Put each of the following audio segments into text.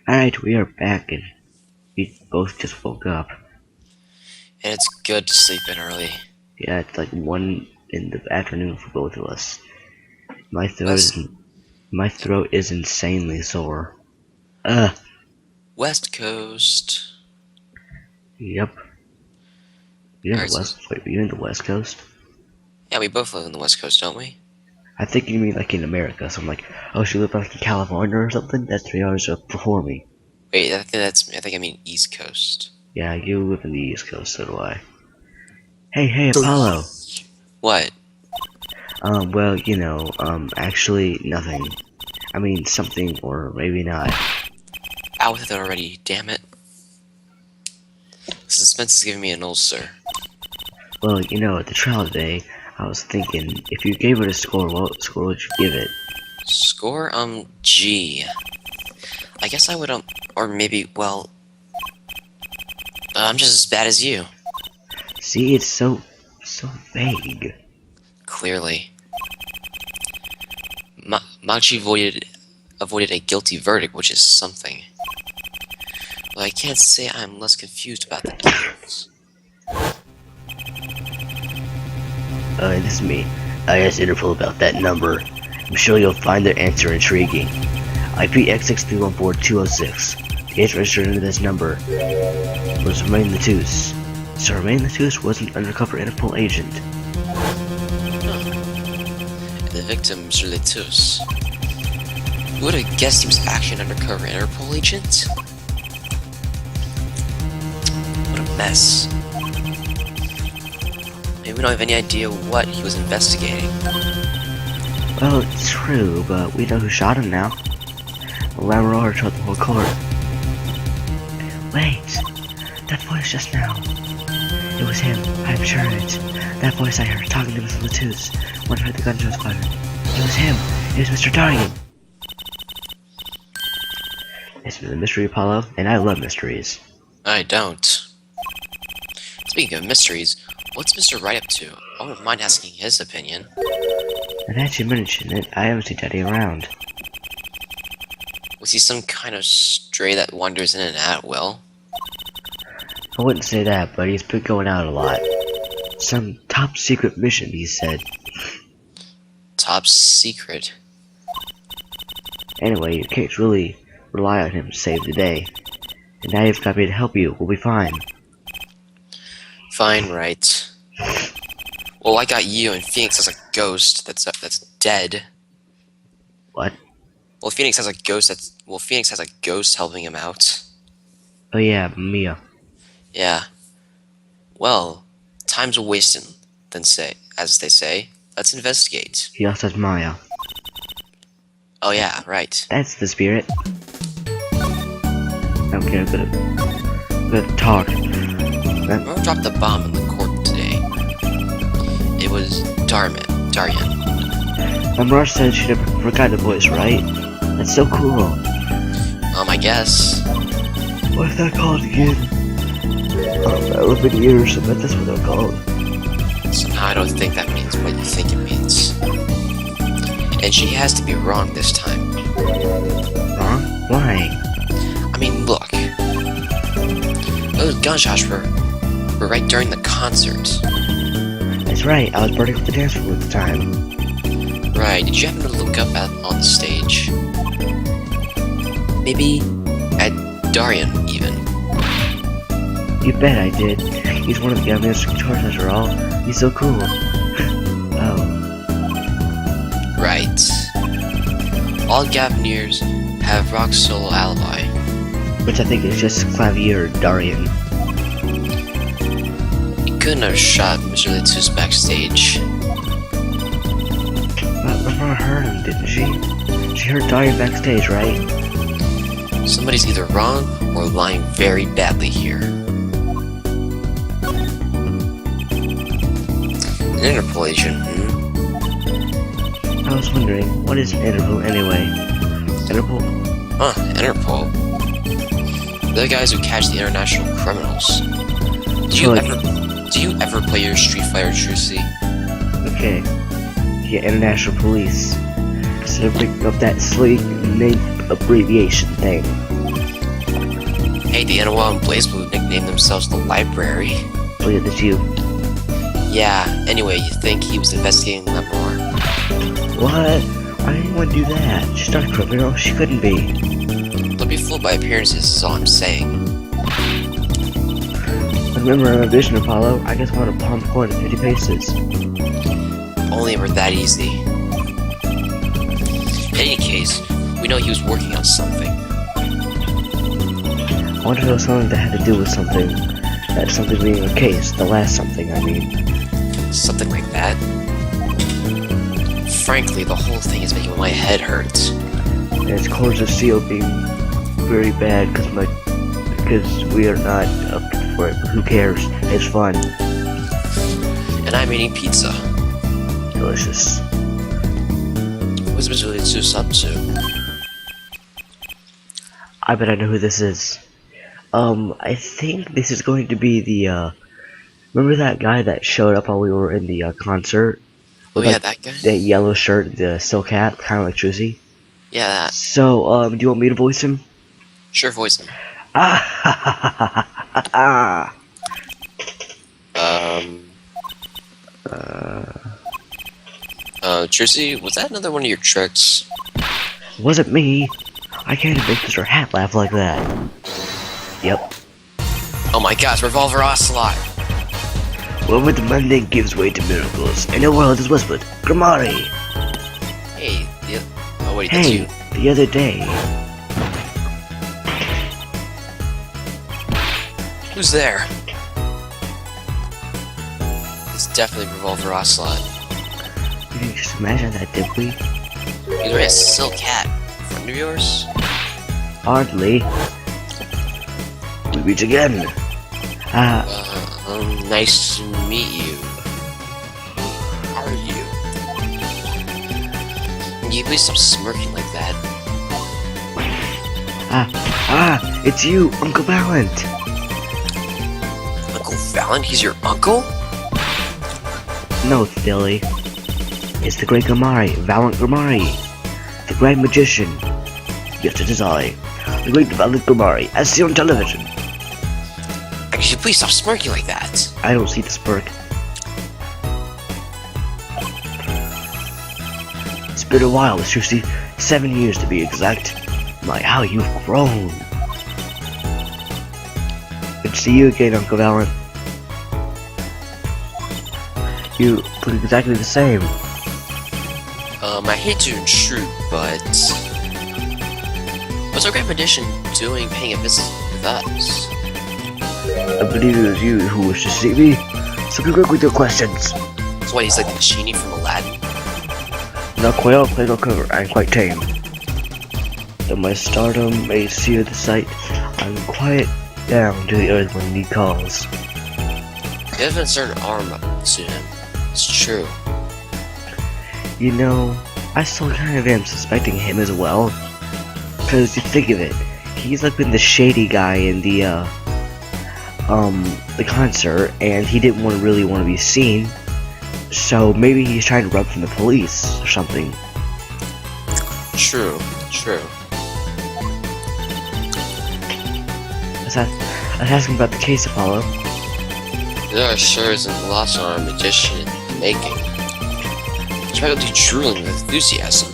Alright, we are back and we both just woke up. And it's good to sleep in early. Yeah, it's like 1 in the afternoon for both of us. My throat West is my throat is insanely sore. Ugh. West Coast. Yep. You're in Alright, the so west wait, you're in the west coast? yeah, we both live in the West Coast, don't we? I think you mean like in America, so I'm like, oh, she lives like in California or something? That's 3 hours up before me. Wait, I think I mean East Coast. Yeah, you live in the east coast, so do I. Hey, Apollo! What? Well, actually nothing. I mean something or maybe not. Out with it already, damn it. Suspense is giving me an ulcer. Well, at the trial today, I was thinking, if you gave it a score, what score would you give it? Score, G. I guess I would, or maybe, well, I'm just as bad as you. See, it's so vague. Clearly. Machi avoided a guilty verdict, which is something. Well, I can't say I'm less confused about the case. This is me. I asked Interpol about that number. I'm sure you'll find their answer intriguing. IP X6314206. The age registered under this number was Romain Latouche. So Romain Latouche was an undercover Interpol agent. The victim, Mr. Letus. Who would have guessed he was actually an undercover Interpol agent? What a mess. Maybe we don't have any idea what he was investigating. Well, it's true, but we know who shot him now. Lamaror told the whole court. Wait, that voice just now. It was him, I'm sure of it. That voice I heard talking to Mr. Latouche when I heard the gunshot was fired. It was him. It was Mr. Darien. It's the mystery, Apollo, and I love mysteries. I don't. Speaking of mysteries, what's Mr. Wright up to? I wouldn't mind asking his opinion. And as you mentioned it, I haven't seen Daddy around. Was he some kind of stray that wanders in and out at will? I wouldn't say that, but he's been going out a lot. Some top secret mission, he said. Top secret? Anyway, you can't really rely on him to save the day. And now you've got me to help you, we'll be fine. Fine, right. Well, I got you, and Phoenix has a ghost that's dead. What? Well, Phoenix has a ghost helping him out. Oh yeah, Mia. Yeah. Well, time's a wasting, as they say. Let's investigate. He also has Maya. Oh yeah, right. That's the spirit. Okay, I'm gonna talk. Whoever dropped the bomb in the court today? It was Darien. Amar said she never forgot the voice, right? That's so cool. I guess. What if they're called again? Elephant ears, I bet that's what they're called. So now I don't think that means what you think it means. And she has to be wrong this time. Huh? Why? I mean, look. Those gunshots were right during the concert. That's right, I was burning up the dance floor at the time. Right, did you happen to look up on the stage? Maybe at Darien, even. You bet I did. He's one of the youngest guitars after all. He's so cool. Oh. Right. All Gavniers have rock solo alibi. Which I think is just Clavier Darien. He couldn't have shot Mr. Latouche backstage. Lamar heard him, didn't she? She heard Darien backstage, right? Somebody's either wrong or lying very badly here. An Interpol agent, I was wondering, what is an Interpol anyway? Interpol? Huh, Interpol. They're the guys who catch the international criminals. Do you ever play your Street Fighter Trucy? Okay. Yeah, International Police. Instead of picking up that sleek name abbreviation thing. Hey, the Anawa and BlazBlue nicknamed themselves the Library. Oh yeah, that's you. Yeah, anyway, you think he was investigating them more? What? I didn't want to do that. She's not a criminal. She couldn't be. Don't be fooled by appearances, is all I'm saying. Remember my vision, Apollo. I just want to palm court at 50 paces. Only ever that easy. In any case, we know he was working on something. I wonder if it was something that had to do with something. That something being a case. The last something, I mean. Something like that. Frankly, the whole thing is making my head hurt. And it's Cords of Steel being very bad because we are not up for it. But who cares? It's fun. And I'm eating pizza. Delicious. What's Mr. Litsus up to? I bet I know who this is. I think this is going to be the, remember that guy that showed up while we were in the, concert? Oh With, yeah, like, that guy? that yellow shirt, the silk hat, kind of like Trizzy. Yeah, that. So, do you want me to voice him? Sure, voice him. Ah! Trissy, was that another one of your tricks? Wasn't me. I can't even make Mr. Hat laugh like that. Yep. Oh my gosh, Revolver Ocelot! Wherever the mundane gives way to miracles, and the world is whispered, Grimari! Hey, oh wait, that's Hey, you. the other day, Who's there? It's definitely Revolver Ocelot. you can just imagine that, did we? He's wearing a silk hat. Friend of yours? Hardly. We reach again. Nice to meet you. Who are you? Can you please stop smirking like that? It's you, Uncle Valent. Uncle Valen? He's your uncle? No, silly. It's the great Grimari, Valent Grimari. The Grand Magician. Yes, it is I. The great Valent Grimari, as seen on television. Could you please stop smirking like that? I don't see the smirk. It's been a while, Susie. 7 years to be exact. My, how you've grown. Good to see you again, Uncle Valent. You look exactly the same. I hate to intrude, but what's our Grand Magician doing paying a visit with us? I believe it was you who wished to see me, so be quick with your questions. So what, he's like the genie from Aladdin? Not quite all played or cover, I'm quite tame. Though my stardom may sear the sight, I'm quiet down to the earth when need calls. You have a certain arm to him. It's true. You know, I still kind of am suspecting him as well. Cause you think of it, he's like been the shady guy in the concert, and he didn't really want to be seen. So maybe he's trying to run from the police or something. True. Let's ask him about the case, Apollo. There sure isn't lots on our magician in the making. He's practically drooling with enthusiasm.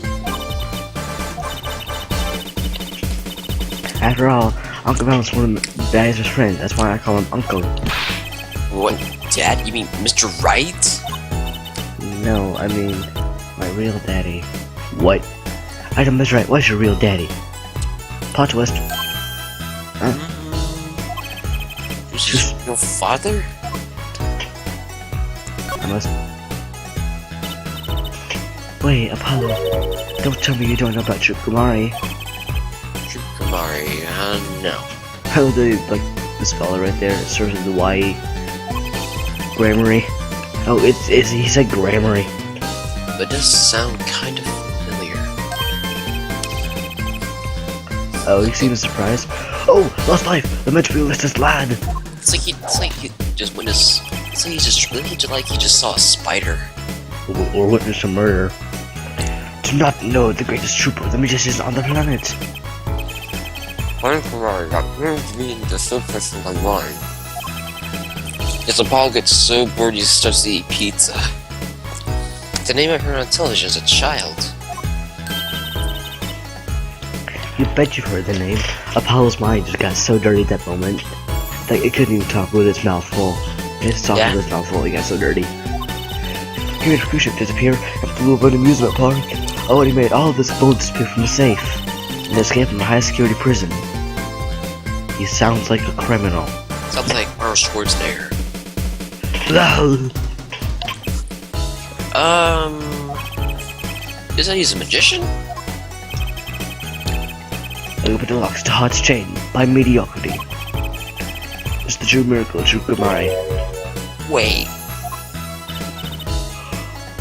After all, Uncle Valent's one of Daddy's best friends. That's why I call him Uncle. What, Dad? You mean Mr. Right? No, I mean my real daddy. What? I don't Mr. Right. What's your real daddy? Plot twist. This is your father? I must. Wait, Apollo. Don't tell me you don't know about Grimari. Grimari, no. How the like this fella right there? It serves as the YE. Grammary. Oh, he said Grammary. But it does sound kind of familiar. Oh, he seems surprised. Oh, lost life. The meant to be Ulysses lad. It's like he just witnessed. It's like he just saw a spider. Or witnessed a murder. Do not know the greatest trooper, the magician on the planet. One Ferrari got reading the surface of my mind. As Apollo gets so bored he starts to eat pizza. The name I heard on television as a child. You bet you've heard the name. Apollo's mind just got so dirty at that moment that it couldn't even talk with its mouth full. His talk with his mouth full, he got so dirty. He made a cruise ship disappear and flew over an amusement park. Oh, and he made all of this gold disappear from the safe and escaped from a high security prison. He sounds like a criminal. Sounds like Arnold Schwarzenegger. Is that he's a magician? Open the locks to heart's chain by mediocrity. It's the true miracle of true Gumari. Wait,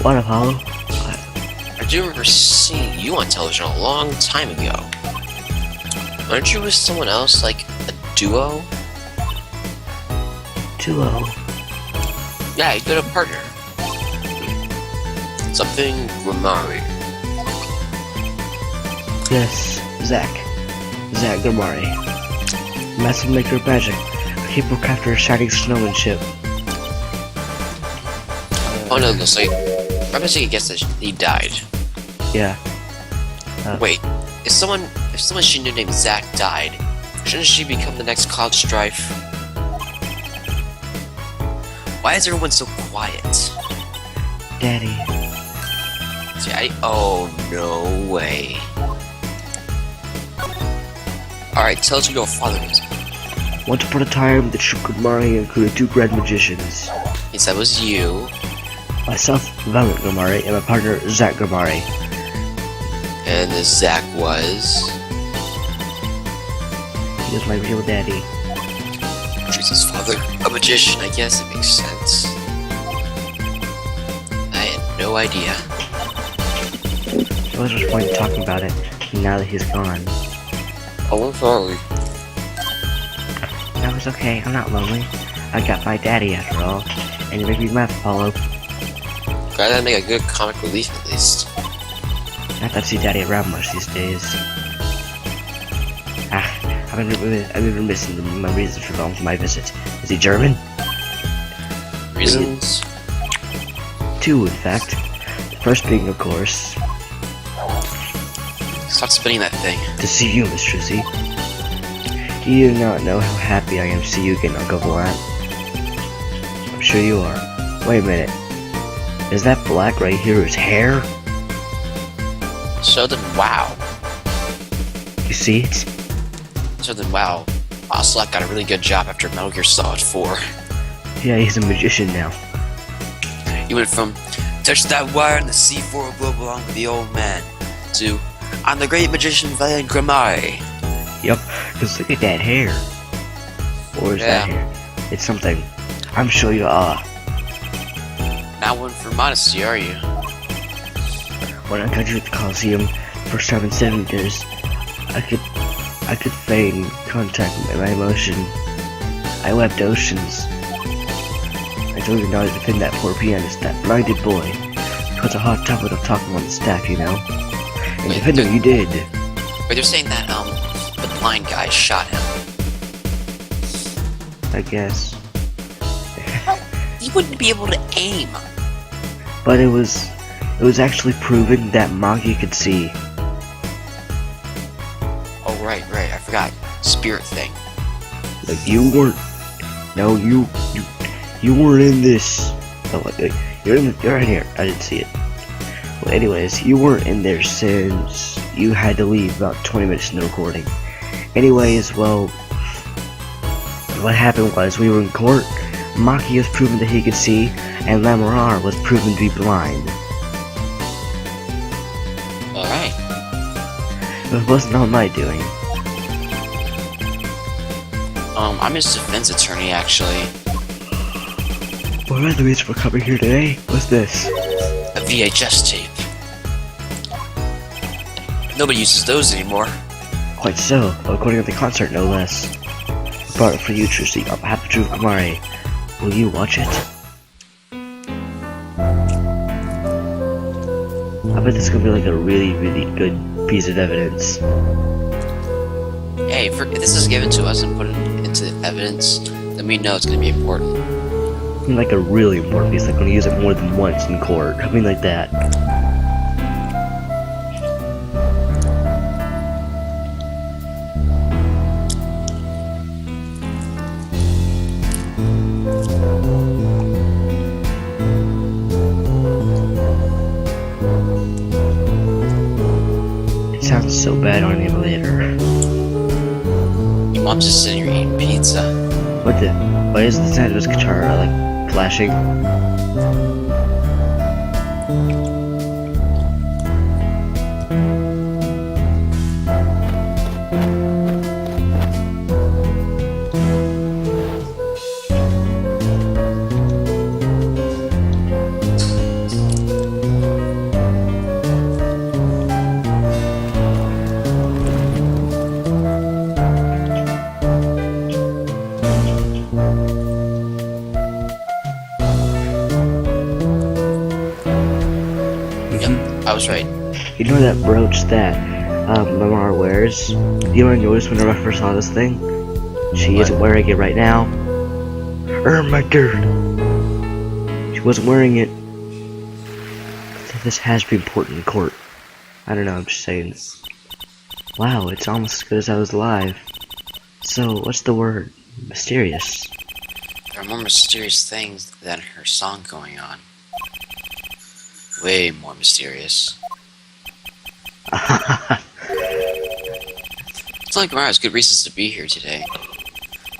What, Apollo? I do remember seeing you on television a long time ago. Aren't you with someone else, like a duo? Duo. Yeah, you got a partner. Something Gumari. Yes, Zack Gumari. Massive maker of magic. A capable crafter of shining snowmanship. Oh no, looks like I'm gonna take a guess that he died. Yeah. Wait, if someone she knew named Zack died, shouldn't she become the next Cloud Strife? Why is everyone so quiet? Daddy. Daddy? Oh no way. Alright, tell us who your father is. Once upon a time, the true Gumari included two grand magicians. Yes, that was you. Myself, Valiant Gumari, and my partner, Zack Gumari. And the Zack was... He was my real daddy. Teresa's father. A magician, I guess it makes sense. I had no idea. There was much point in talking about it, now that he's gone. Oh, I'm sorry. No, it's okay, I'm not lonely. I got my daddy after all. And you make me laugh, Apollo. Gotta make a good comic relief at least. Not that I see daddy around much these days. I've been missing my reasons for my visit. Is he German? Reasons? Two, in fact. The first being, of course, Stop spinning that thing. to see you, Miss Trissy. You do not know how happy I am to see you again, Uncle Vlad. I'm sure you are. Wait a minute. Is that black right here his hair? So then, wow. You see it? So then, wow. Ocelot got a really good job after Metal Gear Solid 4. Yeah, he's a magician now. You went from, touch that wire and the C4 will blow along with the old man, to, I'm the great magician Valiant Gumari. Yup, cause look at that hair. Or is that hair? It's something. I'm sure you are. Not one for modesty, are you? When I got you at the Coliseum, first time in 7 years, I could feign contact with my emotion. I wept oceans. I told you not to defend that poor pianist, that blinded boy. It was a hot topic of talking on the staff, you know. And defend him, you did. But they're saying that, the blind guy shot him. I guess. He wouldn't be able to aim. But it was actually proven that Magi could see. Oh, right, I forgot. Spirit thing. Like, you weren't. No, you weren't in this. Oh, wait, you're in here. I didn't see it. Well, anyways, you weren't in there since you had to leave about 20 minutes in the recording. Anyways, well, what happened was we were in court. Maki was proven that he could see, and Lamarar was proven to be blind. Alright. It wasn't all my doing. I'm his defense attorney, actually. One of the reasons for coming here today was this. A VHS tape. Nobody uses those anymore. Quite so, according to the concert, no less. I brought it for you, Trissy, on behalf of True Kumari. Will you watch it? I bet this is gonna be like a really, really good piece of evidence. Hey, if this is given to us and put it into evidence, then we know it's going to be important. I mean, like a really important piece, like when you use it more than once in court. I mean, like that. It sounds so bad on an emulator. Your mom's just sitting here eating pizza. What the? Why is the sound of his guitar like flashing? I was right. You know that brooch that Lamar wears? You know what I noticed whenever I first saw this thing? She What? isn't wearing it right now. Oh my god! She wasn't wearing it. So this has to be important in court. I don't know, I'm just saying. Wow, it's almost as good as I was alive. So, what's the word? Mysterious. There are more mysterious things than her song going on. Way more mysterious. It's like Gamara has good reasons to be here today.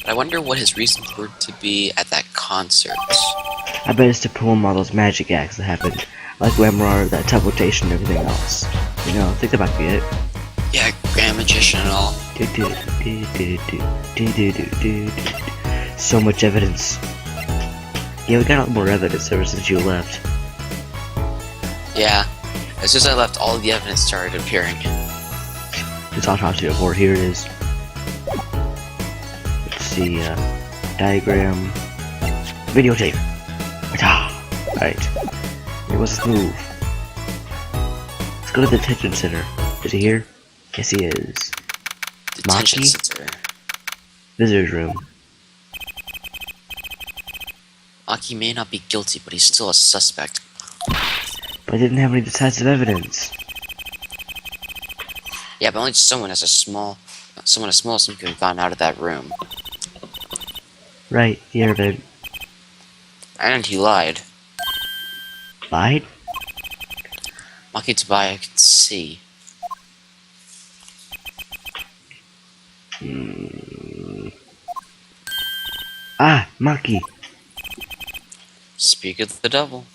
But I wonder what his reasons were to be at that concert. I bet it's to perform all those magic acts that happened. Like Lamar, that teleportation and everything else. You know, I think that might be it. Yeah, Grand Magician and all. So much evidence. Yeah, we got a lot more evidence ever since you left. Yeah. As soon as I left, all the evidence started appearing. This autopsy report, here it is. Let's see, diagram. Videotape. Alright. What's this move? Let's go to the detention center. Is he here? Yes, he is. Detention Maki? center. Visitor's room. Maki may not be guilty, but he's still a suspect. But I didn't have any decisive evidence. Yeah, but only someone as small as him could have gotten out of that room. Right, the airbed. And he lied. Lied? Maki Tabaya could see. Ah, Maki. Speak of the devil.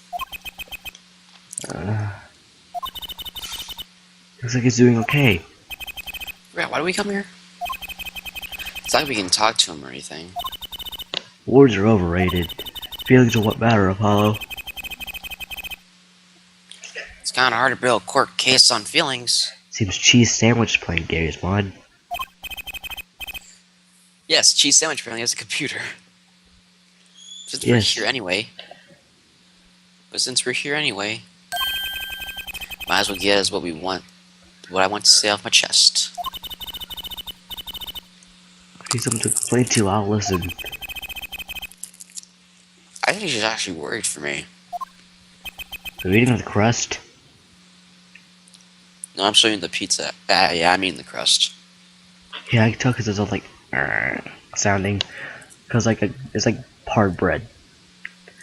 Looks like he's doing okay. Yeah, why do we come here? It's not like we can talk to him or anything. Words are overrated. Feelings are what matter, Apollo. It's kinda hard to build a court case on feelings. Seems Cheese Sandwich is playing Gary's mod. Yes, Cheese Sandwich apparently has a computer. Since Yes. we're here anyway. Might as well get us what we want. What I want to say off my chest. If he's something to complain to, I'll listen. I think he's actually worried for me. Are you eating the crust? No, I'm showing the pizza. Yeah, I'm eating the crust. Yeah, I can tell because it's all like sounding. Cause like it's like hard bread.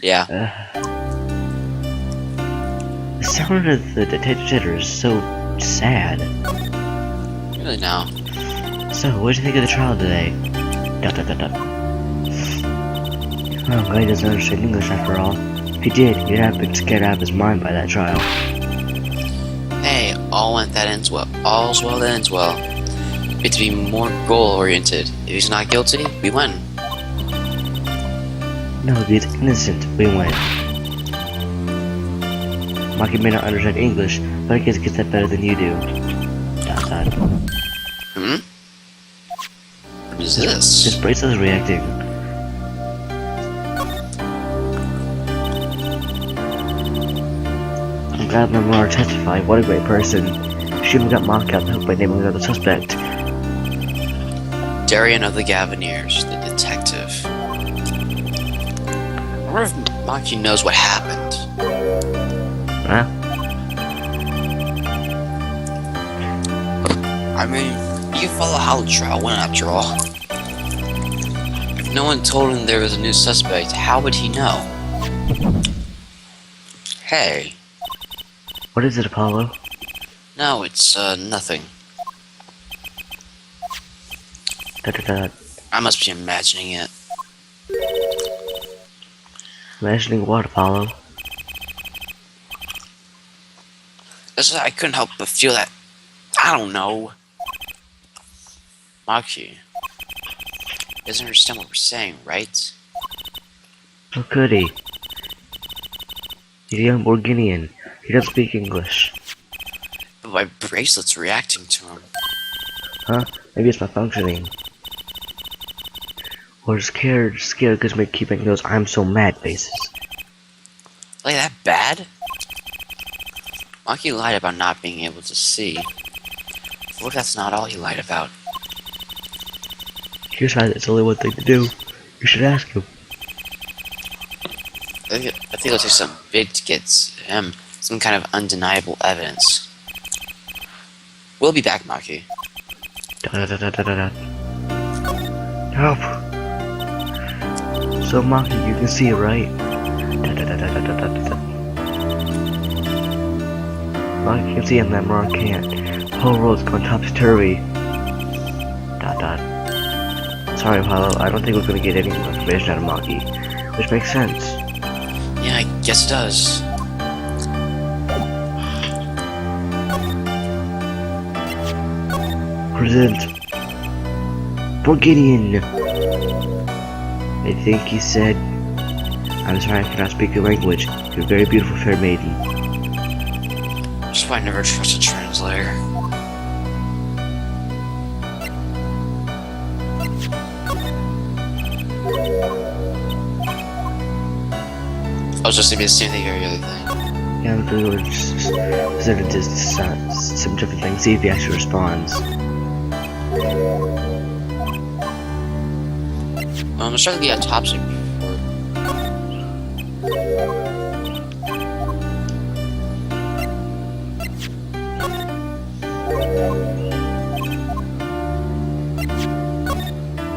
Yeah. The sound of the detention center is so sad. Really now. So, what did you think of the trial today? Oh, guy doesn't understand English after all. If he did, he'd have been scared out of his mind by that trial. Hey, all's well that ends well. We have to be more goal-oriented. If he's not guilty, we win. No, if he's innocent, we win. Maki may not understand English, but I guess he gets that better than you do. What is This this? bracelet is reacting. I'm glad Lamar testified. What a great person. She even got Maki out to help by naming another suspect. Darian of the Gaviniers, the detective. I wonder if Maki knows what happened. Huh? I mean, you follow how the trial went after all. If no one told him there was a new suspect, how would he know? Hey. What is it, Apollo? No, it's, nothing. I must be imagining it. Imagining what, Apollo? I couldn't help but feel that. I don't know. Maki doesn't understand what we're saying, right? How could he? He's a young Borginian. He doesn't speak English. But my bracelet's reacting to him. Huh? Maybe it's my functioning. Or scared because we keep making those "I'm so mad" faces. Like that bad? Maki lied about not being able to see. What if that's not all he lied about? He decided it's only one thing to do. You should ask him. I think it'll take something big to get him some kind of undeniable evidence. We'll be back, Maki. Help! So Maki, you can see it, right? Maki can see him, that Mara can't. The whole world's going topsy-turvy. Sorry, Apollo, I don't think we're gonna get any more information out of Maki. Which makes sense. Yeah, I guess it does. Present Borginian. I think he said, "I'm sorry I cannot speak your language. You're a very beautiful fair maiden." That's why I never trust a translator. I was just gonna be the same thing every other thing. Yeah, I'm gonna go send it to some different things, see if he actually responds. I'm sure to be on top before.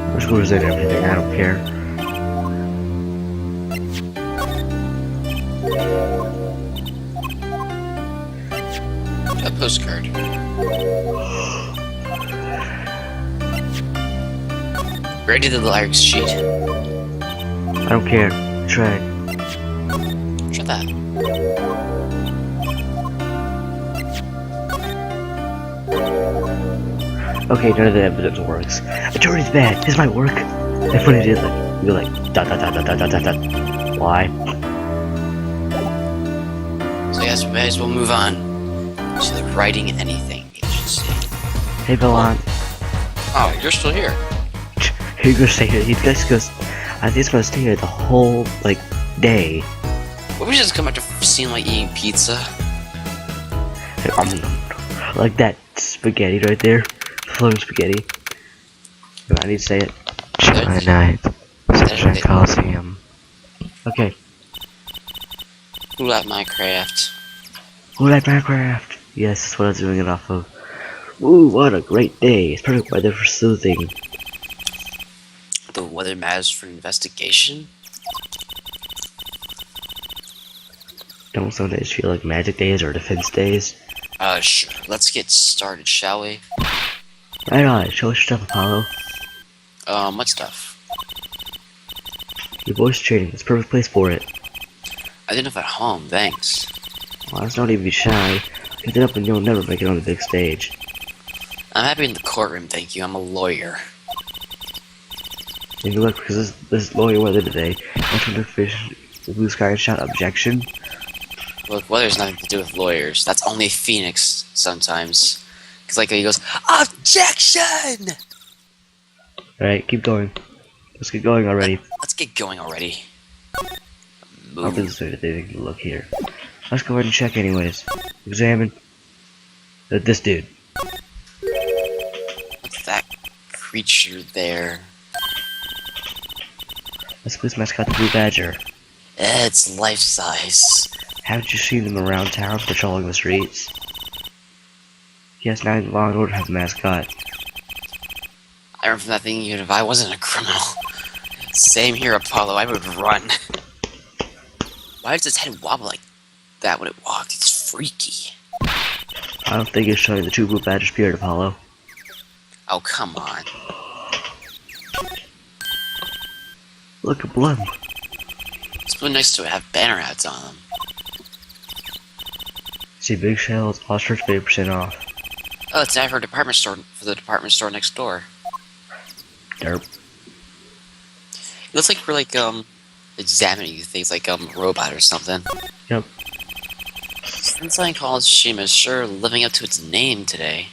I'm just gonna send everything, I don't care. A postcard. Ready to the lyrics sheet. I don't care. Try. Try that. Okay, none of the evidence works. Attorney's bad. This might work. If when it did, like, you're like dot dot dot dot dot dot dot dot. Why? So I guess we may as well move on to the writing anything agency. Hey, Belon. Oh, you're still here. You're gonna stay here. I think he's gonna stay here the whole like day. What we just come after seeing like eating pizza? Like that spaghetti right there, floating spaghetti. I need to say it. July 9th, Sunshine Coliseum. Okay. Who liked Minecraft? Who liked Minecraft? Yes, that's what I was doing it off of. Ooh, what a great day! It's perfect weather for sleuthing. The weather matters for investigation? Don't some days feel like magic days or defense days? Sure. Let's get started, shall we? Right on, show us your stuff, Apollo. What stuff? Your voice training, it's a perfect place for it. I did enough at home, thanks. Well, let's not even be shy. Get it up and you'll never make it on the big stage. I'm happy in the courtroom, thank you. I'm a lawyer. Maybe look, because this lawyer weather today, that's when the fish, the blue sky shot objection. Look, weather's nothing to do with lawyers. That's only Phoenix sometimes. Cause like he goes, OBJECTION! Alright, keep going. Let's get going already. Let's get going already. I'll do this way they can look here. Let's go ahead and check anyways. Examine this dude. What's that creature there. That's Blue's mascot, the Blue Badger. It's life-size. Haven't you seen them around town patrolling the streets? Yes, now Law and Order have a mascot. I remember that thing even if I wasn't a criminal. Same here, Apollo, I would run. Why does its head wobble like that when it walks? It's freaky. I don't think it's showing the true Blue Badger spirit, Apollo. Oh, come on. Look at Blum. It's really nice to have banner ads on them. See Big Shells, all shirts 50% off. Oh, it's ad for department store for the department store next door. Derp. It looks like we're like examining things like a robot or something. Yep. Sunshine Coliseum is sure living up to its name today.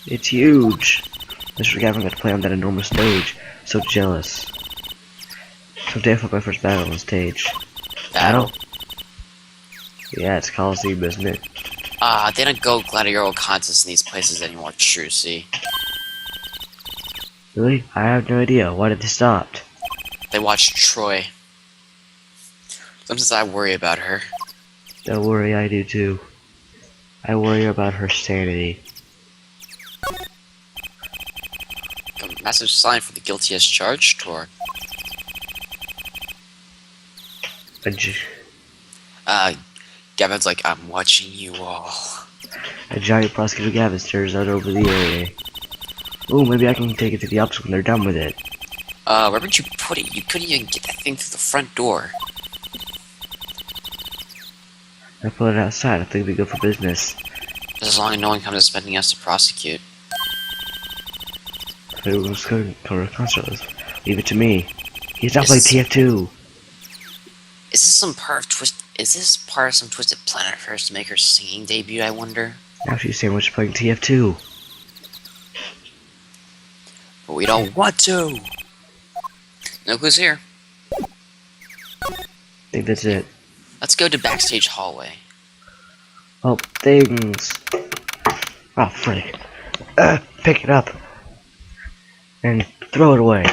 It's huge. Mr. Gavin got to play on that enormous stage. So jealous. Someday I fought my first battle on stage. Battle? Yeah, it's Coliseum, isn't it? They don't go gladiatorial contests in these places anymore, Trucy. Really? I have no idea. Why did they stop? They watch Troy. Sometimes I worry about her. Don't worry, I do too. I worry about her sanity. A massive sign for the guilty as charged tour. Gavin's like, I'm watching you all. A giant prosecutor Gavin stares out over the area. Ooh, maybe I can take it to the ups when they're done with it. Where would you put it? You couldn't even get that thing through the front door. I put it outside. I think we go for business. Just as long as no one comes expecting us to prosecute. If it was going to come to concert, leave it to me. He's not Is playing this- TF2. Is this some part of Is this part of some Twisted Planet of hers to make her singing debut, I wonder? Now she's saying she's playing TF2. But we don't want to! No clues here. I think that's it. Let's go to backstage hallway. Oh, things. Oh, frick. Pick it up. And throw it away.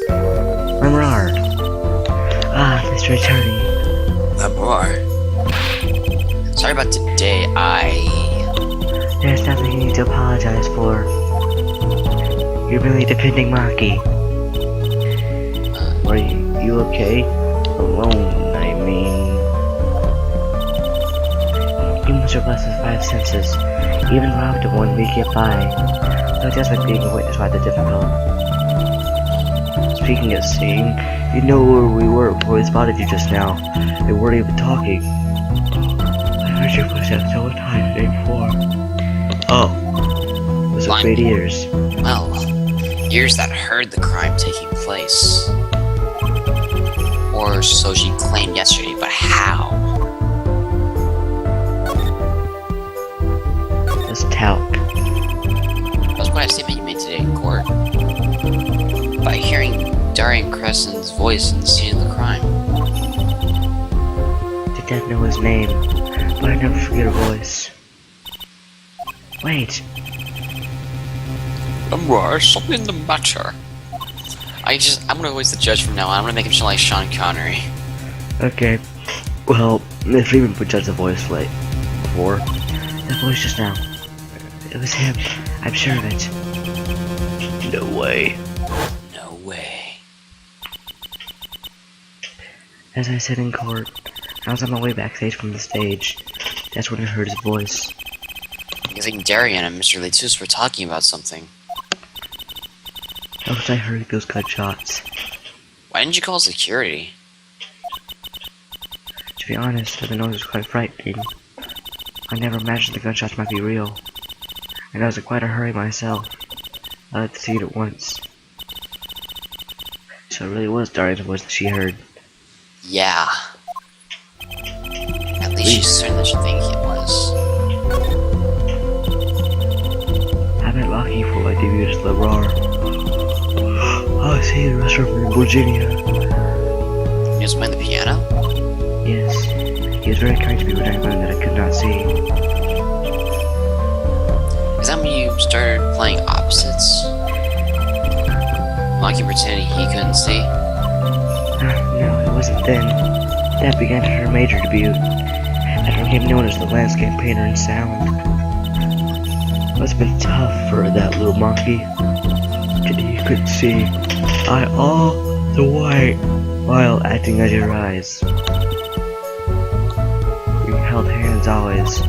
Remember. Ah, Mr. Attorney. More. Sorry about today, There's nothing you need to apologize for. You're really defending Maki. Are you okay? Alone, I mean. You must have blessed with 5 senses. Even without the one we get by. So just like being a witness by the difficult. Speaking of seeing, you know where we were before we spotted you just now. They weren't even talking. I heard your footsteps several times the day before. Oh. Those are great ears. well, ears that heard the crime taking place. Or so she claimed yesterday, but how? That's talc. That was quite a statement you made today in court. By hearing Darian Crescent's voice in the scene of the crime. Did Dad know his name? But I never forget her voice. Wait. Something the matter. I'm gonna voice the judge from now on. I'm gonna make him sound like Sean Connery. Okay. Well, if Freeman would judge the voice like before. That voice just now. It was him. I'm sure of it. No way. No way. As I sat in court, I was on my way backstage from the stage. That's when I heard his voice. I think Darian and Mr. Letus were talking about something. That was I heard those gunshots. Why didn't you call security? To be honest, the noise was quite frightening. I never imagined the gunshots might be real. And I was in quite a hurry myself. I had to see it at once. So it really was Darian's voice that she heard. Yeah. At least she's certain that you think it was. I've been lucky for my debut as LeBron. Oh, I see the restaurant in Virginia. He was playing the piano? Yes. He was very kind to me when I found that I could not see. that when you started playing opposites? Monkey pretending he couldn't see? No, it wasn't then. That began her major debut. After I became known as the landscape painter in sound. Must have been tough for that little monkey. He couldn't see I all the way while acting out your eyes. We held hands always.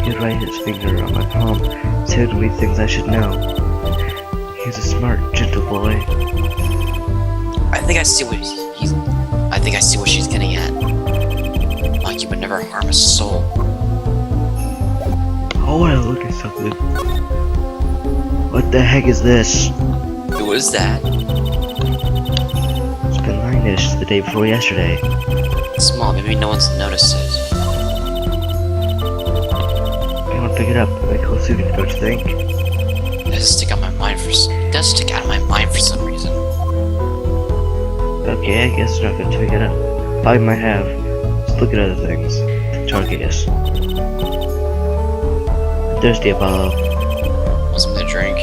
He would write his finger on my palm, telling me things I should know. He was a smart, gentle boy. I think I see what she's getting at. Monkey would never harm a soul. I want to look at something. What the heck is this? Who is that? It's been 9-ish the day before yesterday. It's small, maybe no one's noticed it. I want to pick it up. Make a cool suit, don't you think? It does stick out of my mind for some reason. Okay, I guess we're not going to pick it up. Probably might have. Let's look at other things. Charges. Thirsty Apollo. Want something to drink?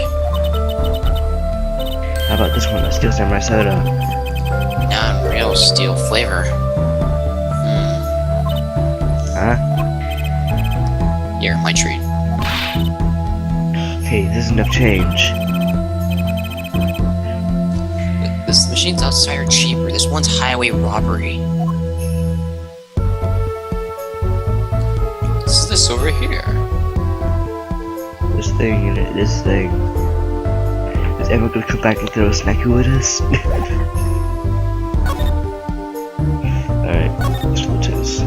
How about this one? A Steel Samurai soda. Now in real steel flavor. Huh? Here, my treat. Hey, this is enough change. The machines outside are cheaper. This one's highway robbery. What's this over here? This thing in it, this thing. Is anyone gonna come back and throw a snacky with us? Alright, Mr. Lettuce.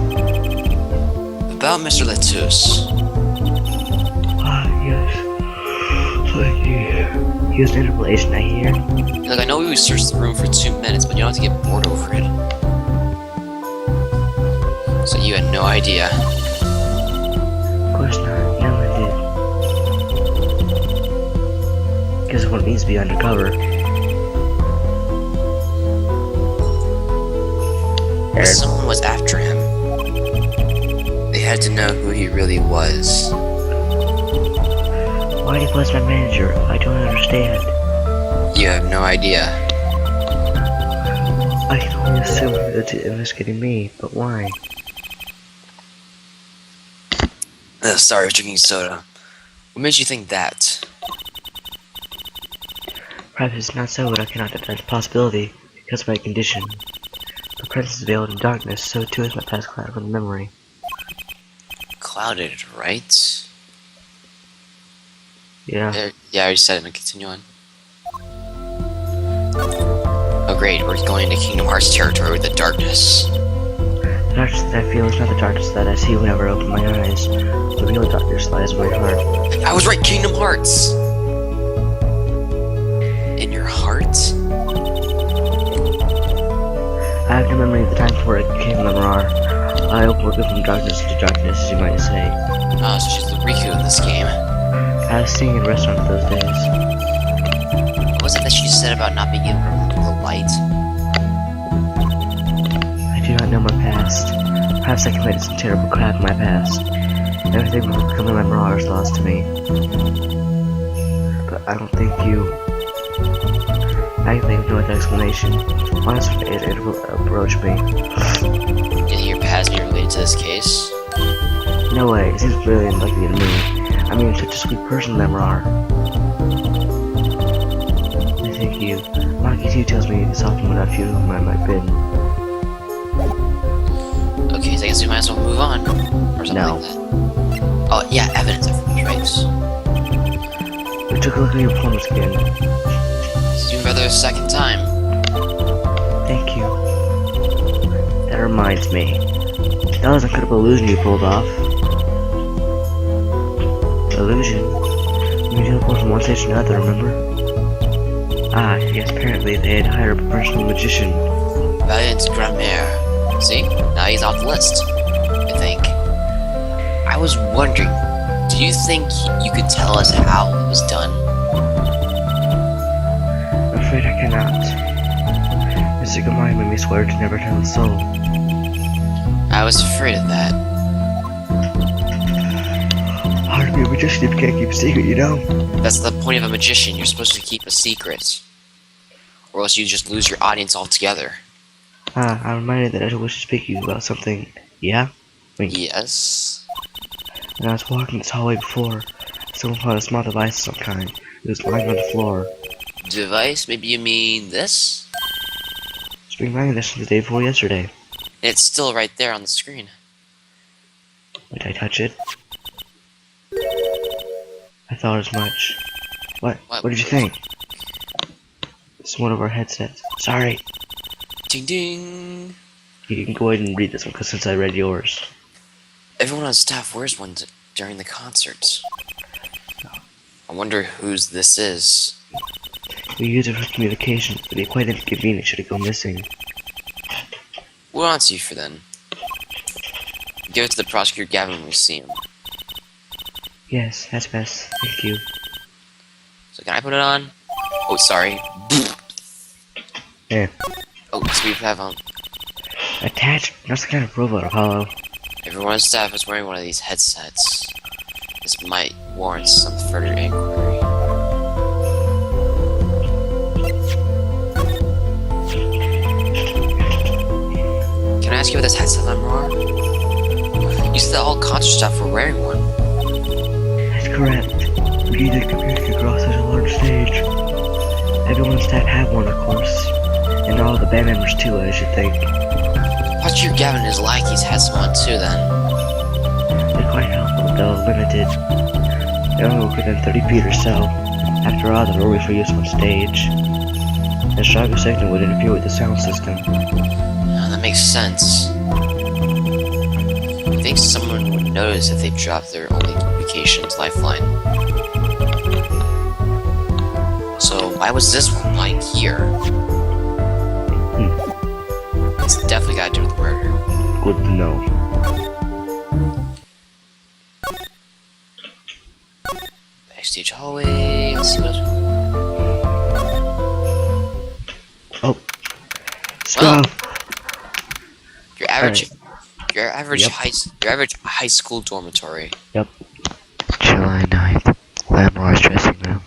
About Mr. Lettuce. Ah, yes. Thank you. He was an Interpol agent, I hear. Look, I know we searched the room for 2 minutes, but you don't have to get bored over it. So you had no idea. Of course not. No one did. Because one needs to be undercover. Someone was after him. They had to know who he really was. Why did he was my manager? I don't understand. You have no idea. I can only assume that it's investigating me, but why? Sorry for drinking soda. What made you think that? Perhaps it's not so, but I cannot deny the possibility because of my condition. My presence is veiled in darkness, so too is my past cloud from memory. Clouded, right? Yeah. Yeah, I already said it, and continue on. Oh great, we're going into Kingdom Hearts territory with the darkness. The darkness that I feel is not the darkness that I see whenever I open my eyes. The real darkness lies in my heart. I was right, Kingdom Hearts! In your heart? I have no memory of the time before I became Lemar. I opened from darkness to darkness, as you might say. Oh, so she's the Riku in this game. I was singing in restaurants those days. What was it that she said about not being able to remember the light? I do not know my past. Perhaps I committed some terrible crap in my past. Everything will become my mirage lost to me. But I don't think you... I think no other explanation. Honestly, it will approach me. Do you think your past be related to this case? No way, it seems really unlikely to me. I mean, such a sweet person, Lemar. I thank you. Maki 2 tells me it's often what I feel whom I might have been. Okay, so I guess we might as well move on. Or something No. like that. Oh, yeah, evidence, right? We took a look at your performance again. Let's do it for the second time. Thank you. That reminds me. That was an incredible illusion you pulled off. Illusion? You teleport from one stage to another, remember? Ah, yes, apparently they had hired a professional magician. Valiant Grammaire. See? Now he's off the list. I think. I was wondering, do you think you could tell us how it was done? I'm afraid I cannot. Mr. Gamai made me swear to never tell a soul. I was afraid of that. Hard to You're a magician if you can't keep a secret, you know? That's the point of a magician. You're supposed to keep a secret. Or else you just lose your audience altogether. I'm reminded that I wish to speak to you about something. Yeah? Wait. Yes. When I was walking this hallway before, someone found a small device of some kind. It was lying on the floor. Device? Maybe you mean this? It's been lying there since the day before yesterday. It's still right there on the screen. Did I touch it? I thought as much. What? What did you think? It's one of our headsets. Sorry. Ding ding! You can go ahead and read this one, because since I read yours. Everyone on staff wears one during the concerts. I wonder whose this is. We use it for communication. It'd be quite inconvenient should it go missing. We'll answer you for then. Give it to the prosecutor Gavin when we see him. Yes, that's best. Thank you. So can I put it on? Oh, sorry. Yeah. Oh, so we have Attached? That's the kind of robot, Apollo. everyone on staff is wearing one of these headsets. This might warrant some further inquiry. Can I ask you what this headset Lemroar? You said that all concert staff were wearing one. That's correct. We need to communicate across such a large stage. Everyone on staff have one, of course. And all the band members too, I should think. Prosecutor Gavin and his lackeys had some on too then. They're quite helpful, though limited. They're only within 30 feet or so. After all, they're only for use on stage. A stronger signal would interfere with the sound system. Oh, that makes sense. I think someone would notice if they dropped their only communications lifeline. So why was this one lying here? It's definitely got to do with murder. Good to know. Backstage hallway. Let's see what. Oh. Scruff! Your average, your average Yep. high school dormitory. Yep. July 9th. Lamroar's dressing room.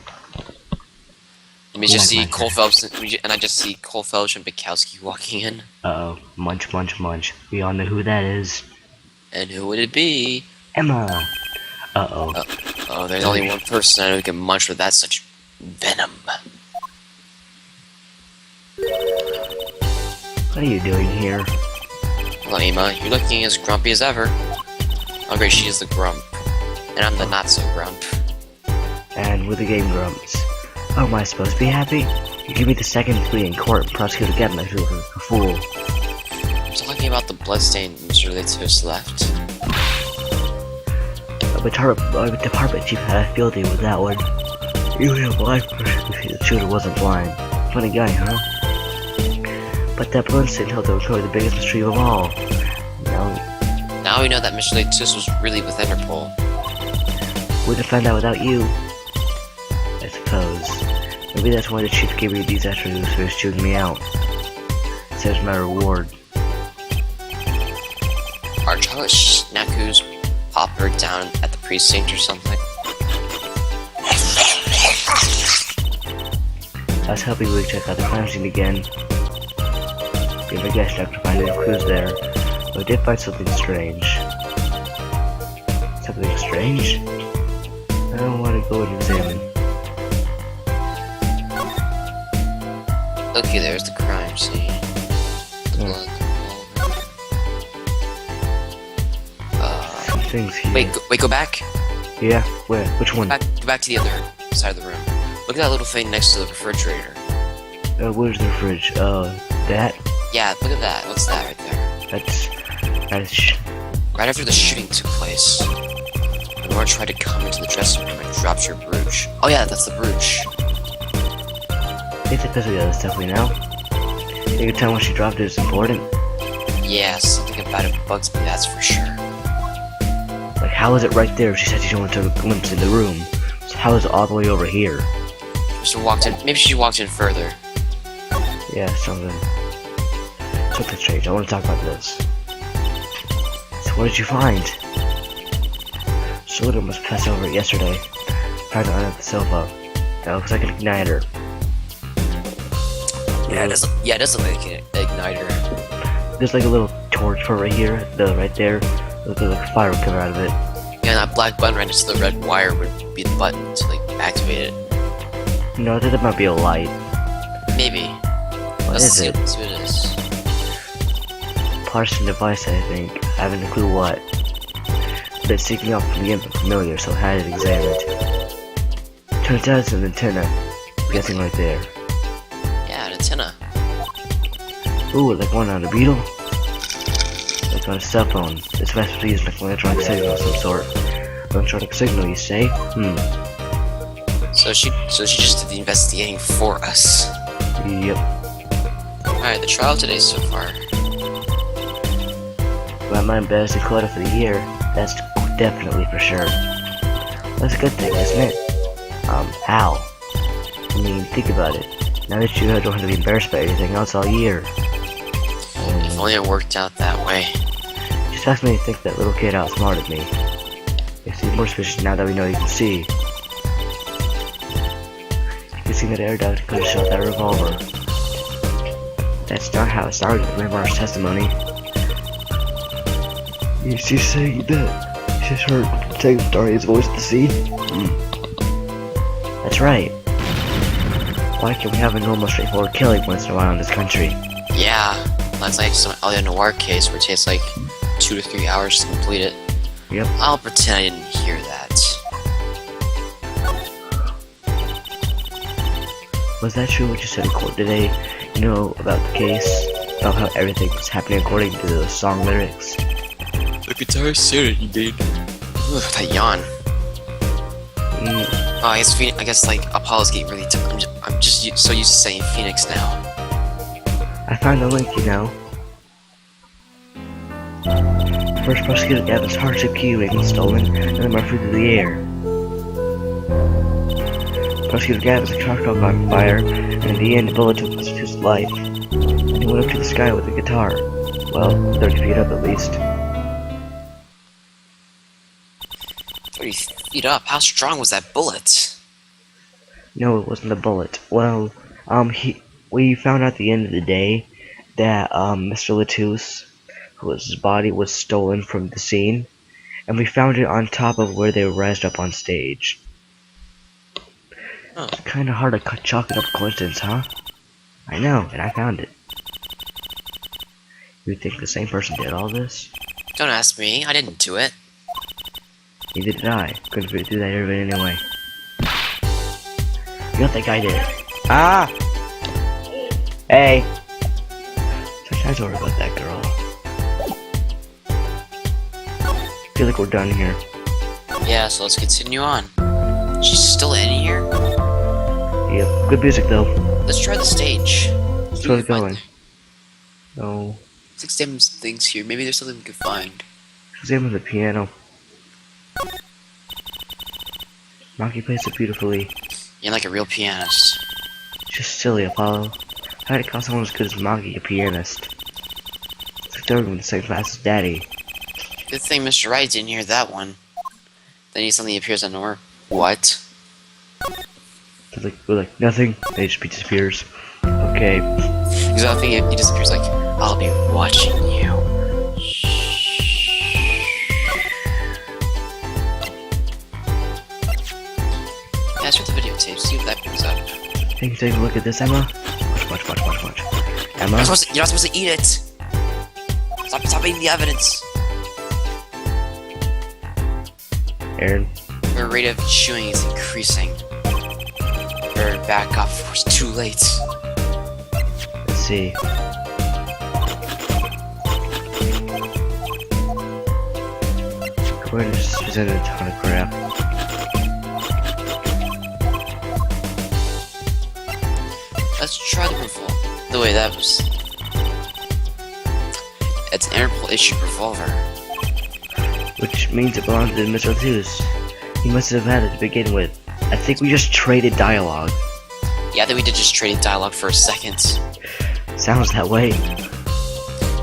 Let me just Oh my see Cole Phelps, and I just see Cole Phelps and Bukowski walking in. Uh-oh. Munch, munch, munch. We all know who that is. And who would it be? Emma! Uh-oh. Oh, there's only one person I know who can munch with that such venom. What are you doing here? Hello, Emma. You're looking as grumpy as ever. Oh, great, she is the grump. And I'm the not-so-grump. And with the game grumps. Oh, am I supposed to be happy? You give me the second plea in court and prosecutor Gavin like a fool. I'm talking about the bloodstain Mr. Litos left. A department chief had a field day with that one. You had a blind person if the shooter wasn't blind. Funny guy, huh? But that bloodstain held to recover the biggest mystery of all. Now we know that Mr. Litos was really with Interpol. We'd have found out without you. I suppose. Maybe that's why the chief gave me these attributes for shooting me out. Says my reward. Are chocolate snackus pop her down at the precinct or something? I was hoping we'd check out the crime scene again. Give a guess not to find any clues there, but I did find something strange. Something strange? I don't want to go and examine. Looky, there's the crime scene. The blood, Some things here. Wait, go back. Yeah? Where? Which one? Go back to the other side of the room. Look at that little thing next to the refrigerator. Where's the fridge? That? Yeah, look at that. What's that right there? That's Right after the shooting took place, Nora tried to come into the dressing room and dropped her brooch. Oh yeah, that's the brooch. it's because of the other stuff we know. You can tell when she dropped it is important. Yeah, something about it bugs me, that's for sure. Like, how is it right there if she said she didn't want to take a glimpse in the room? So how is it all the way over here? Maybe she walked in further. Yeah, something strange. I want to talk about this. So what did you find? Shilda was pressed over it yesterday. Tried to unearth the sofa. That looks like an igniter. Yeah, it does look like an igniter. There's like a little torch for right here, right there. Looks like a fire would come out of it. Yeah, that black button right next to the red wire would be the button to like activate it. No, that might be a light. Maybe. What Let's is see, it? let's see what it is. Parsing device, I think. I haven't a clue what. But it's seeking out from the unfamiliar, so I had it examined. Turns out it's an antenna. I'm guessing right there. Yeah, an antenna. Ooh, like one on a beetle? Like on a cell phone. It's best to use like an electronic signal of some sort. Electronic signal, you say? So she just did the investigating for us. Yep. Alright, the trial today so far. Got my best quarter for the year. That's definitely for sure. That's a good thing, isn't it? How? I mean, think about it. Now that you don't have to be embarrassed by anything else all year. If only it worked out that way. Just ask me to think that little kid outsmarted me. It seems more suspicious now that we know you can see. You can see that air duct could have shot that revolver. That's not how it started in Lamar's testimony. She's saying that she's heard Daria's voice at the sea? That's right. Why can't we have a normal, straightforward killing once in a while in this country? Yeah, that's like some Elia Noir case where it takes like 2 to 3 hours to complete it. Yep. I'll pretend I didn't hear that. Was that true what you said in court today? You know, about the case? About how everything was happening according to the song lyrics? The guitar said it, indeed. Ugh, that yawn. Oh, I guess like Apollo's getting really tough. I'm just so used to saying Phoenix now. I found the link, you know. First, Prosecutor Gavin's hardship key ring was stolen, and then Murphy through the air. Prosecutor Gavin's car caught on fire, and in the end, the bullet took his life. And he went up to the sky with a guitar. Well, 30 feet up at least. 30 feet up? How strong was that bullet? No, it wasn't a bullet. Well, we found out at the end of the day that, Mr. Latouche, whose body was stolen from the scene, and we found it on top of where they were raised up on stage. Huh. It's kinda hard to chalk it up coincidence, huh? I know, and I found it. You think the same person did all this? Don't ask me. I didn't do it. Neither did I. Couldn't figure do that anyway. You know what that guy did? Ah! Hey! Sometimes I worry about that girl. I feel like we're done here. Yeah, so let's continue on. She's still in here? Yep. Good music though. Let's try the stage. Let's try going. No. Let's examine some things here. Maybe there's something we can find. Examine the piano. Maki plays it beautifully. You're like a real pianist. Just silly, Apollo. How did it call someone as good as Maki a pianist? It's like they're in the same class as Daddy. Good thing Mr. Wright didn't hear that one. Then he suddenly appears on nowhere. What? We're like, nothing. They just disappears. Okay. Because I think he disappears like, I'll be watching you. Yeah, let's the videotape, see what that brings up. Can you take a look at this, Emma? Watch. Emma? You're not supposed to eat it! Stop eating the evidence! Aaron? Your rate of chewing is increasing. Better back off before it's too late. Let's see. Gordon just presented a ton of crap. Let's try the revolver. The way that was. It's an Interpol issued revolver. Which means it belongs to Mr. Latouche. He must have had it to begin with. I think we just traded dialogue. Yeah, I think we did just trade dialogue for a second. Sounds that way.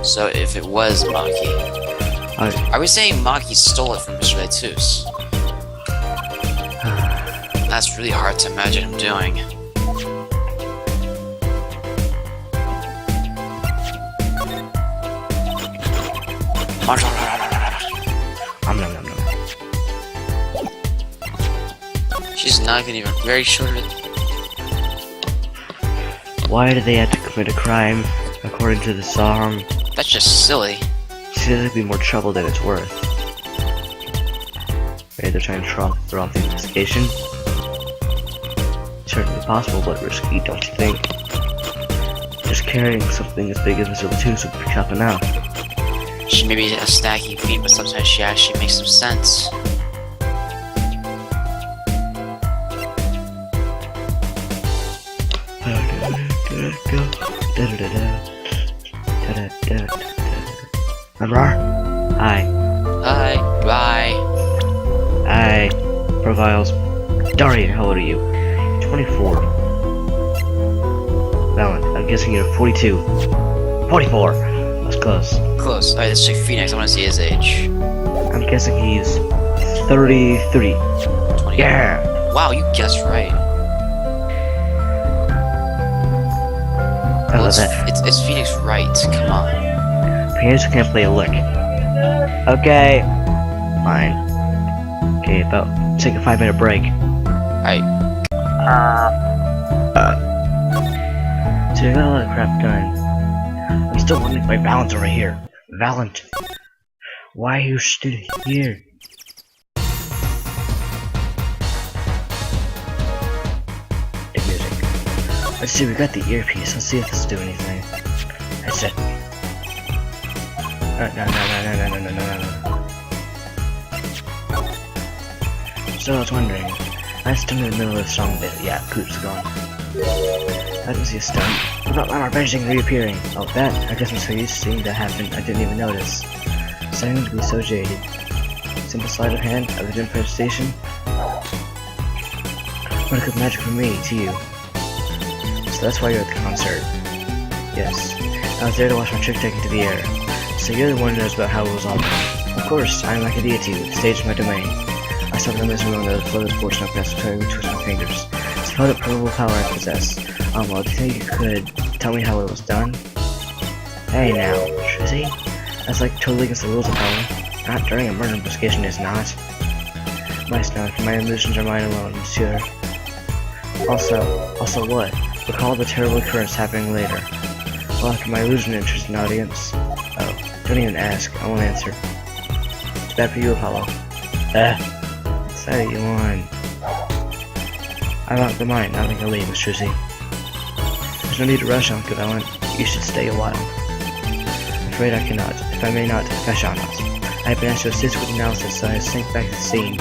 So if it was Maki, are we saying Maki stole it from Mr. Latouche? That's really hard to imagine him doing. Nom, nom, nom. She's not gonna even very short. Why do they have to commit a crime according to the song? That's just silly. She doesn't be more trouble than it's worth. Maybe they're trying to throw off the investigation. Certainly possible, but risky, don't you think? Just carrying something as big as Mr. Latus would be tough enough. She may be a snacky feat, but sometimes she actually makes some sense. Memrar? Hi. Hi. Bye. Hi. Profiles. Darian, how old are you? 24. Valent, I'm guessing you're 42. 44! That's close. Close. Alright, let's check Phoenix. I want to see his age. I'm guessing he's 33. 20. Yeah! Wow, you guessed right. I love that. It's Phoenix right. Come on. Phoenix can't play a lick. Okay. Fine. Okay, about take a 5-minute break. Alright. So you got a lot of crap done. I'm still wondering why Valent's over here. Valent, why are you still here? The music. Let's see, we got the earpiece. Let's see if this will do anything. That's it. No. So I was wondering, I still in the middle of the song bit. Yeah, Coop's gone. I didn't see a stunt. What about Lamar vanishing and reappearing? Oh, that, I guess I'm so used to seeing that happen, I didn't even notice. Starting to be so jaded. Simple sleight of hand, I was in for a station. What a good magic from me to you. So that's why you're at the concert. Yes. I was there to watch my trick taken to the air. So you're the one who knows about how it was all done. Of course, I am like a deity. The stage is my domain. I saw the misery on the floated portion of Pastor with twist my fingers. It's the probable power I possess. Well, do you think you could tell me how it was done? Hey now, Shrizzy? That's like totally against the rules of power. Not during a murder investigation is not. My snout, my illusions are mine alone, monsieur. Also what? Recall the terrible occurrence happening later. Well, after my illusion enters an audience. Oh, don't even ask, I won't answer. It's bad for you, Apollo. Say you won. I want the mind, not make a leave, Miss Shrizzy. There's no need to rush on, Valent. You should stay a while. I'm afraid I cannot. If I may not, I shall not. I have been asked to assist with analysis, so I sink back to the scene.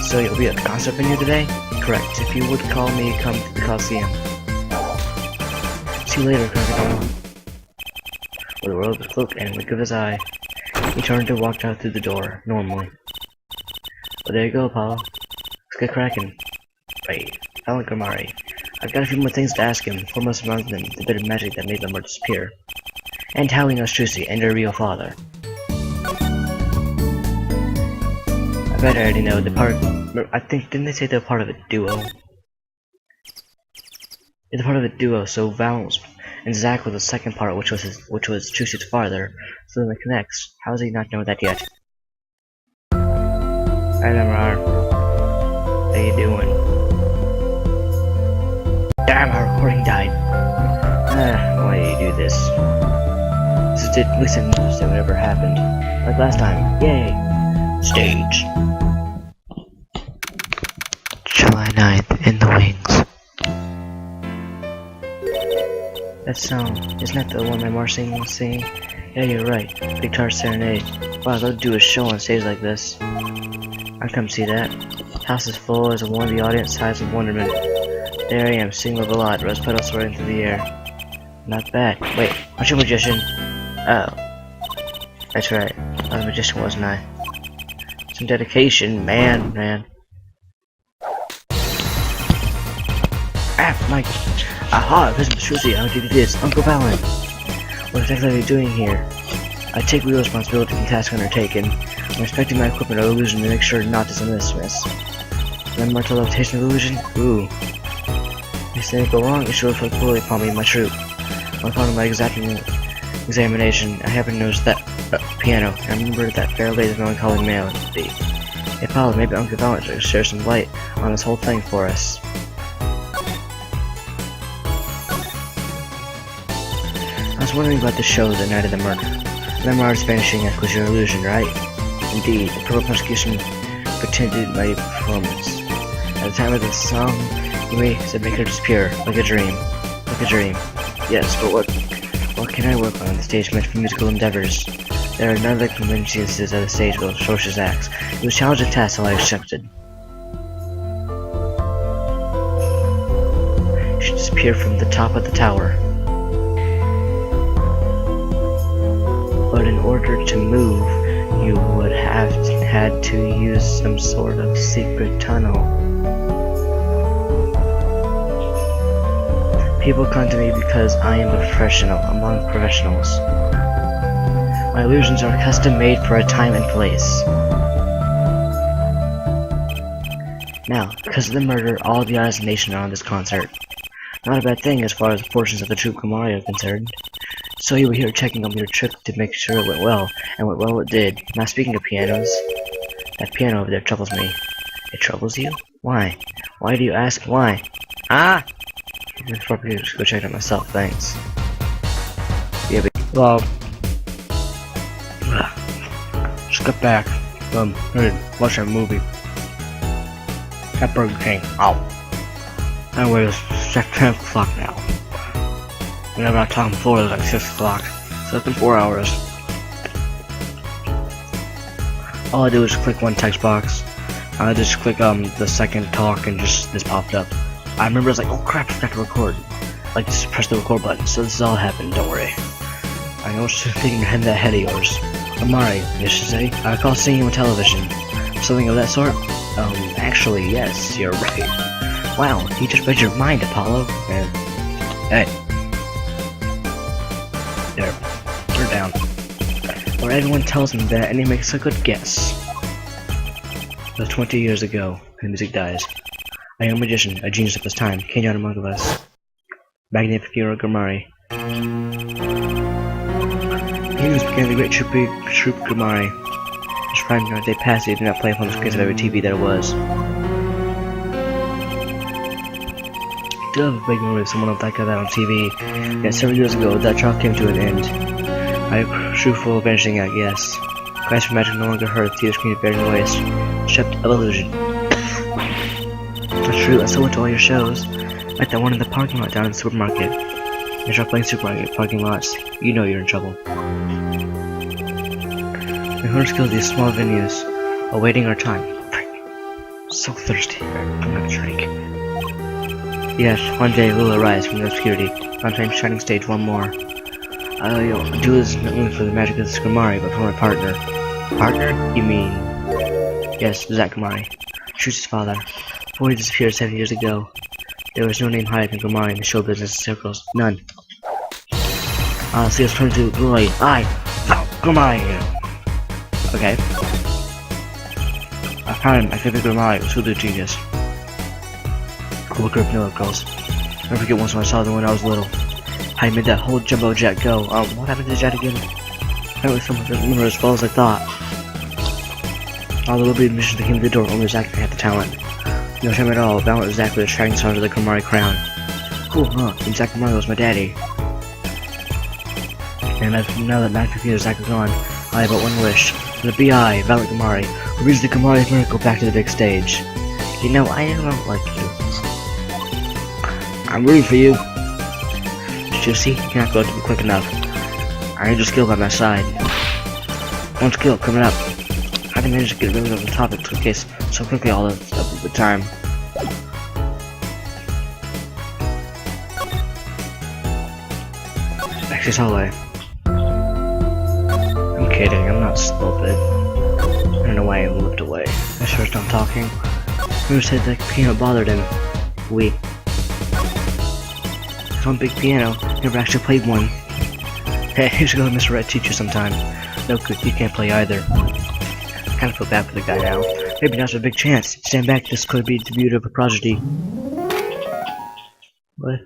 So you'll be at the concert venue today? Correct. If you would call me, come to the Coliseum. See you later, Crocodile. With a robe, his cloak, and a wink of his eye, he turned and walked out through the door, normally. Well, there you go, Apollo. Let's get cracking. Wait, Valent Grimari. I've got a few more things to ask him, foremost among them the bit of magic that made Lamar disappear. And how he knows Trucy and your real father. I bet I already know the part. I think, didn't they say they're part of a duo? They're part of a duo, so Valent and Zack were the second part, which was Trucy's father. So then it connects. How does he not know that yet? Hi, Lamar. How you doing? Damn, our recording died. Why do you do this? This is at least I didn't understand whatever happened. Like last time. Yay! Stage. July 9th, in the wings. That song, isn't that the one that Marcin was singing? Yeah, you're right. Big Guitar Serenade. Wow, they'll do a show on stage like this. I'd come see that. House is full as a wannabe audience sighs with wonderment. There I am, singing with a lot, rose petals soaring through the air. Not bad. Wait, aren't you a magician? Oh. That's right. I was a magician, wasn't I? Some dedication, man. Ah, Mike. Aha, President Shrizzy, how did you do this? Uncle Valent. What exactly are you doing here? I take real responsibility for the task undertaken. I'm inspecting my equipment or illusion to make sure not to miss. Landmark teleportation illusion? Ooh. If things go wrong, it should reflect poorly upon me and my troop. On part of my examination, I happened to notice that piano, and I remembered that fair lady's melancholy melody. If Paolo, maybe Uncle Valent should share some light on this whole thing for us. I was wondering about the show the night of the murder. Landmark's vanishing act was your illusion, right? Indeed, the purple persecution pretended my performance. At the time of the song, you may have make her disappear, like a dream. Like a dream. Yes, but what can I work on the stage meant for musical endeavors? There are none of the conventions of the stage will atrocious acts. It was challenging task, so I accepted. She disappeared from the top of the tower. But in order to move, you would have had to use some sort of secret tunnel. People come to me because I am a professional among professionals. My illusions are custom made for a time and place. Now, because of the murder, all the eyes of the nation are on this concert. Not a bad thing as far as the fortunes of the troop Gamari are concerned. So you were here checking on your trip to make sure it went well, and went well it did. Now speaking of pianos, that piano over there troubles me. It troubles you? Why? Why do you ask? Why? Ah! I'll probably just go check it out myself, thanks. Yeah, but well, just got back from watching a movie at Burger King. Ow. Anyway, it's 10 o'clock now. Whenever I talk before, it's like 6 o'clock. So it's been 4 hours. All I do is click one text box. I just click the second talk and just this popped up. I remember I was like, oh crap, I forgot to record. Like just press the record button. So this is all happened, don't worry. I know what you're thinking in that head of yours. Amari, you should say. I recall seeing you on television. Something of that sort? Actually, yes, you're right. Wow, you just read your mind, Apollo. And hey. There. Turn down. Or everyone tells me that and he makes a good guess. It was 20 years ago, and music dies. A young magician, a genius of his time, came down among us. Magnificent hero Gamari. He was began the great troop Gamari. His prime time they passed, he did not play upon the screens of every TV that it was. I do have a big memory of someone like that on TV, yet several years ago that trial came to an end. I have a true full of vanishing act, yes. Cries for magic no longer heard, theater screen of bearing voice. Stripped of illusion. That's true, I still went to all your shows. Like that one in the parking lot down in the supermarket. I tried playing supermarket parking lots. You know you're in trouble. We heard skills these small venues, awaiting our time. So thirsty, I'm gonna drink. Yes, one day we'll arise from the obscurity, on time shining stage one more. I'll do this not only for the magic of the Gamari, but for my partner. Partner? You mean... Yes, Zach Gamari. Shu's father. Before he disappeared 7 years ago, there was no name higher than Gamari in the show business circles. None. See us turn to glory. Gamari here. Okay. I found him. I think Gamari was truly a genius. Cool group, no, of course. I forget once when I saw them when I was little. I made that whole jumbo jet go. What happened to the jet again? Apparently someone didn't remember as well as I thought. All the little bitty missions that came to the door, only Zach had the talent. No shame at all, Valent Zach was attracting stars to the Gamari crown. Cool, huh? And Zach Gamari was my daddy. And now that Mac and Zach are gone, I have but one wish. The B.I., Valent Gamari, who brings the Gamari miracle back to the big stage. You know, I don't like you. I'm rooting for you. Did you see? You cannot go to me quick enough. I need your skill by my side. One skill coming up. How do you manage to get rid of the topic to case so quickly all of the time? Exit hallway. I'm kidding, I'm not stupid. I don't know why I looked away. I sure stopped talking. Who said that piano bothered him? We. One big piano, never actually played one. Hey, you should go to Mr. Red teach you sometime. No good, you can't play either. I kinda feel bad for the guy now. Maybe now's a big chance. Stand back, this could be the debut of a prodigy. What?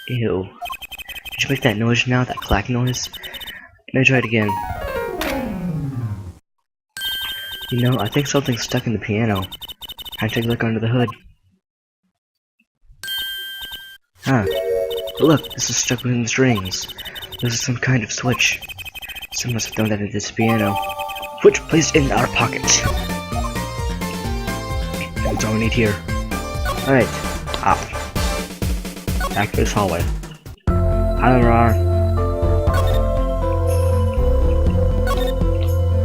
Ew. Did you make that noise now? That clack noise? Let me try it again. You know, I think something's stuck in the piano. I take a look under the hood. Huh. But look, this is stuck within the strings. This is some kind of switch. Someone must have thrown that into this piano. Switch placed in our pocket. That's all we need here. Alright. Off. Back to this hallway.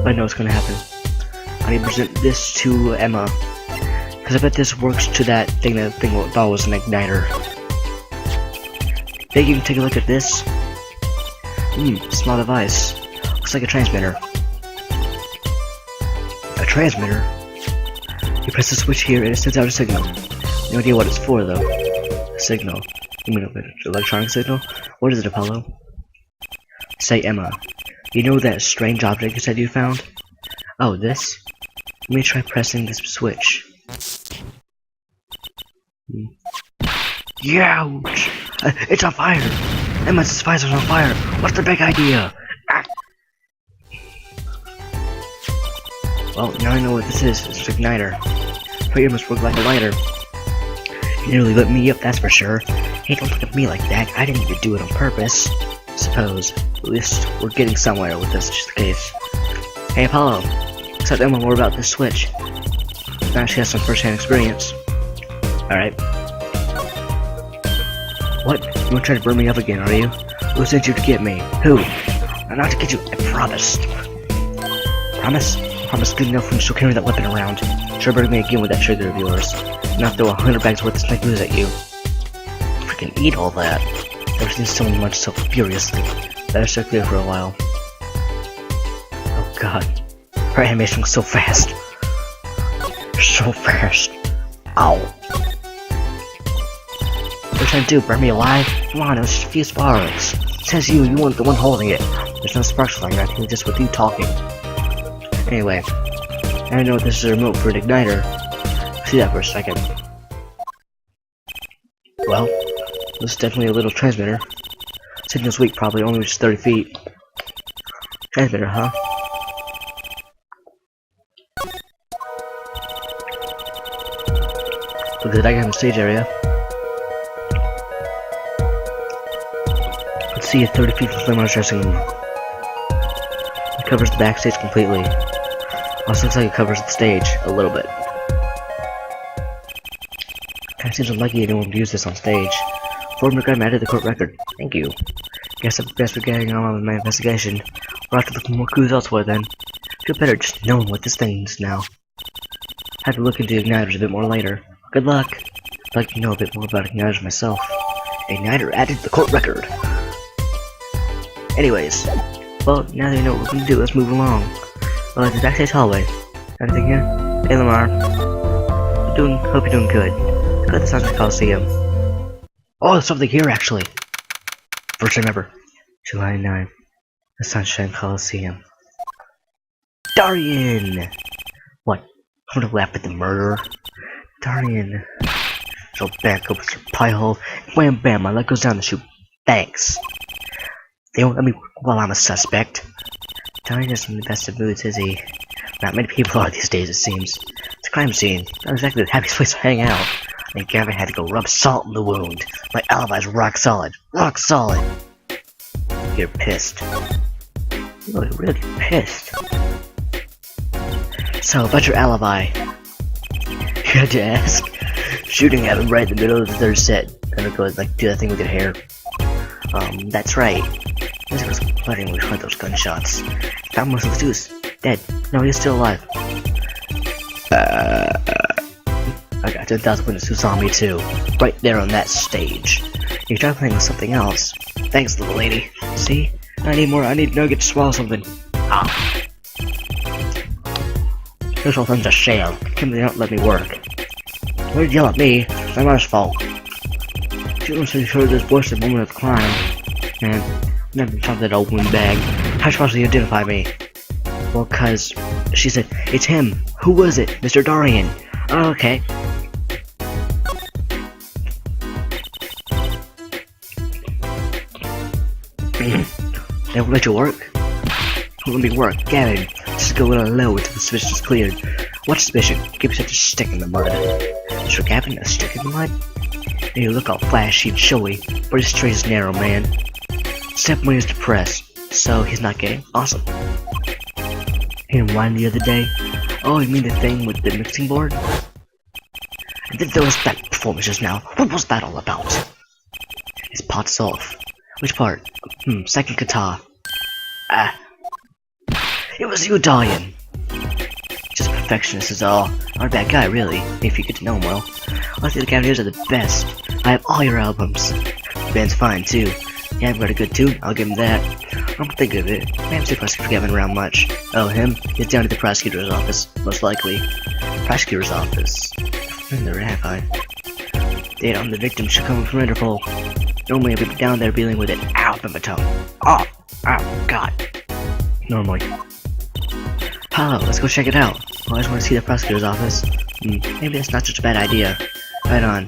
I know what's gonna happen. I need to present this to Emma. Because I bet this works to that thing that thought was an igniter. Think you can take a look at this? Small device. Looks like a transmitter. A transmitter? You press the switch here and it sends out a signal. No idea what it's for though. A signal. You mean an electronic signal? What is it, Apollo? Say, Emma. You know that strange object you said you found? Oh, this? Let me try pressing this switch. Youch! It's on fire! Emma's visor's on fire! What's the big idea? Ah. Well, now I know what this is. It's an igniter. Fire must work like a lighter. You nearly lit me up, that's for sure. Hey, don't look at me like that. I didn't even do it on purpose. Suppose. At least we're getting somewhere with this, just the case. Hey, Apollo. Let's tell Emma more about this switch. Now she has some first-hand experience. Alright. What? You wanna try to burn me up again, are you? Who sent you to get me? Who? I'm not to get you, I promised. Promise? Promise good enough when you still carry that weapon around. Sure burn me again with that trigger of yours. And I'll throw 100 bags worth of snake news at you. Freaking eat all that. Ever since someone munched so furiously. Better stay clear for a while. Oh god. Her animation was so fast. So fast. Ow. What are you trying to do? Burn me alive? Come on, it was just a few sparks. It says you weren't the one holding it. There's no sparks flying around here, just with you talking. Anyway, I know this is a remote for an igniter. See that for a second. Well, this is definitely a little transmitter. Signal's weak, probably only reaches 30 feet. Transmitter, huh? Look at the diagram in the stage area. Let's see, 30 feet from Flame's dressing room. It covers the backstage completely. Also looks like it covers the stage a little bit. Kinda seems unlikely anyone would use this on stage. Former McGregor added the court record. Thank you. Guess I'm best for getting on with my investigation. We'll have to look for more clues elsewhere then. Feel better just knowing what this thing is now. Have to look into igniters a bit more later. Good luck. I'd like to know a bit more about igniters myself. Igniter added to the court record. Anyways, well, now that you know what we're gonna do, let's move along. Well, it's the backstage hallway. Anything here? Hey, Lamar. Hope you're doing good. Go to the Sunshine Coliseum. Oh, there's something here, actually. First time ever. July 9. The Sunshine Coliseum. Darian! What? I'm gonna laugh at the murderer? Darian. So back opens her pie hole. Wham bam, my leg goes down the chute. Thanks. They won't let me work while I'm a suspect. Darian isn't in the best of moods, is he? Not many people are these days, it seems. It's a crime scene. Not exactly the happiest place to hang out. I think Gavin had to go rub salt in the wound. My alibi's rock solid. Rock solid! You're pissed. You're really pissed. So, about your alibi. You had to ask. Shooting happened right in the middle of the third set. And it goes like, do that thing with your hair. That's right. Music was flirting when we heard those gunshots. Found most of the deuce. Dead. No, he's still alive. I got 10,000 witnesses who saw me too. Right there on that stage. You tried playing with something else. Thanks, little lady. See? I need more. I need Nugget to swallow something. Ah. This whole thing's a sham. Kimberly don't let me work. Why did you yell at me? It's my mother's fault. She was so sure this voice at the moment of the crime. Man, never found that old wound bag. How supposed to identify me? Well, cause she said, it's him. Who was it? Mr. Dorian. Oh, okay. That will let you work? Let me work. Gavin, just go a little low until the suspicion is cleared. What suspicion? Give yourself a stick in the mud. Mr. Gavin, a stick in the mud? Hey, look all flashy and showy, but his trade is narrow, man. Step when he's depressed, so he's not gay? Awesome. Him wine the other day? Oh, you mean the thing with the mixing board? And then there was that performance just now. What was that all about? His pot's off. Which part? Second guitar. Ah. It was you, Dorian. Just perfectionist is all. Not a bad guy, really, if you get to know him well. I think the Cavaliers are the best. I have all your albums. The band's fine, too. Yeah, I've got a good tune, I'll give him that. I'm thinking of it. I haven't seen Prosecutor Gavin around much. Oh, him? He's down at the prosecutor's office, most likely. Prosecutor's office? In the have I? Data on the victim should come from Interpol. Normally I'd be down there dealing with it. Ow, bit my tongue. Oh, God. Normally. Hello, let's go check it out. Oh, I just want to see the prosecutor's office. Maybe that's not such a bad idea. Right on.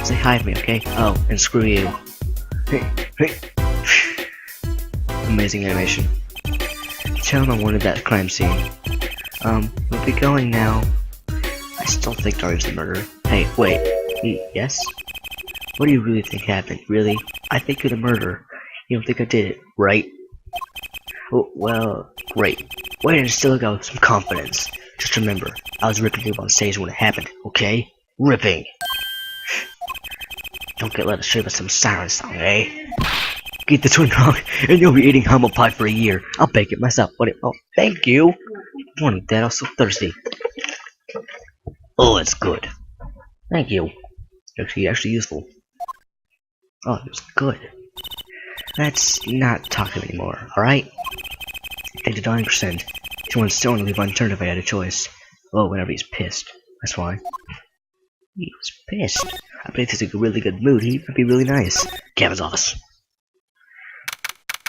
Say hi to me, okay? Oh, and screw you. Amazing animation. Tell him I wanted that crime scene. We'll be going now. I still think Darius the murderer. Hey, wait. Yes? What do you really think happened? Really? I think you're the murderer. You don't think I did it, right? Oh, well, great. Wait and still go with some confidence. Just remember, I was ripping you on stage when it happened, okay? Ripping! Don't get led astray by some siren song, eh? Get this one wrong, and you'll be eating humble pie for a year. I'll bake it myself. Oh, thank you! Morning, Dad, I'm so thirsty. Oh, it's good. Thank you. Actually useful. Oh, it was good. Let's not talk to him anymore, alright? Take the dying percent. He wants still to leave unturned if I had a choice. Oh, whenever he's pissed. That's why. He was pissed. I bet if he's in a really good mood, he would be really nice. Gavin's office.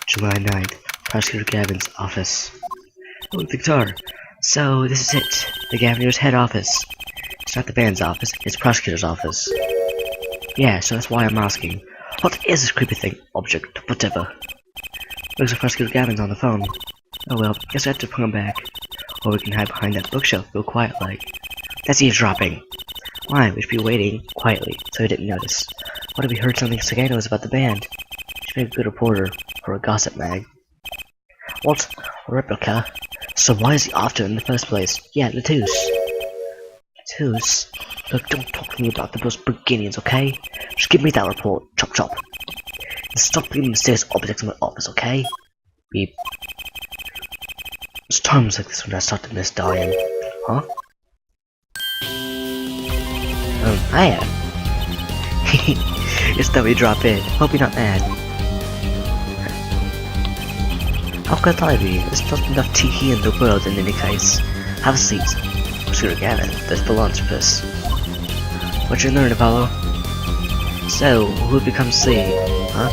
July 9th. Prosecutor Gavin's office. Oh, the guitar. So, this is it. The Gaviner's head office. It's not the band's office, it's prosecutor's office. Yeah, so that's why I'm asking. What is this creepy thing? Object, whatever. Looks like Prosecutor Gavin's on the phone. Oh well, guess I have to put him back. Or we can hide behind that bookshelf real quiet like. That's eavesdropping. Why? We should be waiting quietly, so he didn't notice. What if we heard something Sagai knows about the band? She'd be a good reporter, or a gossip mag. What? A replica? So why is he after in the first place? Yeah, Latouche. Latouche? Look, don't talk to me about those beginnings, okay? Just give me that report, chop chop. And stop putting mysterious objects in my office, okay? Beep. It's times like this when I start to miss dying. Huh? Hiya. Just thought we'd drop in. Hope you're not mad. How could I be? There's not enough tea here in the world in any case. Have a seat. Sure, Gavin, the philanthropist. What you learn, Apollo? So, who becomes C? Huh?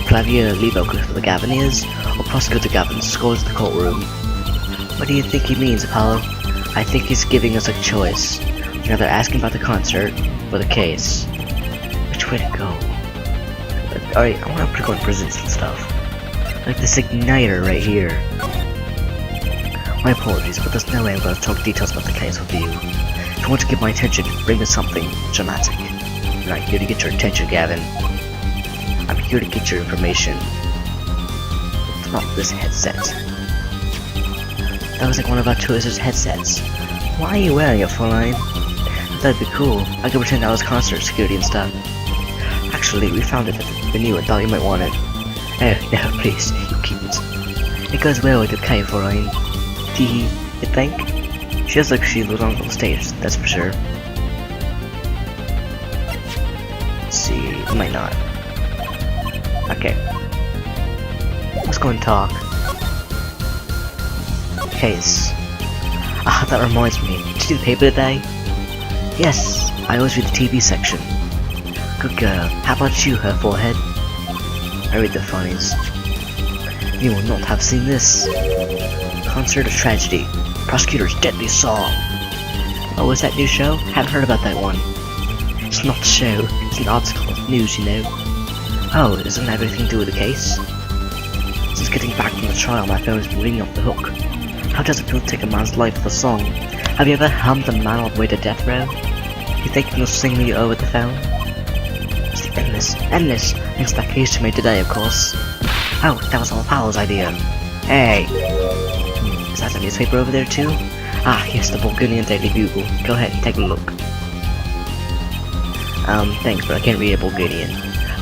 Clavier Levo for the Gaviniers, or Prosecutor Gavin scores the courtroom? What do you think he means, Apollo? I think he's giving us a choice. Either asking about the concert, or the case. Which way to go? Alright, I want to go in prisons and stuff. Like this igniter right here. My apologies, but there's no way I'm going to talk details about the case with you. If you want to get my attention, bring me something dramatic. I'm not here to get your attention, Gavin. I'm here to get your information. It's not this headset. That was like one of our tourist's headsets. Why are you wearing it, Fräulein? That'd be cool. I could pretend I was concert security and stuff. Actually, we found it at the new and thought you might want it. Oh, no, please, you keep it. It goes well with the K, Fräulein. Teehee, you think? She looks like she belongs on the stage, that's for sure. Let's see, might not. Okay. Let's go and talk. Case. Ah, that reminds me. Did you see the paper today? Yes, I always read the TV section. Good girl. How about you, her forehead? I read the funnies. You will not have seen this. Concert of Tragedy. Prosecutor's Deadly Song. Oh, is that new show? Haven't heard about that one. It's not a show, it's an article of news, you know. Oh, doesn't have anything to do with the case? Since getting back from the trial, my phone has been ringing off the hook. How does it feel to take a man's life with a song? Have you ever hummed a man all the way to death row? You think you'll sing me over the phone? It's endless, thanks to that case you made today, of course. Oh, that was all Paolo's idea. Hey! Is that a newspaper over there too? Ah, yes, the Bulgarian Daily Bugle. Go ahead and take a look. Thanks, but I can't read a Bulgarian.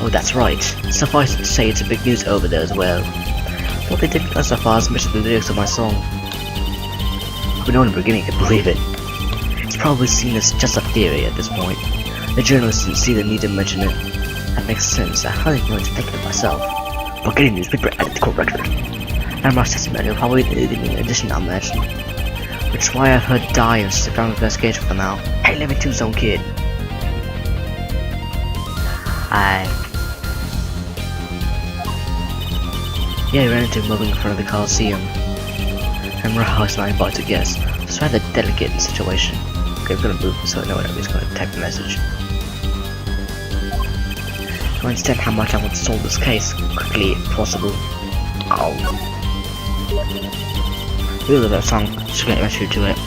Oh, that's right. Suffice it to say it's a big news over there as well. Well, they didn't go so far as to mention the lyrics of my song. But no one in the beginning could believe it. It's probably seen as just a theory at this point. The journalists didn't see the need to mention it. That makes sense. I hardly know what to think of it myself. Bulgarian newspaper added the court record. Amro's testimony will probably need an addition, I imagine. Which is why I've heard die and stick on investigation for now. Hey, Living Tombstone Kid! Yeah, I ran into him moving in front of the Coliseum. Amro is not invited to guess. It's rather delicate in situation. Okay, I'm gonna move so I know whenever he's gonna type a message. To understand how much I want to solve this case quickly if possible. Oh. We love that song, just get right to it.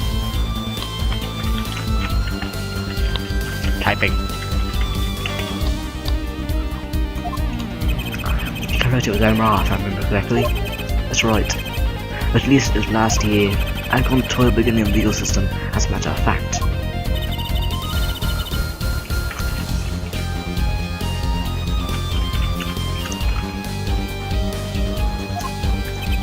Typing. I wrote it with Omar, if I remember correctly. That's right. At least it was last year. I'd gone to the beginning of the legal system, as a matter of fact.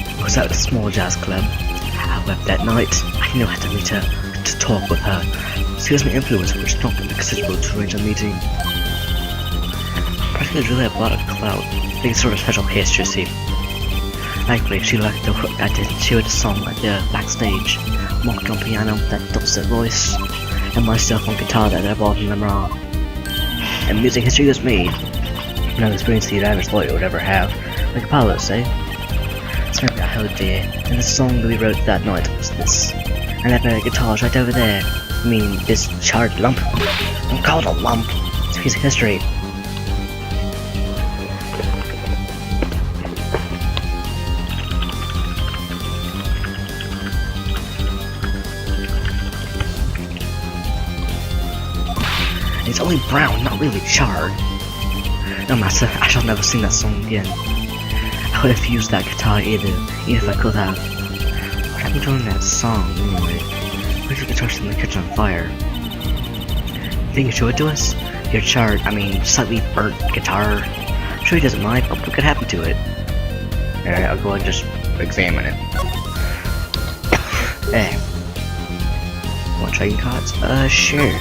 I was at a small jazz club. I wept that night. I knew I had to meet her, to talk with her. She was my influence, which not considerable to arrange a meeting. Practically really a lot of clout. Being sort of special case, you see. Thankfully, she liked the work I did. She heard the song right there backstage, mocked on piano with that dulcet voice, and myself on guitar that I bought in Lamar. And music history was made. No experience the average lawyer would ever have, like Apollo, say. So maybe I held there, and the song that we wrote that night was this. And that my guitar's right over there. I mean, this charred lump. Don't call it a lump. It's a piece of history. It's only brown, not really charred. No matter, I shall never sing that song again. I would have used that guitar either, even if I could have. What happened during that song, anyway? Where's your guitar still in the kitchen on fire? Think you show it to us? Your charred, slightly burnt guitar. I'm sure he doesn't mind, but what could happen to it? Alright, I'll go and just examine it. Hey. Want trading cards? Sure.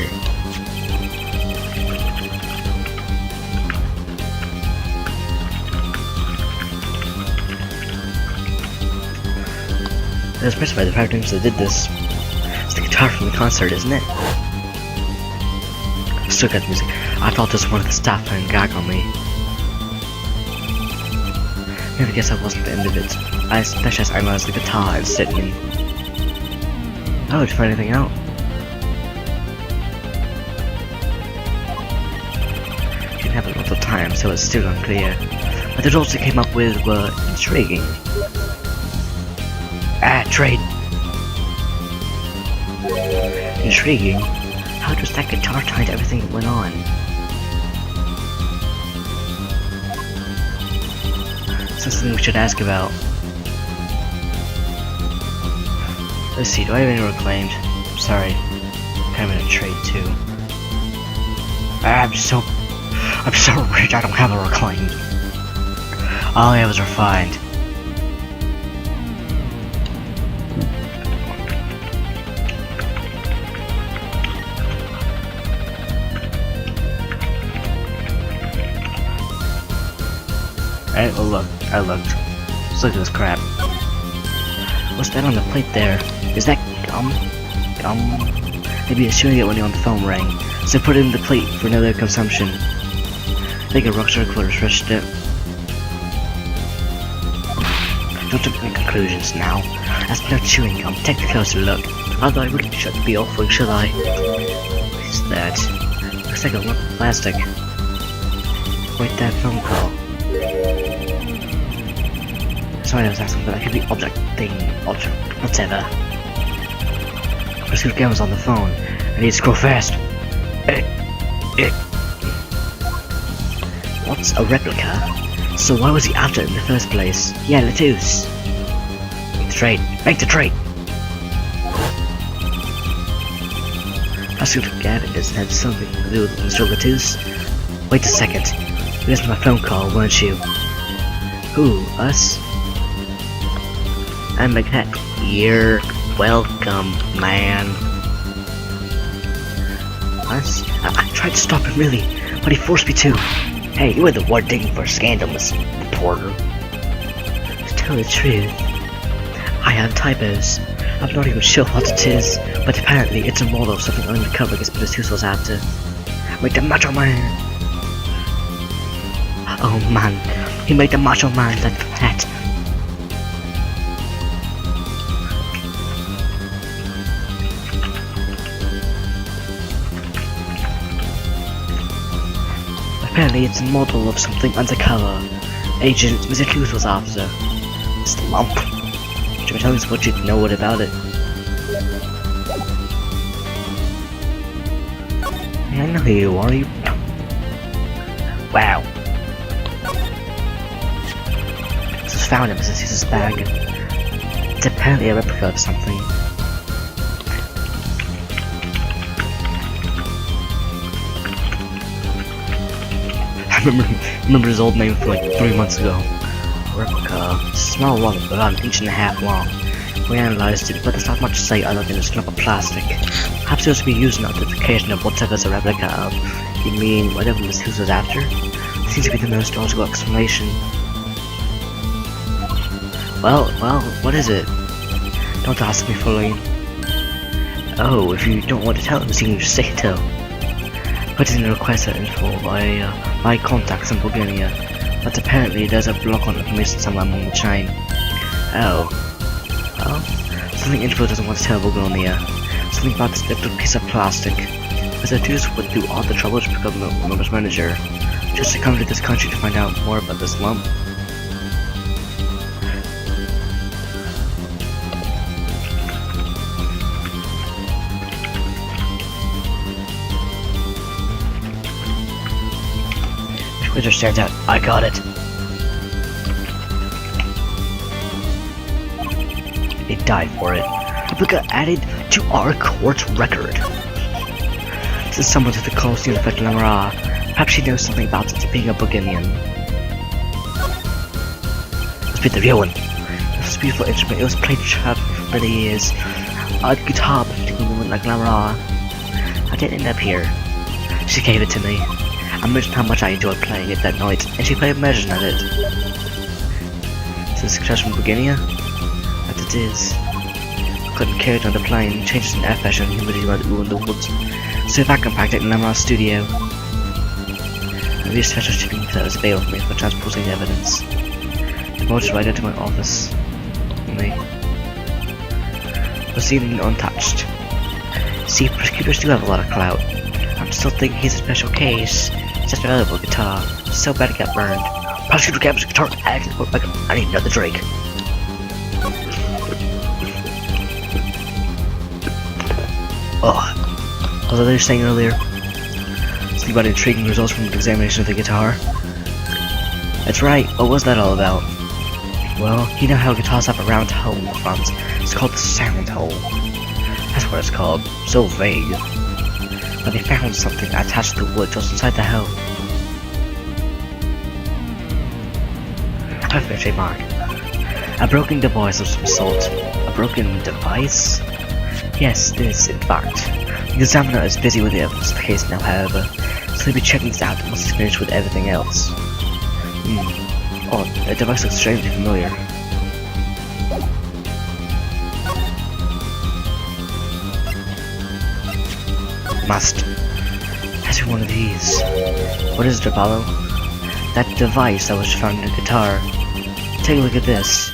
I was impressed by the patterns that did this. It's the guitar from the concert, isn't it? I still got the music. I thought this was one of the staff playing gag on me. Never guess I wasn't the end of it. I especially analyzed the guitar I was sitting in. Oh, did you find anything out? Didn't have a lot of time, so it's still unclear. But the results I came up with were intriguing. Trade. Intriguing. How does that guitar tie to everything that went on? Something we should ask about. Let's see, do I have any reclaimed? Sorry. I'm in a trade too. I'm so rich I don't have a reclaimed. All I have is refined. Alright, well look, I looked. Just look at this crap. What's that on the plate there? Is that gum? Gum? Maybe it's showing it when you're on the phone rang. So put it in the plate for another consumption. I think a rockstar could have refreshed it. Don't jump to conclusions now. As per chewing gum, take a closer look. Although I really shouldn't be offering, should I? What is that? Looks like a lump of plastic. Wait, that phone call. Sorry, I was asking, but that could be object, thing, object, whatever. Pursuit Gum was on the phone. I need to scroll fast. What's a replica? So why was he after it in the first place? Yeah, Latus. Make the trade. Make the trade! Pursuit Gum had something to do with Mr. Latus. Wait a second. You listened to my phone call, weren't you? Who? Us? I'm Magnet. You're welcome, man. Us? I tried to stop him, really, but he forced me to. Hey, you were the one digging for scandalous reporter. To tell the truth, I have typos. I'm not even sure what it is, but apparently it's a model of something undercover against Mr. was after. Make the Macho Man! Oh man, he made the Macho Man that hat. Apparently it's a model of something undercover. Agent Mr. Clues was after. It's the lump. Should I tell us what you know what about it? I know who you are, you. Wow. This was found in Mr. Caesar's bag. It's apparently a replica of something. I remember his old name from like 3 months ago. A replica. It's a small one, about an inch and a half long. We analysed it, but there's not much to say other than it's a lump of plastic. Perhaps it was to be used in identification of whatever's a replica of. You mean whatever Miss Hughes was after? Seems to be the most logical explanation. Well, what is it? Don't ask me fully. Oh, if you don't want to tell us, you can just say it too. Put in a request for info via my contacts in Bulgaria, but apparently there's a block on information somewhere along the chain. Oh. Well, something info doesn't want to tell Bulgaria. Something about this little piece of plastic. Mr. Deuce went through all the trouble to become the numbers manager, just to come to this country to find out more about this lump. Wizard stands out. I got it. They died for it. Replica added to our court record. This is someone to the Colosseum of Lamara. Perhaps she knows something about it being a Bulgarian. Let's be the real one. This beautiful instrument, it was played for many years. A guitar befitting a woman like Lamara. I didn't end up here. She gave it to me. I mentioned how much I enjoyed playing it that night, and she played a version of it. Is this success from Bulgaria? That it is. Couldn't carry it on the plane, changes in air pressure and humidity around in the woods. So if I compact it in Lamara's studio. I used special shipping that was available for me for transporting evidence. The boat right into my office. Me. Was even untouched. See, prosecutors do have a lot of clout. I'm still thinking he's a special case. It's just a valuable guitar. So bad it got burned. Prosecutor grabs the guitar and I need another drink. Oh, what was I saying earlier? Something about intriguing results from the examination of the guitar. That's right, what was that all about? Well, you know how guitars have a round hole in the front? It's called the sound hole. That's what it's called. So vague. But they found something attached to the wood just inside the hole. I found a mark. A broken device of some sort. A broken device? Yes, this, in fact. The examiner is busy with the evidence of the case now, however, so he'll be checking this out once he's finished with everything else. Oh, the device looks strangely familiar. Must. Has been one of these. What is it, Apollo? That device that was found in the guitar. Take a look at this.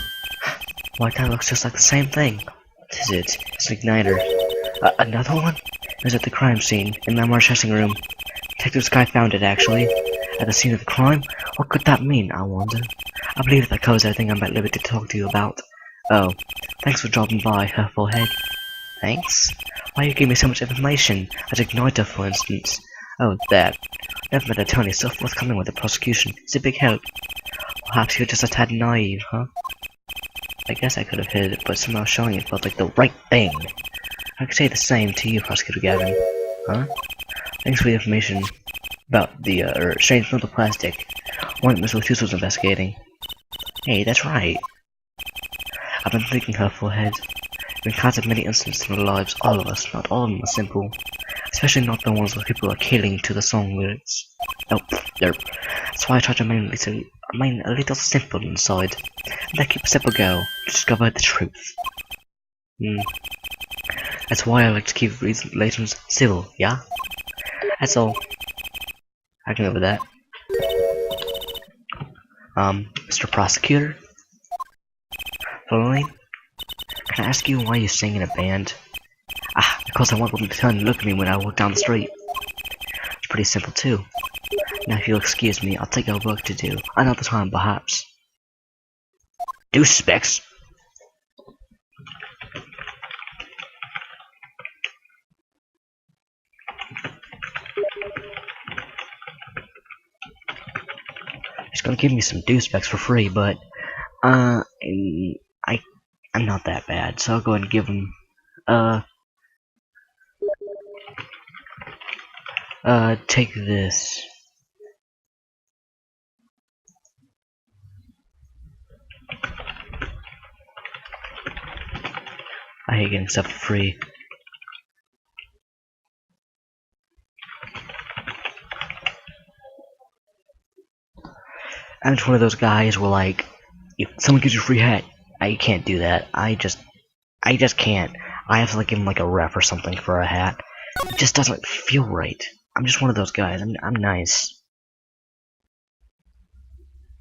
Why that looks just like the same thing. What is it? It's an igniter. Another one? It was at the crime scene, in the Marsh testing room. Detective Sky found it, actually. At the scene of the crime? What could that mean, I wonder? I believe that covers everything I'm at liberty to talk to you about. Oh, thanks for dropping by, her forehead. Thanks? Why you give me so much information? At Igniter, for instance. Oh, that. Never met attorney so forthcoming with the prosecution. It's a big help. Perhaps you're just a tad naive, huh? I guess I could have hid it, but somehow showing it felt like the right thing. I could say the same to you, Prosecutor Gavin. Huh? Thanks for the information about the, strange metal plastic. One that Miss Latus was investigating. Hey, that's right. I've been thinking, her forehead. Been kinds of many incidents in our lives, all of us, not all of them are simple. Especially not the ones where people are killing to the song lyrics. Oh, there. That's why I try to remain a little simple inside. And I keep a simple girl to discover the truth. That's why I like to keep relations civil, yeah? That's all. I can live with that. Mr. Prosecutor? Lorraine? Can I ask you why you sing in a band? Because I want them to turn and look at me when I walk down the street. It's pretty simple too. Now if you'll excuse me, I'll take our work to do. Another time, perhaps. Do specs. He's gonna give me some do specs for free, but I'm not that bad, so I'll go ahead and give him take this. I hate getting stuff for free. I'm just one of those guys where, like, if someone gives you a free hat, I can't do that. I just can't. I have to, like, give him, like, a ref or something for a hat. It just doesn't feel right. I'm just one of those guys. I'm nice.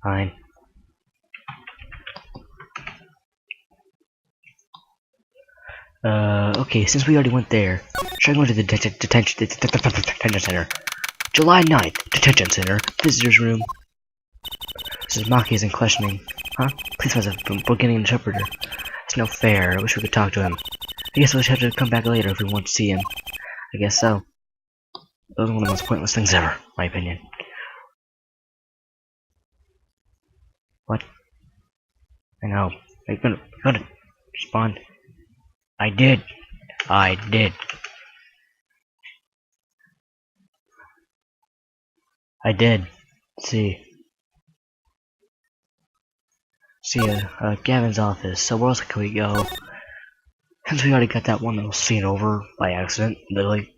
Fine. Okay, since we already went there, should I go to the detention center? July 9th, detention center, visitor's room. This is Maki in questioning. Huh? Please have we're getting an interpreter. It's no fair. I wish we could talk to him. I guess we'll just have to come back later if we want to see him. I guess so. Those are one of the most pointless things ever, in my opinion. What? I know. Are you gonna respond? I did. I did. I did. See. Gavin's office. So where else can we go? Since we already got that one little scene over by accident, literally.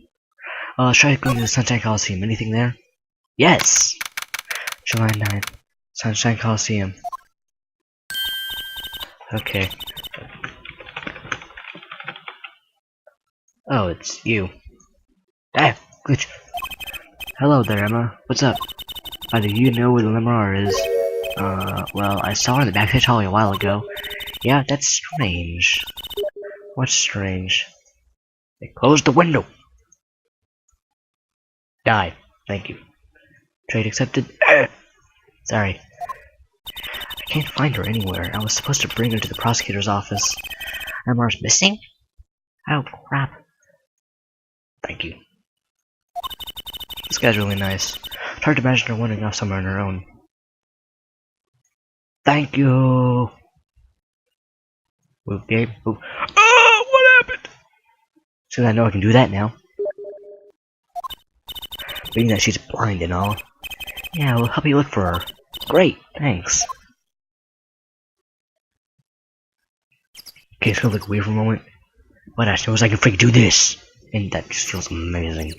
Try going to the Sunshine Coliseum. Anything there? Yes! July 9th. Sunshine Coliseum. Okay. Oh, it's you. Ah, glitch. Hello there, Emma. What's up? Do you know where the Lemar is? Well, I saw her in the backstage hallway a while ago. Yeah, that's strange. What's strange? They closed the window! Die. Thank you. Trade accepted. Sorry. I can't find her anywhere. I was supposed to bring her to the prosecutor's office. Emma's missing? Oh, crap. Thank you. This guy's really nice. It's hard to imagine her wandering off somewhere on her own. Thank you! Move, Gabe. Move. Oh, what happened? So I know I can do that now. Being that she's blind and all. Yeah, we'll help you look for her. Great, thanks. Okay, it's gonna look weird for a moment. But I suppose I can freaking do this! And that just feels amazing.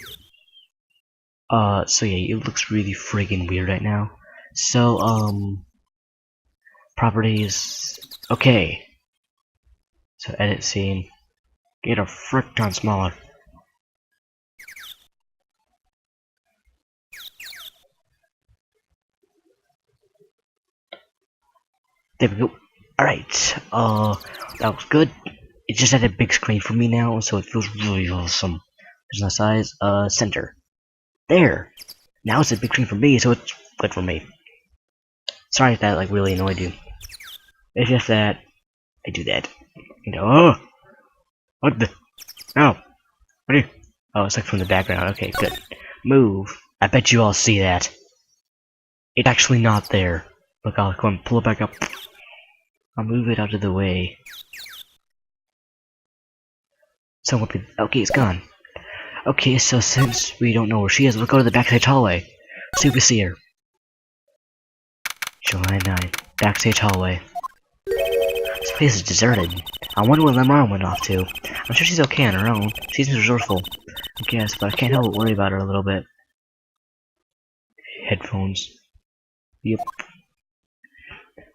So yeah, it looks really friggin' weird right now. So, properties. Okay. So edit scene. Get a frick ton smaller. There we go. Alright, that was good. It just had a big screen for me now, so it feels really awesome. There's no size, center. There! Now it's a big screen for me, so it's good for me. Sorry if that, like, really annoyed you. It's just that I do that. You know, oh! What the? Oh! What are you? Oh, it's like from the background. Okay, good. Move. I bet you all see that. It's actually not there. Look, I'll come pull it back up. I'll move it out of the way. So, okay, it's gone. Okay, so since we don't know where she is, we'll go to the backstage hallway. See if we see her. July 9, backstage hallway. This place is deserted. I wonder where Lamar went off to. I'm sure she's okay on her own. She's resourceful. I guess, but I can't help but worry about her a little bit. Headphones. Yep.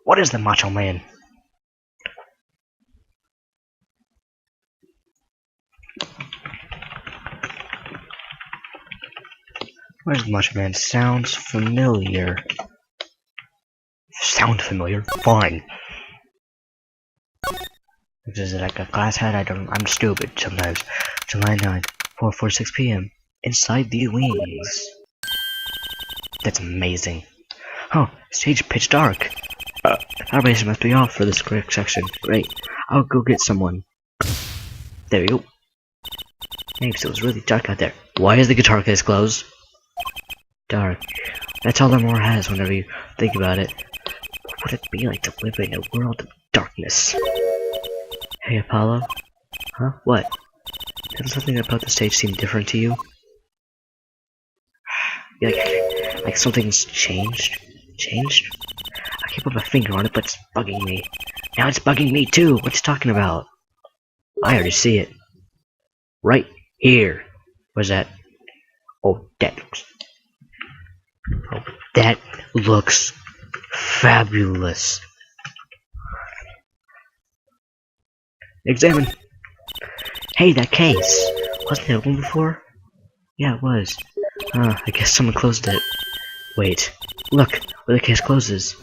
What is the Macho Man? Where's the Macho Man? Sounds familiar. Sound familiar? Fine. Is it like a glass hat? I'm stupid sometimes. July 9, 4:46 p.m. Inside the wings. That's amazing. Huh, stage pitch dark. Our base must be off for this quick section. Great. I'll go get someone. There we go. Thanks, it was really dark out there. Why is the guitar case closed? Dark. That's all Lamar has whenever you think about it. What would it be like to live in a world of darkness? Hey, Apollo? Huh? What? Doesn't something about the stage seem different to you? Like something's changed? Changed? I can't put my finger on it, but it's bugging me. Now it's bugging me too! What you talking about? I already see it. Right here. What's that? Oh, that looks fabulous. Examine. Hey, that case. Wasn't it one before? Yeah, it was. I guess someone closed it. Wait. Look, where the case closes.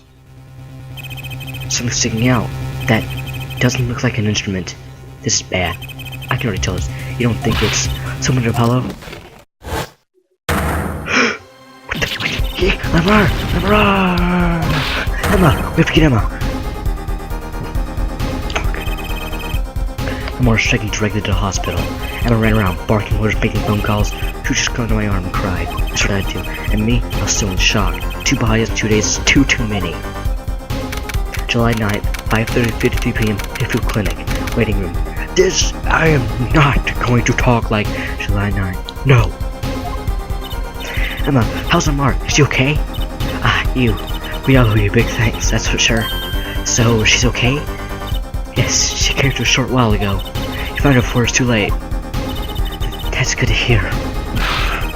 Something's sticking out. That doesn't look like an instrument. This is bad. I can already tell this. You don't think it's someone at Apollo? What the? Lamar! Emma! We have to get Emma! Lamar was shaking directly to the hospital. Emma ran around, barking orders, making phone calls. She just clung to my arm and cried. That's what I do. And me, I was still in shock. 2 bodies in 2 days is too many. July 9th, 5:53 p.m. Hayfield Clinic. Waiting room. I am not going to talk like July 9th. No. Emma, how's Lamar? Is she okay? We all owe you big thanks, that's for sure. So, she's okay? Yes, she came to a short while ago. You found her before it's too late. That's good to hear.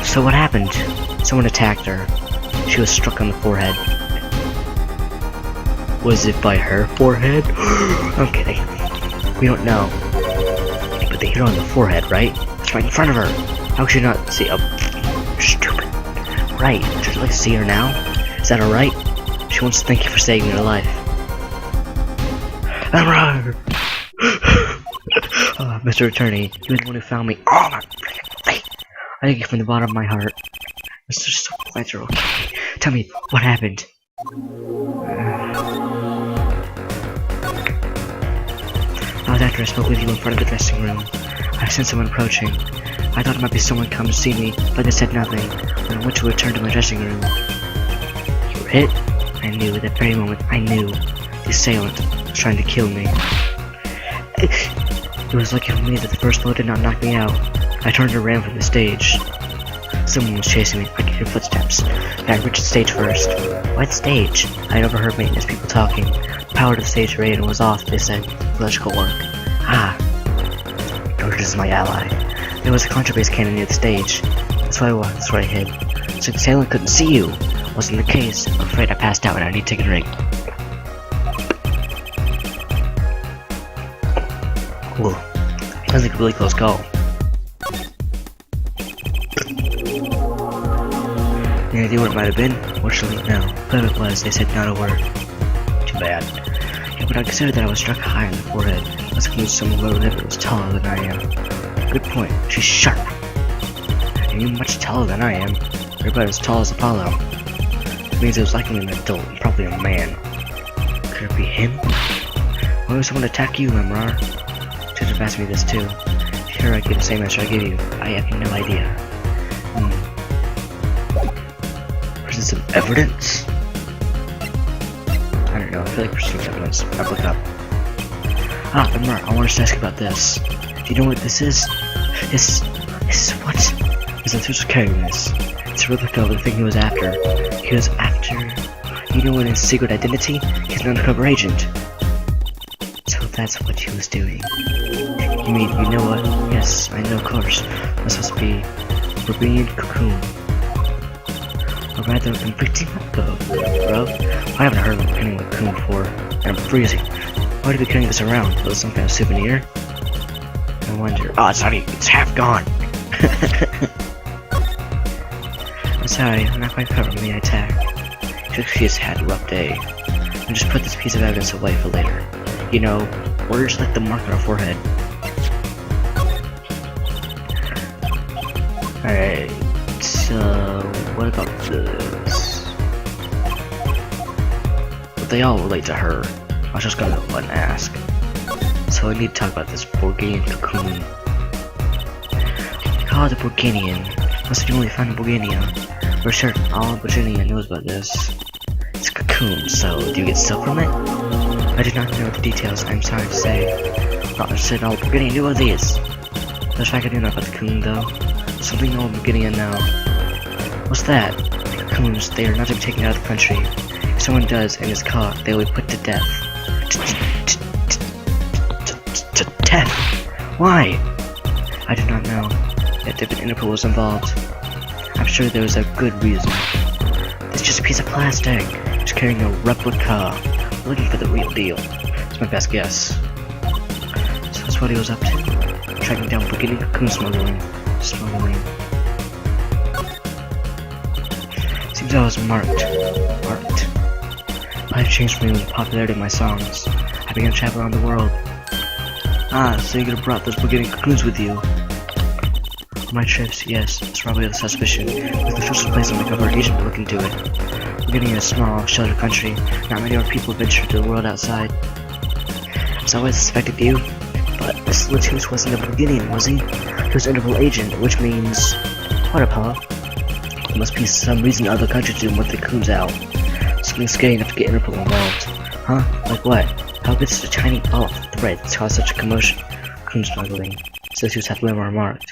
So what happened? Someone attacked her. She was struck on the forehead. Was it by her forehead? I'm kidding. We don't know. But they hit her on the forehead, right? It's right in front of her. How could you not see? Oh, stupid. Right, would you like to see her now? Is that alright? She wants to thank you for saving her life. Mr. Attorney, you were the one who found me. Oh, my face. I thank you from the bottom of my heart. I'm so glad you're okay. Tell me, what happened? After I spoke with you in front of the dressing room, I sensed someone approaching. I thought it might be someone come to see me, but they said nothing. When I went to return to my dressing room, you were hit? I knew at that very moment. I knew the assailant was trying to kill me. It was lucky for me that the first blow did not knock me out. I turned and ran from the stage. Someone was chasing me. I could hear footsteps. I reached the stage first. What stage? I had overheard maintenance people talking. The power to the stage raid was off, they said. Electrical work. George is my ally. There was a contrabass cannon near the stage. That's why I hid. So the assailant couldn't see you. Wasn't the case. I'm afraid I passed out and I need to take a drink. Ooh. That's like a really close call. Any idea what it might have been? Fortunately, no. But if it was, they said not a word. Too bad. Yeah, but I consider that I was struck high in the forehead. Let's include someone lower that was taller than I am. Good point. She's sharp. And you're much taller than I am. You're about as tall as Apollo. It means it was likely an adult, probably a man. Could it be him? Why would someone attack you, Lemrar? Should have asked me this too. Sure, I get the same answer I gave you. I have no idea. Is some evidence? I don't know, I feel like there's some evidence. I'll look up. Ah, Lemrar, I wanted to ask about this. Do you know what this is? This is what? Zethus carrying this. It's a replica of the thing he was after. He was after... You know what his secret identity? He's an undercover agent. So that's what he was doing. You mean, you know what? Yes, I know, of course. This must be Verbinian Cocoon. Or rather, convicting bro. I haven't heard of carrying a cocoon before, and I'm freezing. Why do we carrying this around? Was it some kind of souvenir? I wonder. Oh, it's not even, it's half gone. I'm sorry, I'm not quite covered from the attack. She just had a rough day. And just put this piece of evidence away for later. You know, or just like the mark on our forehead. Alright, so what about this? But they all relate to her. I was just gonna go and ask. So I need to talk about this Borganian cocoon. They call it the Borganian. Must be only found in Borgania. For sure, all of Virginia knows about this. It's a cocoon, so do you get silk from it? I do not know the details, I'm sorry to say. Not interested in all Borgania knew of these. There's fact I do know about the cocoon though. Something all Borgania know. What's that? Cocoons, they are not to be taken out of the country. If someone does and is caught, they will be put to death. Death? Why? I do not know. Yet if an Interpol was involved, I'm sure there was a good reason. It's just a piece of plastic. Just carrying a replica. Looking for the real deal. It's my best guess. So that's what he was up to. Tracking down Borganian cocoon smuggling. Seems I was marked. Life changed for me with the popularity of my songs. I began to travel around the world. Ah, so you could have brought those Borganian cocoons with you. On my trips, yes, it's probably the suspicion. With the first place undercover agent would look into it. Borgania is a small, sheltered country. Not many of our people venture to the world outside. As I always suspected you, but this Latus wasn't a Borganian, was he? He was an Interpol agent, which means... What, Apollo? There must be some reason other countries didn't want the cocoons out. Something scary enough to get Interpol involved. Huh? Like what? How could such a tiny ball of thread cause such a commotion? Cocoon smuggling. Latus had Lemrar marked.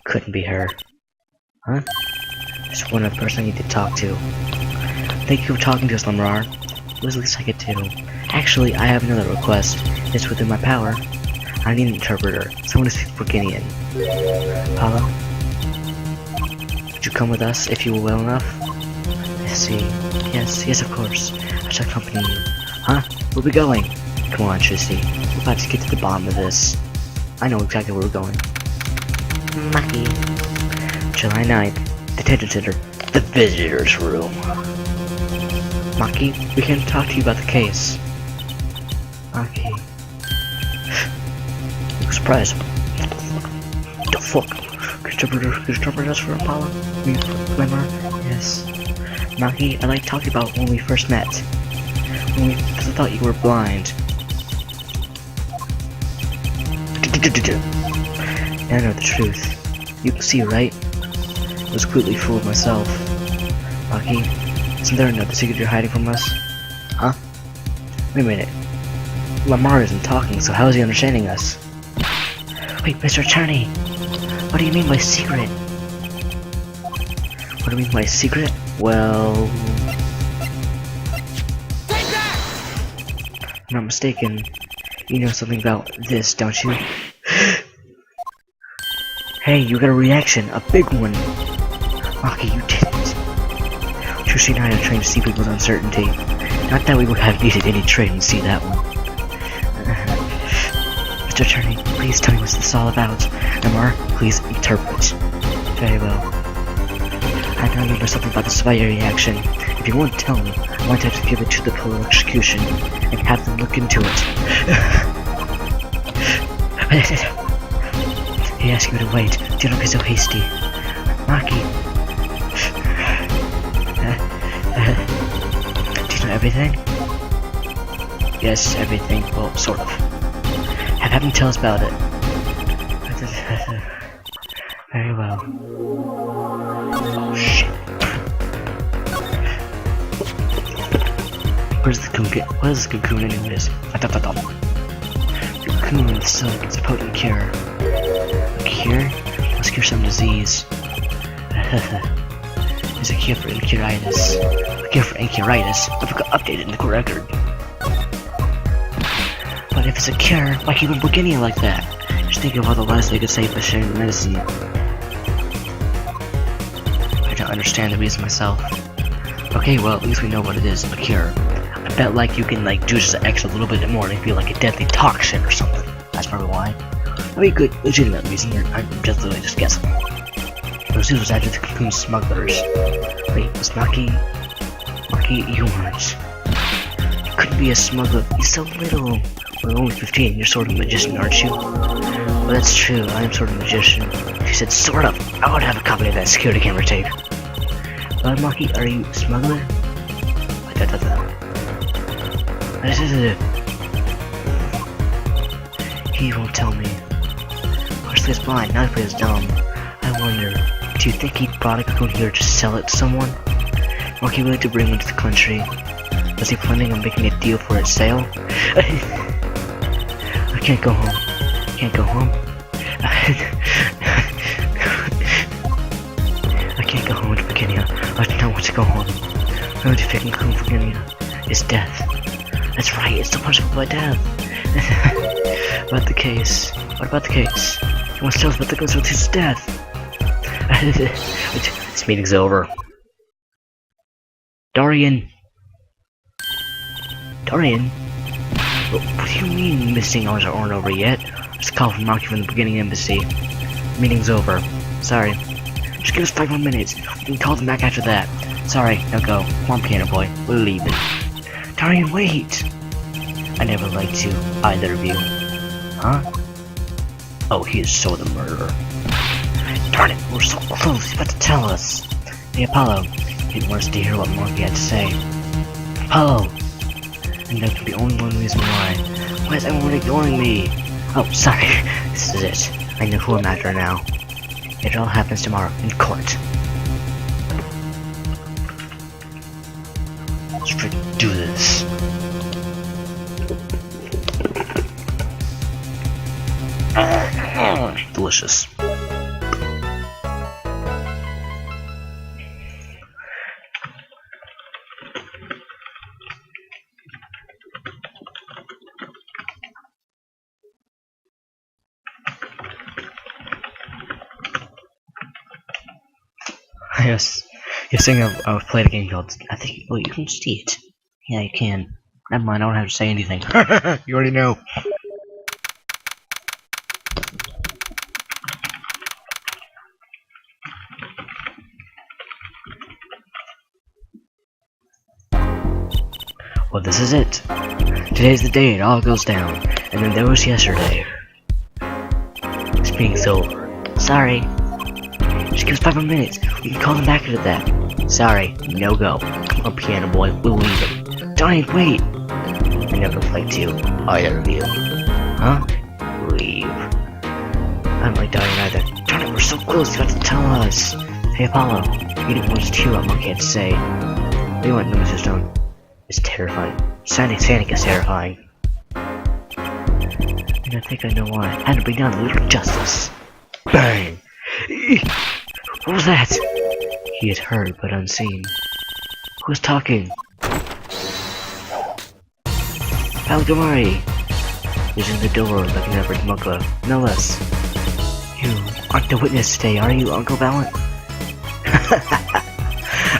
Couldn't be her. Huh? Just one other person I need to talk to. Thank you for talking to us, Lemrar. It was the least I could do. Actually, I have another request. It's within my power. I need an interpreter. Someone to speak Borganian. Apollo? Would you come with us if you were well enough? I see. Yes, of course. I shall accompany you. Huh? Where are we going? Come on, Tristy. We're about to get to the bottom of this. I know exactly where we're going. Maki. July 9th. Detention Center. The Visitor's Room. Maki, we can talk to you about the case. Maki. Surprise. The fuck? Could you interpret us for Apollo? Lemrar? Yes. Maki, I'd like to talk to you about when we first met. Because I thought you were blind. Now I know the truth. You can see, right? I was completely fooled myself. Maki, isn't there another secret you're hiding from us? Huh? Wait a minute. Lemrar isn't talking, so how is he understanding us? Wait, Mr. Attorney! What do you mean by secret? What do you mean by secret? Well... if I'm not mistaken, you know something about this, don't you? Hey, you got a reaction, a big one! Maki, you didn't. Trucy and I are trained to see people's uncertainty. Not that we would have needed any training to see that one. Mr. Attorney, please tell me what's this all about. Lemrar, please interpret. Very well. I I remember something about the spider reaction. If you won't tell me, I might have to give it to the pillow execution and have them look into it. He asked you to wait. Do not be so hasty. Maki. Do you know everything? Yes, everything. Well, sort of. Have him tell us about it. Very well. Oh shit. Where's the cocoon? What is the cocoon anyways? Cocoon it's a potent cure. A cure? Let's cure some disease. It's a cure for incuritis. A cure for incuritis? I forgot to update it in the record. But if it's a cure, why keep on beginning like that? Just think of all the lives they could save by sharing the medicine. I don't understand the reason myself. Okay, well, at least we know what it is, a cure. I bet like you can like juice the X a little bit more and feel like a deadly toxin or something. That's probably why. I mean, good, legitimate reason here. I'm just literally just guessing. Those dudes was after the cocoon smugglers. Wait, was Maki you weren't. You couldn't be a smuggler. He's so little. Well, only 15. You're sort of a magician, aren't you? Well, that's true. I am sort of a magician. She said, sort of. I would have a copy of that security camera tape. Maki, are you a smuggler? He won't tell me. Horsley is blind, not is dumb. I wonder, do you think he brought a cocoon here to sell it to someone? Maki willing to bring one to the country? Was he planning on making a deal for its sale? I can't go home. Can't go home? I can't go home to Virginia. I don't want to go home. The only thing from Virginia is death. That's right, it's so punishable by death. About the case. What about the case? He wants to tell us about the consultancy's death. This meeting's over. Dorian? Dorian? What do you mean missing hours aren't over yet? Just a call from Maki from the beginning embassy. Meeting's over. Sorry. Just give us 5 more minutes. We can call them back after that. Sorry, now go. Come on, piano boy. We're leaving. Dorian, wait! I never liked you, either of you. Huh? Oh, he is so the murderer. Darn it, we're so close. He's about to tell us. Hey, Apollo. He wants to hear what Maki had to say. Apollo! And there could be only one reason why. Why is everyone ignoring me? Oh, sorry. This is it. I know who I'm after now. It all happens tomorrow in court. Let's freaking do this. Delicious. Yes, you're saying I've played a game called, I think, well, you can see it. Yeah, you can. Never mind, I don't have to say anything. You already know. Well, this is it. Today's the day it all goes down. And then there was yesterday. Speaking's over. Sorry. Just give us 5 more minutes. We can call them back after that. Sorry, no go. Come on, piano boy, we'll leave it. Dorian, wait! I never liked you, either of you. Huh? Leave. I don't like Dorian either. Darn it, we're so close, you got to tell us. Hey, Apollo, you didn't want to hear what Maki had to say. What do you want, no, Mr. Stone? It's terrifying. Sonic is terrifying. And I think I know why. I had to bring down the little justice. Bang! What was that? He had heard, but unseen. Who was talking? Algamari! Using the door like an average smuggler. No less. You aren't the witness today, are you, Uncle Valiant?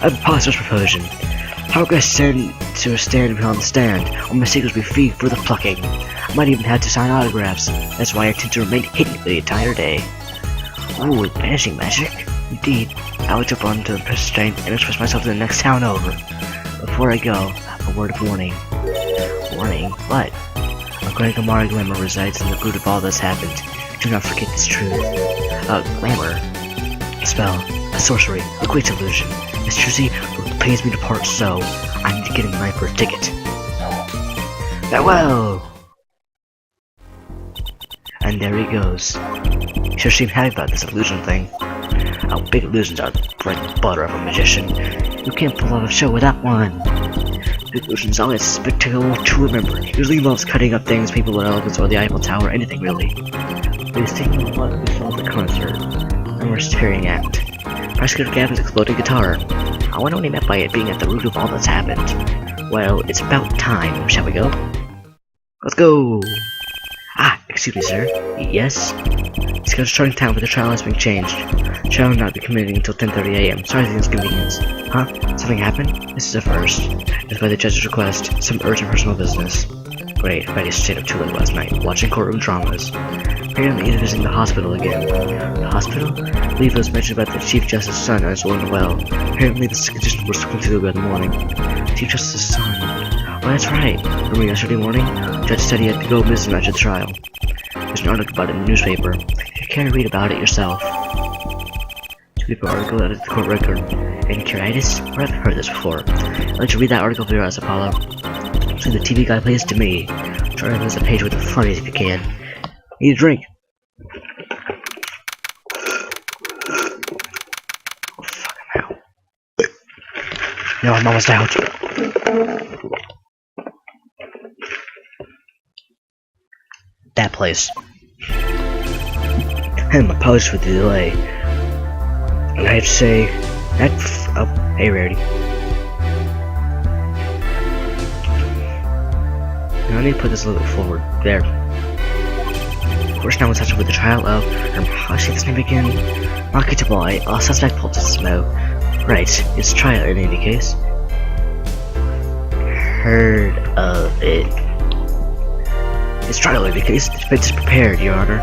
A preposterous proposition. How could I stand behind the stand, or my secrets be free for the plucking? I might even have to sign autographs. That's why I tend to remain hidden for the entire day. Ooh, vanishing magic? Indeed, I will jump onto the press train and express myself to the next town over. Before I go, a word of warning. Warning? What? A great Amari glamour resides in the root of all that's happened. Do not forget this truth. Glamour? A spell, a sorcery, a great illusion. Miss Trucy, it pains me to part so. I need to get in line for a ticket. Farewell! And there he goes. He sure seemed happy about this illusion thing. Oh, big illusions are the bread and butter of a magician. You can't pull off a show without one. Big illusions always spectacular to remember. Usually involves cutting up things, people with elephants, or the Eiffel Tower, anything really. But he's taking a lot of we saw at the concert. And we're hearing act. Prosecutor Gavin's exploding guitar. I wonder what he meant by it being at the root of all that's happened. Well, it's about time. Shall we go? Let's go! Ah, excuse me, sir. Yes? He's going to starting town, but the trial has been changed. The trial will not be committing until 10:30 a.m. Sorry for the inconvenience. Huh? Something happened? This is a first. It's by the judge's request. Some urgent personal business. Great, Friday stayed up too late last night, watching courtroom dramas. Apparently he's visiting the hospital again. The hospital? I believe it was mentioned about the Chief Justice's son as well. Apparently the conditions were looking through by the morning. Chief Justice's son. Oh, that's right. Remember yesterday morning? The judge said he had to go missing after the trial. There's an article about it in the newspaper. If you care to read about it yourself. Newspaper article out of the court record. Encuritis? Where have I heard this before? I'd like to read that article for your eyes, Apollo. So the TV guy plays to me. Try to lose a page with the funnies if you can. Need a drink. Oh, fuck, I'm out. No, I'm almost out. That place. Apologies for the delay. And I have to say, that's oh, hey Rarity. Now I need to put this a little bit forward. There. Of course, now we're touching with the trial of how should this name again? Market boy, a suspect pulled to smoke. Right, it's a trial in any case. Heard of it. It's trial in any case. The defense is prepared, Your Honor.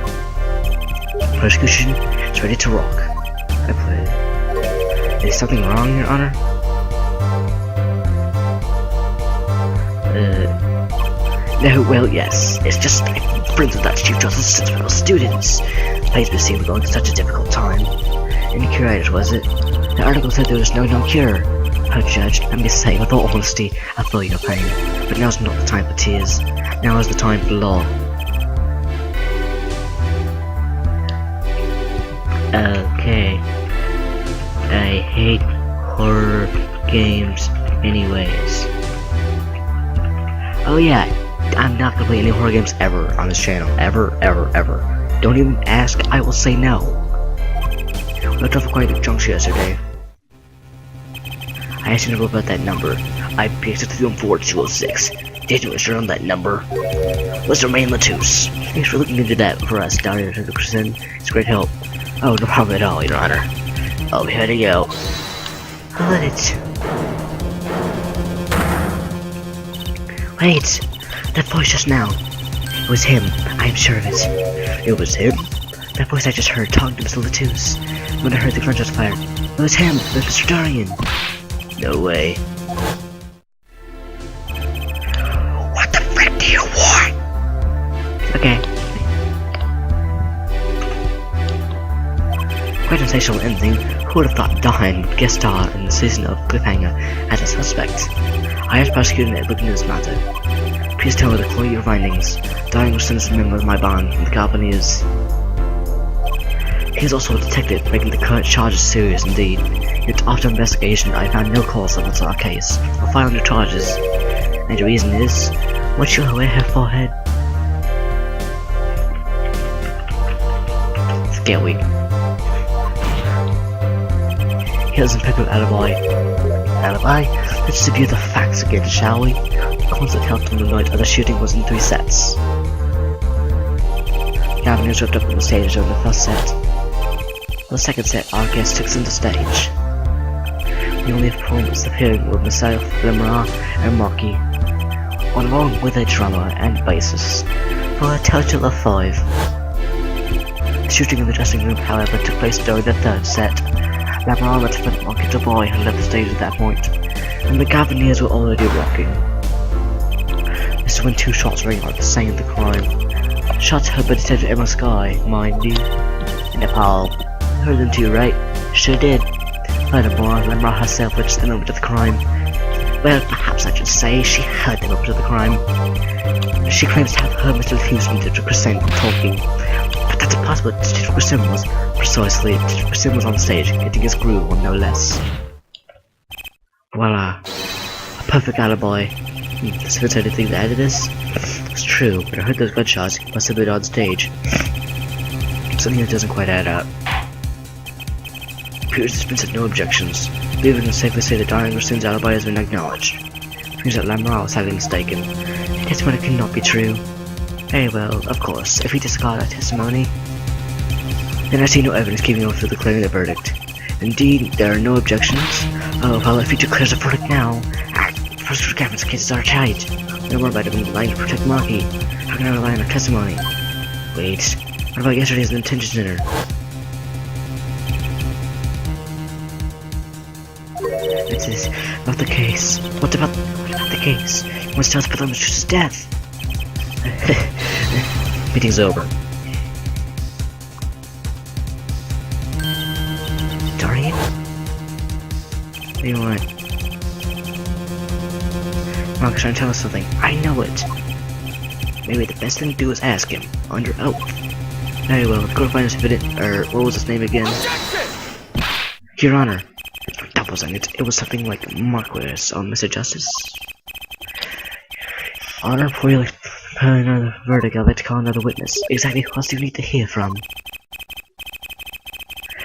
Prosecution is ready to rock. I played. Is something wrong, Your Honor? No, well, yes. It's just friends of that Chief Justice since we were students. Please be seen going through such a difficult time. Incurious, was it? The article said there was no known cure. Oh, Judge, let me say, with all honesty, I feel your pain. But now's not the time for tears. Now is the time for law. Okay. I hate horror games anyways. Oh yeah, I'm not gonna play any horror games ever on this channel. Ever. Don't even ask, I will say no. We left off quite a junction yesterday. I asked you to know about that number. IP624-206. Did you ensure on that number? Let's remain Latus. Thanks for looking into that for us down here at the prison. It's great help. Oh, no problem at all, Your Honor. Oh, here to go. What? Wait! That voice just now. It was him. I am sure of it. It was him? That voice I just heard talking to Mr. Latus. When I heard the gun just fired. It was him, Mr. Darian. No way. What the frick do you want? Okay. Quite a sensational ending. Who would have thought Dahan would guest star in the season of Cliffhanger as a suspect? I asked prosecutor to look into this matter. Please tell me the clue your findings. Dahan was sentenced a member of my bond, and the company is... He is also a detective, making the current charges serious indeed. Yet after investigation, I found no cause of our case. I'll file new charges. And the reason is, what you wear her forehead? Scale weak. Here's a pick of alibi. Alibi? Let's review the facts again, shall we? The concert held on the night of the shooting was in 3 sets. Gavin is wrapped up on the stage during the first set. For the second set, our guest took center stage. The only performance appearing were myself, Limra, and Marky, along with a drummer and bassist, for a total of 5. The shooting in the dressing room, however, took place during the third set. Lamar let the Market Boy had left the stage at that point, and the Cavaliers were already walking. This is when two shots rang out, saying the crime. Shots heard by Detective Emma Sky, mind you. Nepal. Heard them too, right? Sure did. Furthermore, Lamar herself witnessed the moment of the crime. Well, perhaps I should say she heard the moment of the crime. She claims to have heard Mr. Lefuse and Detective Grissom talking. But that's impossible. Detective Grissom was precisely. Detective Grissom was on stage, hitting his groove, or no less. Voila. A perfect alibi. Does Fitz have anything to add to this? It's true, but I heard those gunshots. He must have been on stage. Something that doesn't quite add up. Peters has been said no objections. We can safely say that Darren Grissom's alibi has been acknowledged. Means that Lamar was highly mistaken. Testimony cannot be true. Very well, of course, if we discard our testimony, then I see no evidence keeping over for declaring the verdict. Indeed, there are no objections. Oh, well, if you declare the verdict now, prosecutor Gavin's cases are tight. No more about him lying to protect Marky. How can I rely on our testimony? Wait, what about yesterday's detention dinner? This is not the case. What about the case? You must tell us about the mistress's death. Meeting's over. Dorian? What do you want? Mark's trying to tell us something. I know it. Maybe the best thing to do is ask him. Under oath. Very well, go find us what was his name again? Your Honor. That wasn't it. It was something like Marquis, Mr. Justice. Honor, before you put another verdict, I'd like to call another witness. Exactly who else do you need to hear from?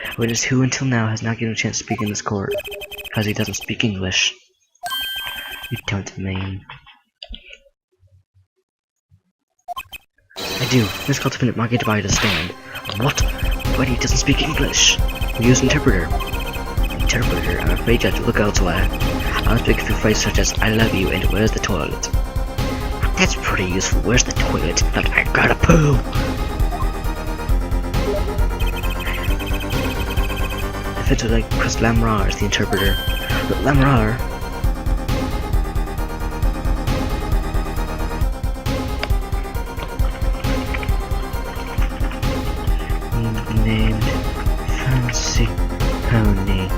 A witness who until now has not given a chance to speak in this court, because he doesn't speak English. You don't mean... I do. Let's call defendant Marky Dwyer to stand. What? But he doesn't speak English. We use interpreter. Interpreter, I'm afraid you have to look elsewhere. I'll speak through phrases such as I love you and where's the toilet. That's pretty useful. Where's the toilet? Like I gotta poo. If it's like Chris Lamrar is the interpreter. But Lamrar. Named Fancy Pony.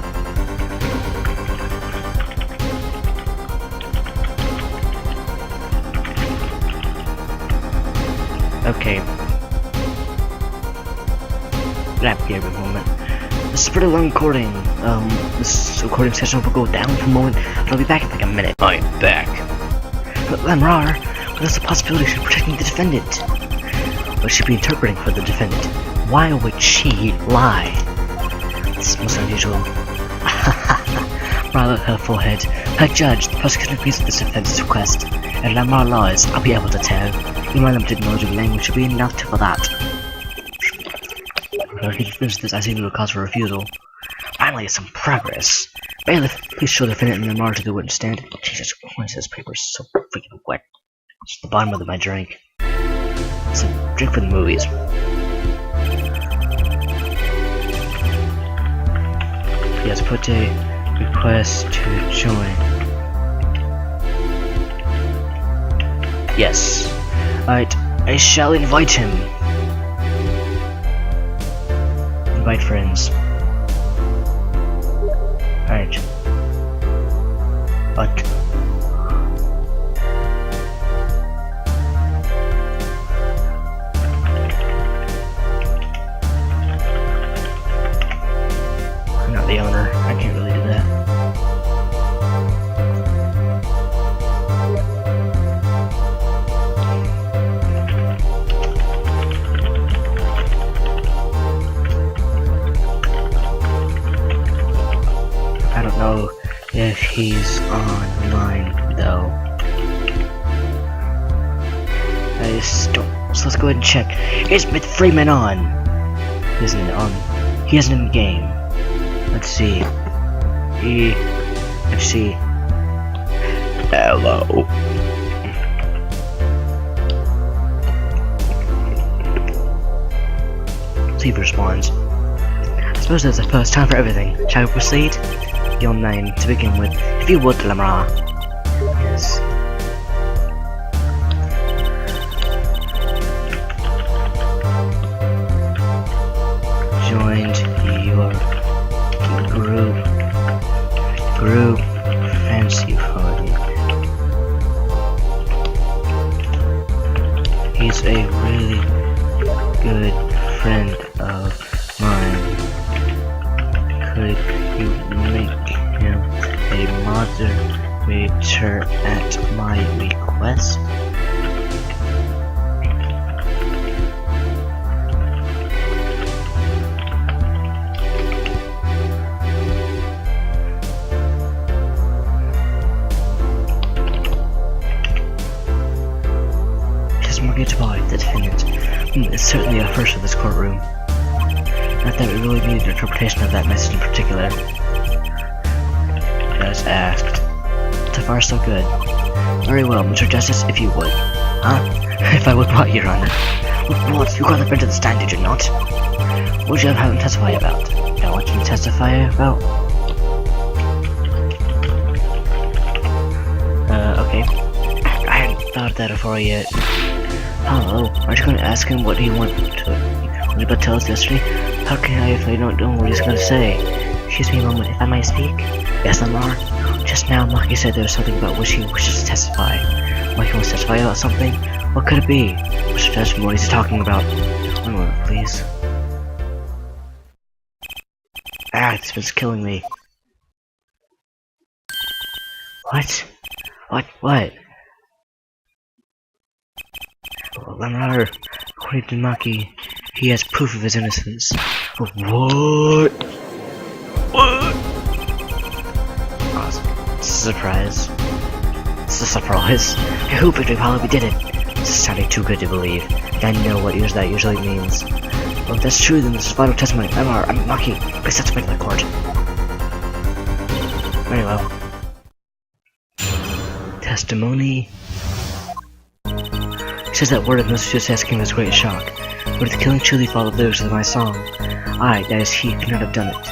Okay. Wrap here for a moment. This is a pretty long recording. This recording session will go down for a moment, but I'll be back in like a minute. I'm back. But Lamrar, there's a possibility she's protecting the defendant. Or she'd be interpreting for the defendant. Why would she lie? This is most unusual. Rather her forehead. Her judge, the prosecution agrees with this defense's request. If Lamar lies, I'll be able to tell. In my limited knowledge of language should be enough for that. If he finishes this, I see no cause for refusal. Finally, some progress. Bailiff, please show the defendant and Lamar to the witness stand. Jesus Christ, this paper is so freaking wet. It's the bottom of my drink. It's a drink for the movies. He has put a request to join. Yes. Alright, I shall invite him. Invite friends. Alright. But I'm not the owner. I can't really do that. I don't know if he's online though. I just don't. So let's go ahead and check. Is Smith Freeman on? He isn't on. He isn't in the game. Let's see. Let's see. Hello. See if he responds. suppose there's a first time for everything. Shall we proceed? Your name, to begin with, if you would, Lamar. Yes. Joined your group fancy party. He's a really good friend of mine. Could you make him a moderator at my request? Goodbye, the defendant. It's certainly a first for this courtroom. Not that we really need an interpretation of that message in particular. As asked. So far, so good. Very well, Mr. Justice, if you would. Huh? If I would what, Your Honor? What? You got the friend to the stand, did you not? What would you have him testify about? Now, what can you testify about? Okay. I hadn't thought of that before yet. Hello, aren't you going to ask him what he wanted to about tell us yesterday? How can I if I don't know what he's going to say? Excuse me a moment, if I might speak? Yes, Lamar. Just now, Maki said there was something about which he wishes to testify. Maki wants to testify about something? What could it be? Mr. Judge, what is he talking about? One moment, please. Ah, this one's killing me. What? What? Lamar, according to Maki, he has proof of his innocence. What? Oh, it's a surprise. It's a surprise. I hope Victory Pallavi did it. This is sounding too good to believe. I know what that usually means. Well, if that's true, then this is vital testimony. Maki, please testify to the court. Very well. Testimony. He says that word of Massachusetts came as a great shock. Would the killing truly follow the lyrics of my song? Aye, that is, he could not have done it.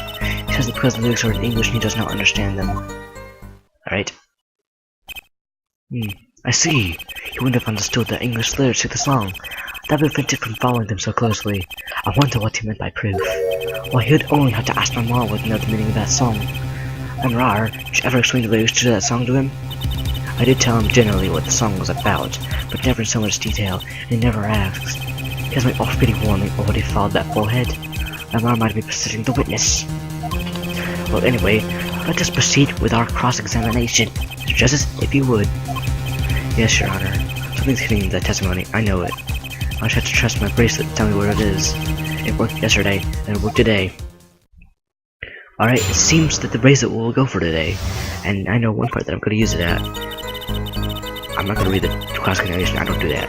He says that because the lyrics are in English and he does not understand them. Alright. I see. He wouldn't have understood the English lyrics to the song. That would prevent him from following them so closely. I wonder what he meant by proof. Well, he would only have to ask my mom what to know the meaning of that song. And Rar, did you ever explain the lyrics to that song to him? I did tell him generally what the song was about, but never in so much detail, and he never asked. He has my off-pity warning already followed that forehead. Lamar might be presenting the witness. Well, anyway, let us proceed with our cross-examination. Mr. Justice, if you would. Yes, Your Honor. Something's hitting in that testimony, I know it. I just have to trust my bracelet to tell me where it is. It worked yesterday, and it worked today. Alright, it seems that the bracelet will go for today, and I know one part that I'm going to use it at. I'm not going to read the cross-examination, I don't do that.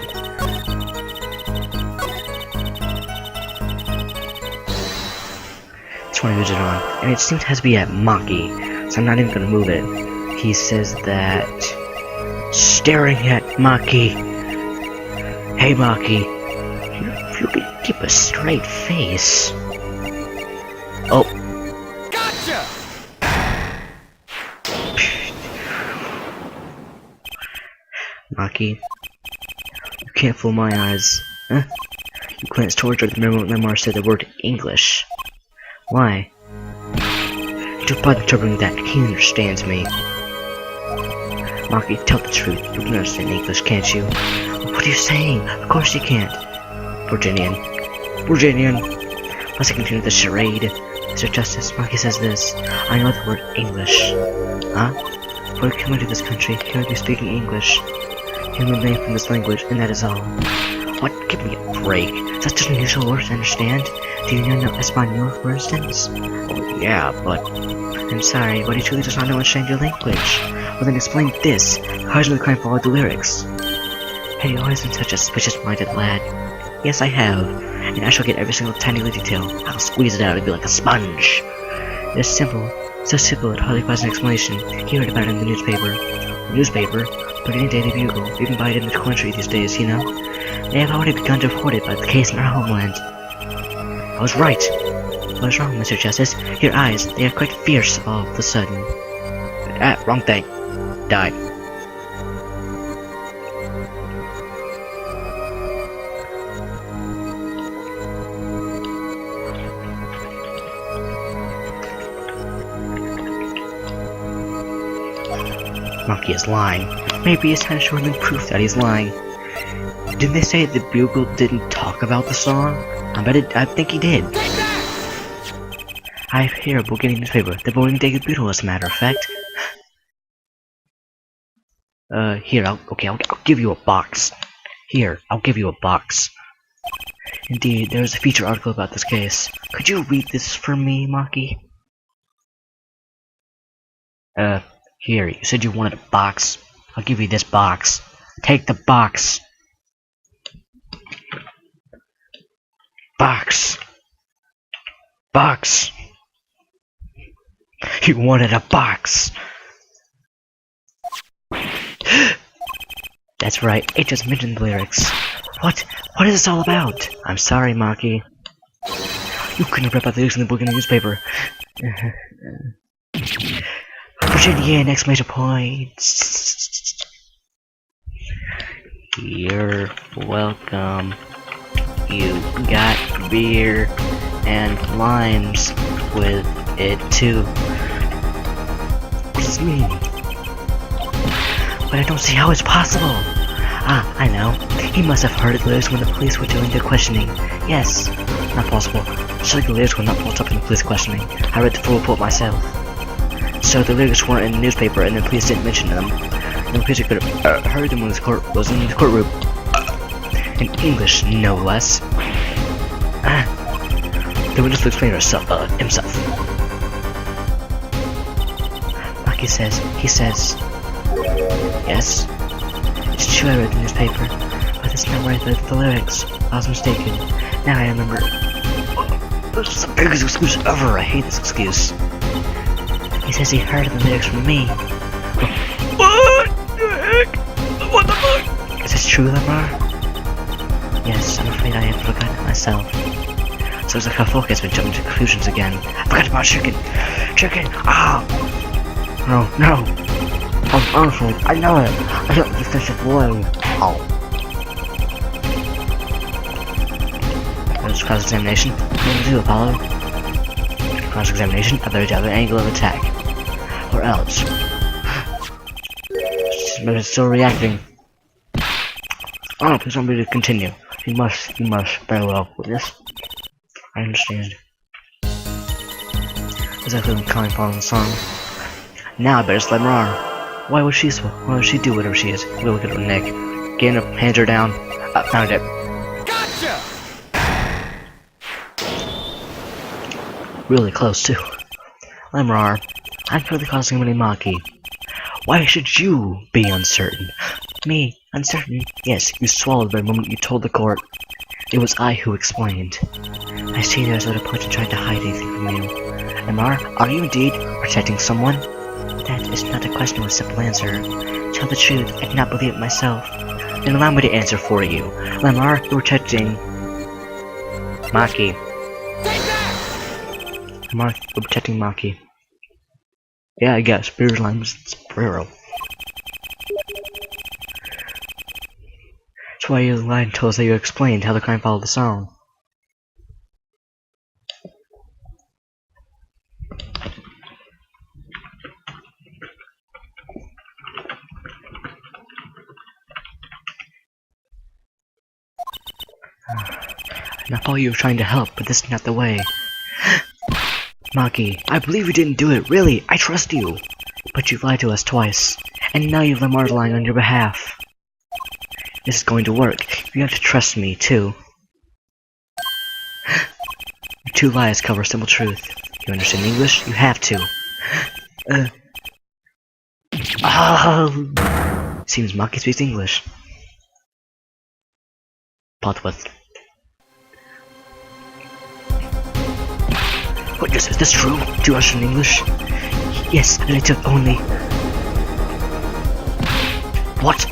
Just want to use it on, and it seems it has to be at Maki, so I'm not even going to move it. He says that... Staring at Maki. Hey Maki, if you could keep a straight face. Oh. Gotcha! Maki, you can't fool my eyes, huh? You glanced towards her the moment Lamar said the word English. Why? You took part in interpreting that. He understands me. Maki, tell the truth. You can understand English, can't you? What are you saying? Of course you can't. Virginian. Let's continue the charade. Mr. Justice, Maki says this. I know the word English. Huh? Before coming to this country, he would be speaking English. He remained from this language, and that is all. What? Give me a break. That's just an unusual word to understand. Do you know Espanol, for instance? Oh, yeah, but... I'm sorry, but he truly does not know and understand your language. Well, then explain this. How does the crime follow the lyrics? Have you always been such a suspicious-minded lad? Yes, I have. And I shall get every single tiny little detail. I'll squeeze it out and be like a sponge. It's simple. So simple it hardly requires an explanation. You heard about it in the newspaper. The newspaper? But any Daily Bugle. You can buy it in the country these days, you know? They have already begun to report it by the case in our homeland. I was right. What is wrong, Mr. Justice? Your eyes, they are quite fierce all of a sudden. Ah, wrong thing. Die. Monkey is lying. Maybe it's time to show him proof that he's lying. Didn't they say the Bugle didn't talk about the song? I think he did. I hear a Bulgarian newspaper, the Bulgarian Daily Bugle, as a matter of fact. Here, I'll give you a box. Here, I'll give you a box. Indeed, there is a feature article about this case. Could you read this for me, Maki? Here, you said you wanted a box. I'll give you this box. Take the box. Box. Box. You wanted a box. That's right, it just mentioned the lyrics. What is this all about? I'm sorry, Maki. You couldn't have read about the lyrics in the Bulgarian newspaper. Virginia, exclamation points. You're welcome. You got beer and limes with it too. What does this mean? But I don't see how it's possible. Ah, I know. He must have heard the lyrics when the police were doing their questioning. Yes, not possible. Surely the lyrics were not brought up in the police questioning. I read the full report myself. So the lyrics weren't in the newspaper and the police didn't mention them. And the police could have heard them when the court was in the courtroom. In English, no less. The witness will explain himself. Maki says, yes? It's true I read the newspaper, but it's not where I read the lyrics. I was mistaken. Now I remember. This is the biggest excuse ever. I hate this excuse. He says he heard the lyrics from me. What the heck? What the fuck? Is this true, Lamar? Yes, I'm afraid I have forgotten it myself. So it's like our focus has been jumping to conclusions again. I forgot about chicken! Chicken! Ah! No. Honestly, I know it! I don't think this is boring. Oh. There's cross-examination. What do you do, Apollo? Cross-examination of the other angle of attack. Or else. But it's still reacting. Oh, please don't be to continue. You must, very well, witness. I understand. Exactly what I'm calling following the song. Now I better just let Lamar. Why would she do whatever she is? We'll look at her neck. Get up, hands her down. Found it. Gotcha! Really close too. Lamar, I'm clearly causing him Maki. Why should you be uncertain? Me, uncertain? Yes, you swallowed the moment you told the court. It was I who explained. I see there's no point in trying to hide anything from you. Lamar, are you indeed protecting someone? That is not a question with a simple answer. Tell the truth, I cannot believe it myself. Then allow me to answer for you. Lamar, you're protecting Maki. Lamar, you're protecting Maki. Yeah, I guess. Beer's limes, it's Brero. That's why you lied and told us that you explained how the crime followed the song. I thought you were trying to help, but this is not the way. Maki, I believe you didn't do it, really, I trust you. But you lied to us twice, and now you've Lamar's lying on your behalf. This is going to work. You have to trust me, too. Your two lies cover a simple truth. You understand English? You have to. Seems Maki speaks English. Plot twist. What is this true? Do you understand English? Yes, and I took only. What?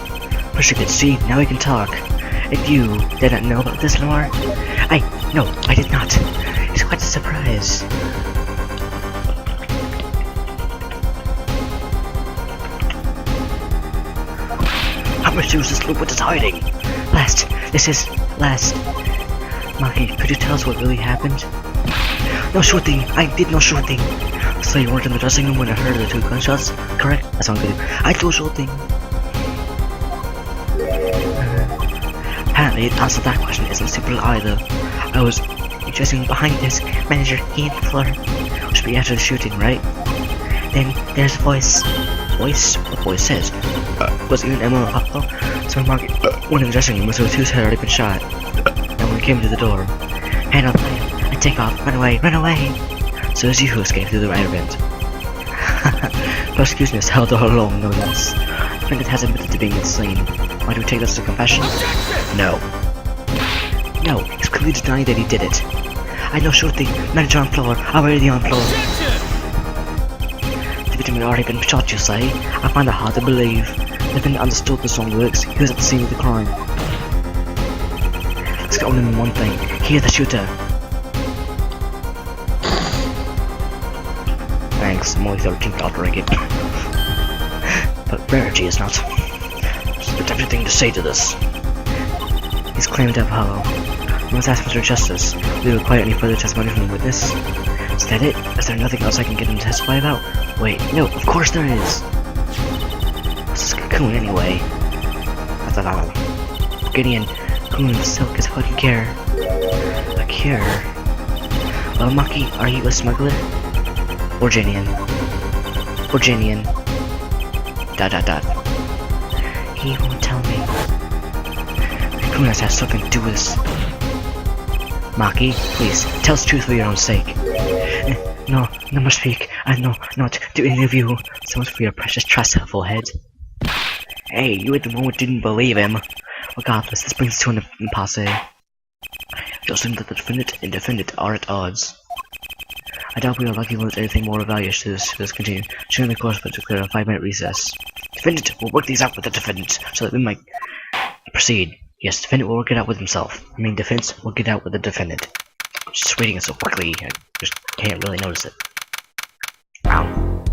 Wish I could see, now I can talk. And you did not know about this, Lamar? No, I did not. It's quite a surprise. How much is this loop? What is hiding? Last. This is last. Maki, could you tell us what really happened? No shooting. I did no shooting. So you weren't in the dressing room when I heard the 2 gunshots? Correct? That's what I'm gonna do. I do shooting. Apparently, the answer to that question isn't simple either. I was dressing behind this manager Ian Fuller, which should be after the shooting, right? Then there's a voice. Voice? What voice says? Was even Emma Papa? So Mark went in the dressing room, so 2's had already been shot. And when we came to the door, hand on fire, I take off, run away, run away! So it's you who escaped through the air vent. Prosecution is held all along, no less. The defendant has admitted to being insane. Why do we take this as a confession? No. No, he's clearly denying that he did it. I know shooting, manager on floor, already on floor. The victim had already been shot, you say? I find that hard to believe. The defendant understood the song lyrics, he was at the scene of the crime. This can only mean one thing, he is the shooter. Thanks, I'm only 13th to break it. But rarity is not. There's a tempting thing to say to this. He's claimed to have hollow. We must ask Mr. Justice, do we require any further testimony from the witness? Is that it? Is there nothing else I can get him to testify about? Wait, no, of course there is! What's this cocoon anyway? That's a Gideon, cocoon of silk is what you care. A cure? Well, Maki, are you a smuggler? Virginian. Virginian. ... He won't tell me. Kunas has something to do with this. Maki, please, tell us the truth for your own sake. No more speak. I know not to any of you. So much for your precious trust, head. Hey, you at the moment didn't believe him. Regardless, this brings us to an impasse. You assume that the defendant and defendant are at odds. I doubt we are likely to learn anything more of value to this continue. During the course, but declare a 5-minute recess. Defendant will work these out with the defendant, so that we might proceed. Yes, defendant will work it out with himself. I mean, defense will get out with the defendant. Just reading it so quickly, I just can't really notice it. Wow.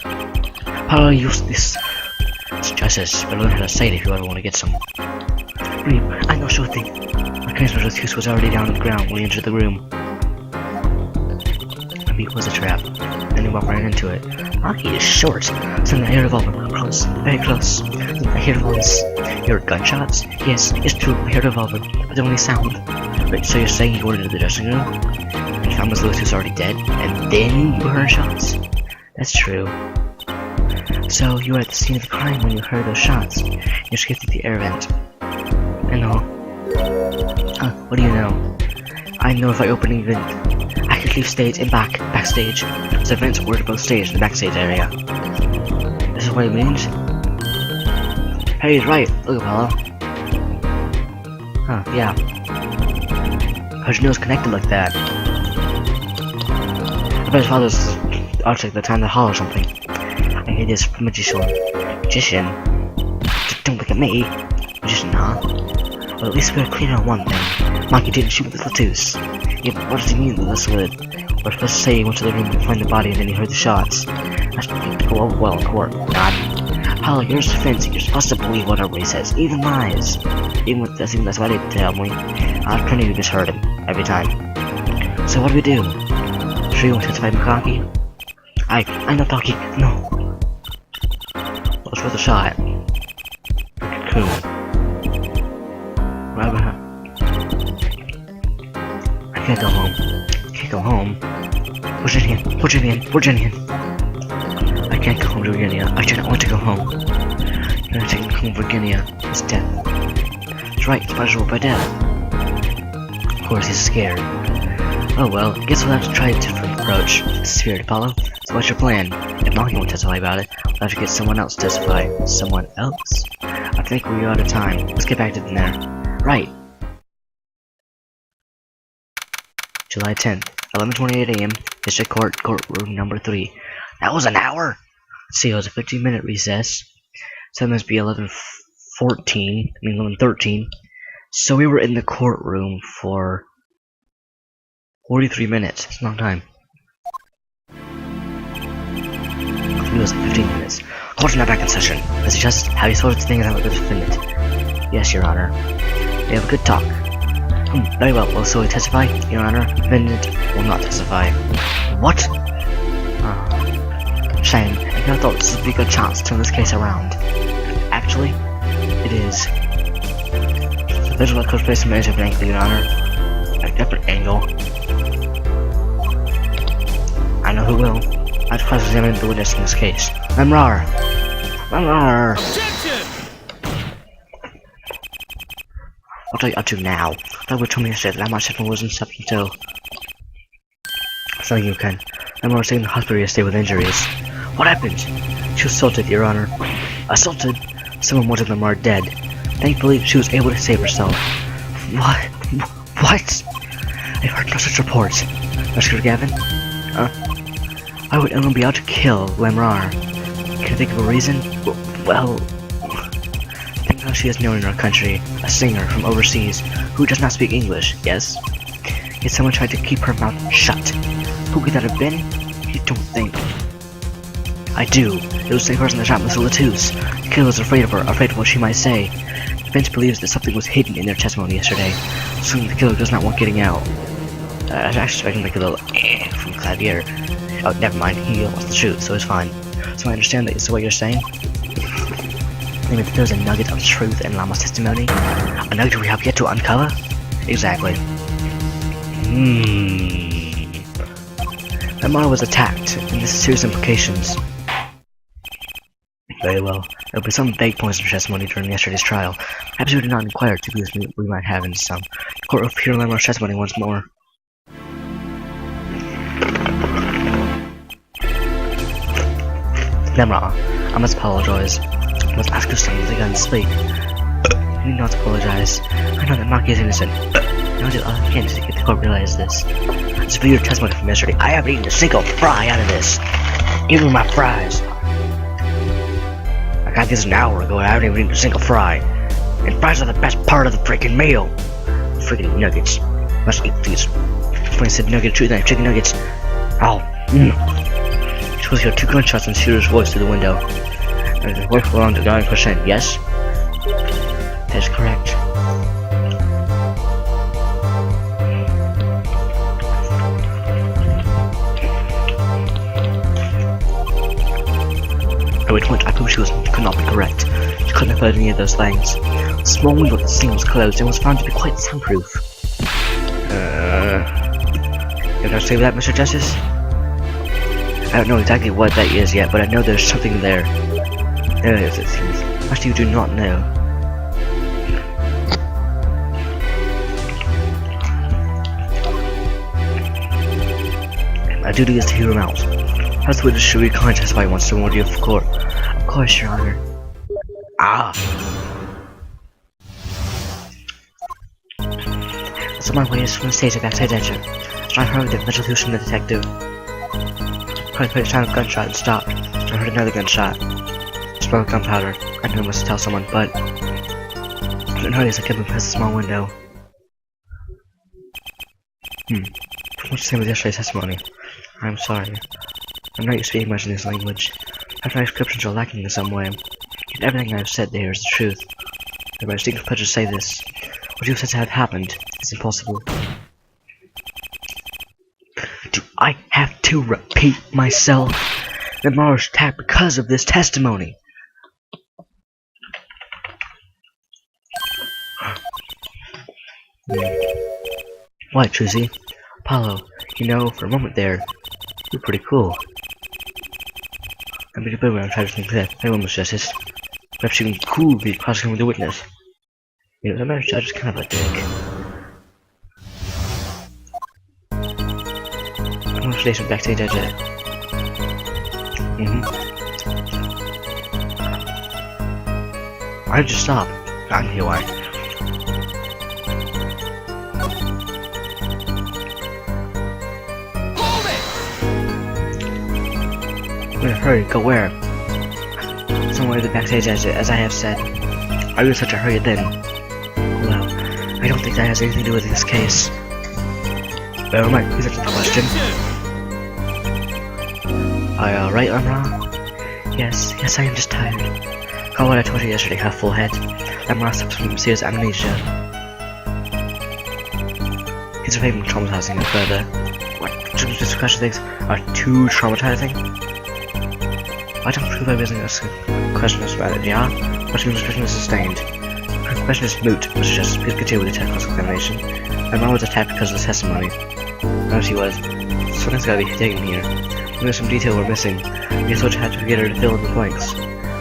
How do I use this? Justice, but learn how to say it if you ever want to get some. Reap, I know sure thing. My transfer tooth was already down on the ground when we entered the room. It was a trap. Then we walked right into it. Maki is short. Suddenly I hear a revolver. Close. Very close. Suddenly I hear a voice. You heard gunshots? Yes, it's true. I heard a revolver. But the only sound. Wait, so you're saying you ordered into the dressing room? And you found Miss Lewis who's already dead? And then you heard shots? That's true. So you were at the scene of the crime when you heard those shots. You escaped through the air vent. I know. What do you know? I know if I open an vent, I could leave stage and backstage. So vents were to both stage and the backstage area. This is what it means? Hey, he's right. Look, fella. Huh, yeah. How'd you know it's connected like that? I bet his father's architect at the time to Hall or something. I hear this from magician. Magician? Don't look at me. Magician, huh? Well, at least we're clear on one thing. Maki didn't shoot with the Latoos. Yeah, but what does he mean with this lid? We're supposed to say he went to the room to find the body and then he heard the shots. That's well in court. God. Hell, here's the defense. You're supposed to believe whatever he says, even lies. Even that's what they tell me. I'm pretty sure you just heard him every time. So what do we do? Sure you want to testify Makaki? I'm not talking. No. What's worth a shot? Cool. I can't go home. Can't go home. Virginian. I can't go home to Virginia. I do not want to go home. You're gonna take me home, Virginia. It's death. That's right, it's punishable by death. Of course, he's scared. Oh well, guess we'll have to try a different approach. Spirit Apollo. So what's your plan? If Maki won't testify about it, we'll have to get someone else to testify. Someone else? I think we're out of time. Let's get back to dinner. Right. July 10th, 11:28 a.m. District Court, courtroom number 3. That was an hour! See, it was a 15-minute recess. So that must be 11:13. So we were in the courtroom for 43 minutes. It's a long time. It was 15 minutes. Court is now back in session. As he just how you sort of thing about the defendant. Yes, Your Honor. We have a good talk. Very well. Will Sully testify, Your Honor? Defendant will not testify. What? Shame. I never thought this would be a good chance to turn this case around. Actually, it is. The visual could place some different angle, Your Honor. A different angle. I know who will. I'd cross-examine the witness in this case. Lemrar! Lemrar! What are you up to now? I would tell me yesterday that Lemrar Shepard wasn't slept until. So you can. Lemrar was taken to the hospital yesterday with injuries. What happened? She was assaulted, Your Honor. Assaulted? Someone wanted Lemrar dead. Thankfully, she was able to save herself. What? What? I've heard no such reports. Rescue Gavin? Why would anyone be out to kill Lemrar? Can you think of a reason? Well, think how she is known in our country. A singer from overseas who does not speak English, yes? Yet someone tried to keep her mouth shut. Who could that have been? You don't think. I do. It was the same person that shot Miss Latouche. The killer was afraid of her, afraid of what she might say. The defense believes that something was hidden in their testimony yesterday. Assuming the killer does not want getting out. I was actually expecting like a little from Clavier. Oh, never mind. He wants to shoot, so it's fine. So I understand that is what you're saying. Maybe there's a nugget of truth in Llama's testimony. A nugget we have yet to uncover? Exactly. Lemrar was attacked, and this has serious implications. Very well. There will be some vague points of testimony during yesterday's trial. Perhaps we did not inquire to because we might have in some. The court will hear Lemmar's testimony once more. Lemrar, I must apologize. I must ask you something again to speak. You need not apologize. I know that Maki is innocent. I will do all I can to get the court realize this. As for your testimony from yesterday, I haven't eaten a single fry out of this. Even my fries. I got this an hour ago and I haven't even eaten a single fry. And fries are the best part of the freaking meal. Freaking nuggets. Must eat these. When I said nugget, truth knife, chicken nuggets. Ow. She was heard 2 gunshots and Shooter's voice through the window. And the voice belonged to 9%, yes? That is correct. At which point I proved she could not be correct. She couldn't have heard any of those things. The small window at the scene was closed and was found to be quite soundproof. You gonna say that, Mr. Justice? I don't know exactly what that is yet, but I know there's something there. There it is, it seems. Actually, you do not know. My duty is to hear him out. How the witness should be kind to testify once to warn you of court. Of course, Your Honor. So my way is from the stage backside engine. I heard the mental hallucination from the detective. Probably played a sound of gunshot and stopped. I heard another gunshot. Smell of gunpowder. I knew I must tell someone, but I couldn't hurry as I kept moving past the small window. Pretty much the same with yesterday's testimony. I'm sorry. I'm not used to speaking much in this language. Perhaps my descriptions are lacking in some way. Yet everything I have said there is the truth. There are distinct pleasure to say this. What you said to have happened is impossible. Do I have to repeat myself? Lemrar was attacked because of this testimony. What, Trucy? Apollo, you know, for a moment there, you're pretty cool. I'm going to try to think that. Anyone was justice. Perhaps you can cool be crossing with the witness. You know, the marriage judge is kind of a dick. I'm going to station backstage edge. Why did you stop? I can hear why. Hurry, go where? Somewhere to the backstage exit, as I have said. Are you in such a hurry then? Well, I don't think that has anything to do with this case. Oh my, please answer the question. Are you alright, Lamra? Yes, I am just tired. Call what I told you yesterday, have full head. Lamra suffers from serious amnesia. He's afraid of traumatizing it further. What? Just question things are too traumatizing? I don't prove I wasn't asking questions about it, yeah? Question is sustained. Her question is moot, Mr. Justice. Please continue with the technical examination. My mom was attacked because of the testimony. No, she was. Something's gotta be taken here. There's some detail we're missing. We guess we'll have to get her to fill in the blanks.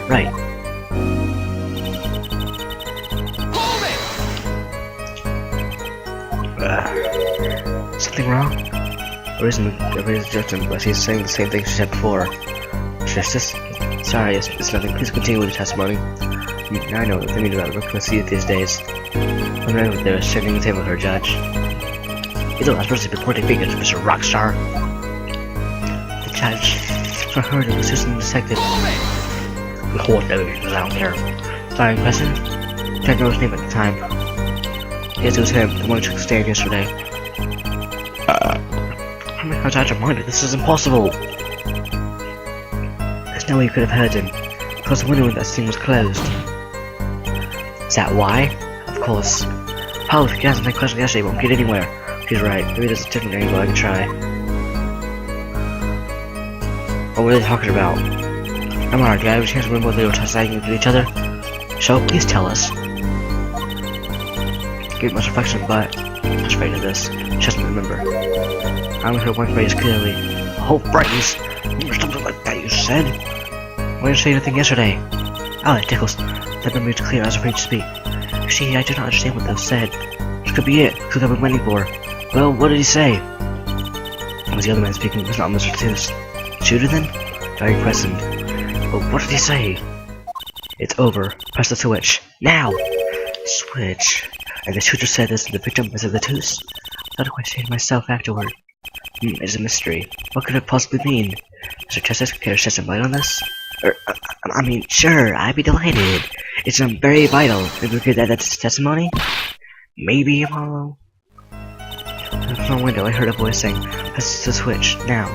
Right. Something wrong? Or isn't everybody's judging, but she's saying the same thing she said before. Justice? Sorry, it's nothing. Please continue with the testimony. I know what they mean about it. We're gonna see it these days. I'm right over there, shaking the table with her judge. You know, I'm supposed to be pointing fingers, Mr. Rockstar. The judge, for her, the assistant detective. What is out there? Sorry, question? Didn't know his name at the time. Yes, it was him, the one who took the stand yesterday. How many times I had to remind you, this is impossible! There's no way you could have heard him, because the window in that scene was closed. Is that why? Of course. Paul, if you ask that question yesterday, won't get anywhere. She's right, maybe there's a different angle I can try. What were they talking about? I'm alright, guy, we can't remember what they were saying to each other. So, please tell us. Give much reflection, but I'm afraid of this. She doesn't remember. I only heard one phrase clearly. A whole phrase? Remember something like that you said? Why didn't you say anything yesterday? Oh, it tickles. That memory is clear as afraid to speak. See, I do not understand what those said. It could be it. Could have been waiting for. Well, what did he say? It was the other man speaking. It was not Mr. Tooth. Shooter then? Very present. But what did he say? It's over. Press the switch. Now! Switch. And the shooter said this to the victim Mr. the Tooth. How do I say to myself afterward? It's a mystery. What could it possibly mean? Mr. Justice, care to shed some light on this? I mean, sure, I'd be delighted. It's very vital. Maybe we could add that to testimony? Maybe, Apollo? From the window, I heard a voice saying, press the switch, now.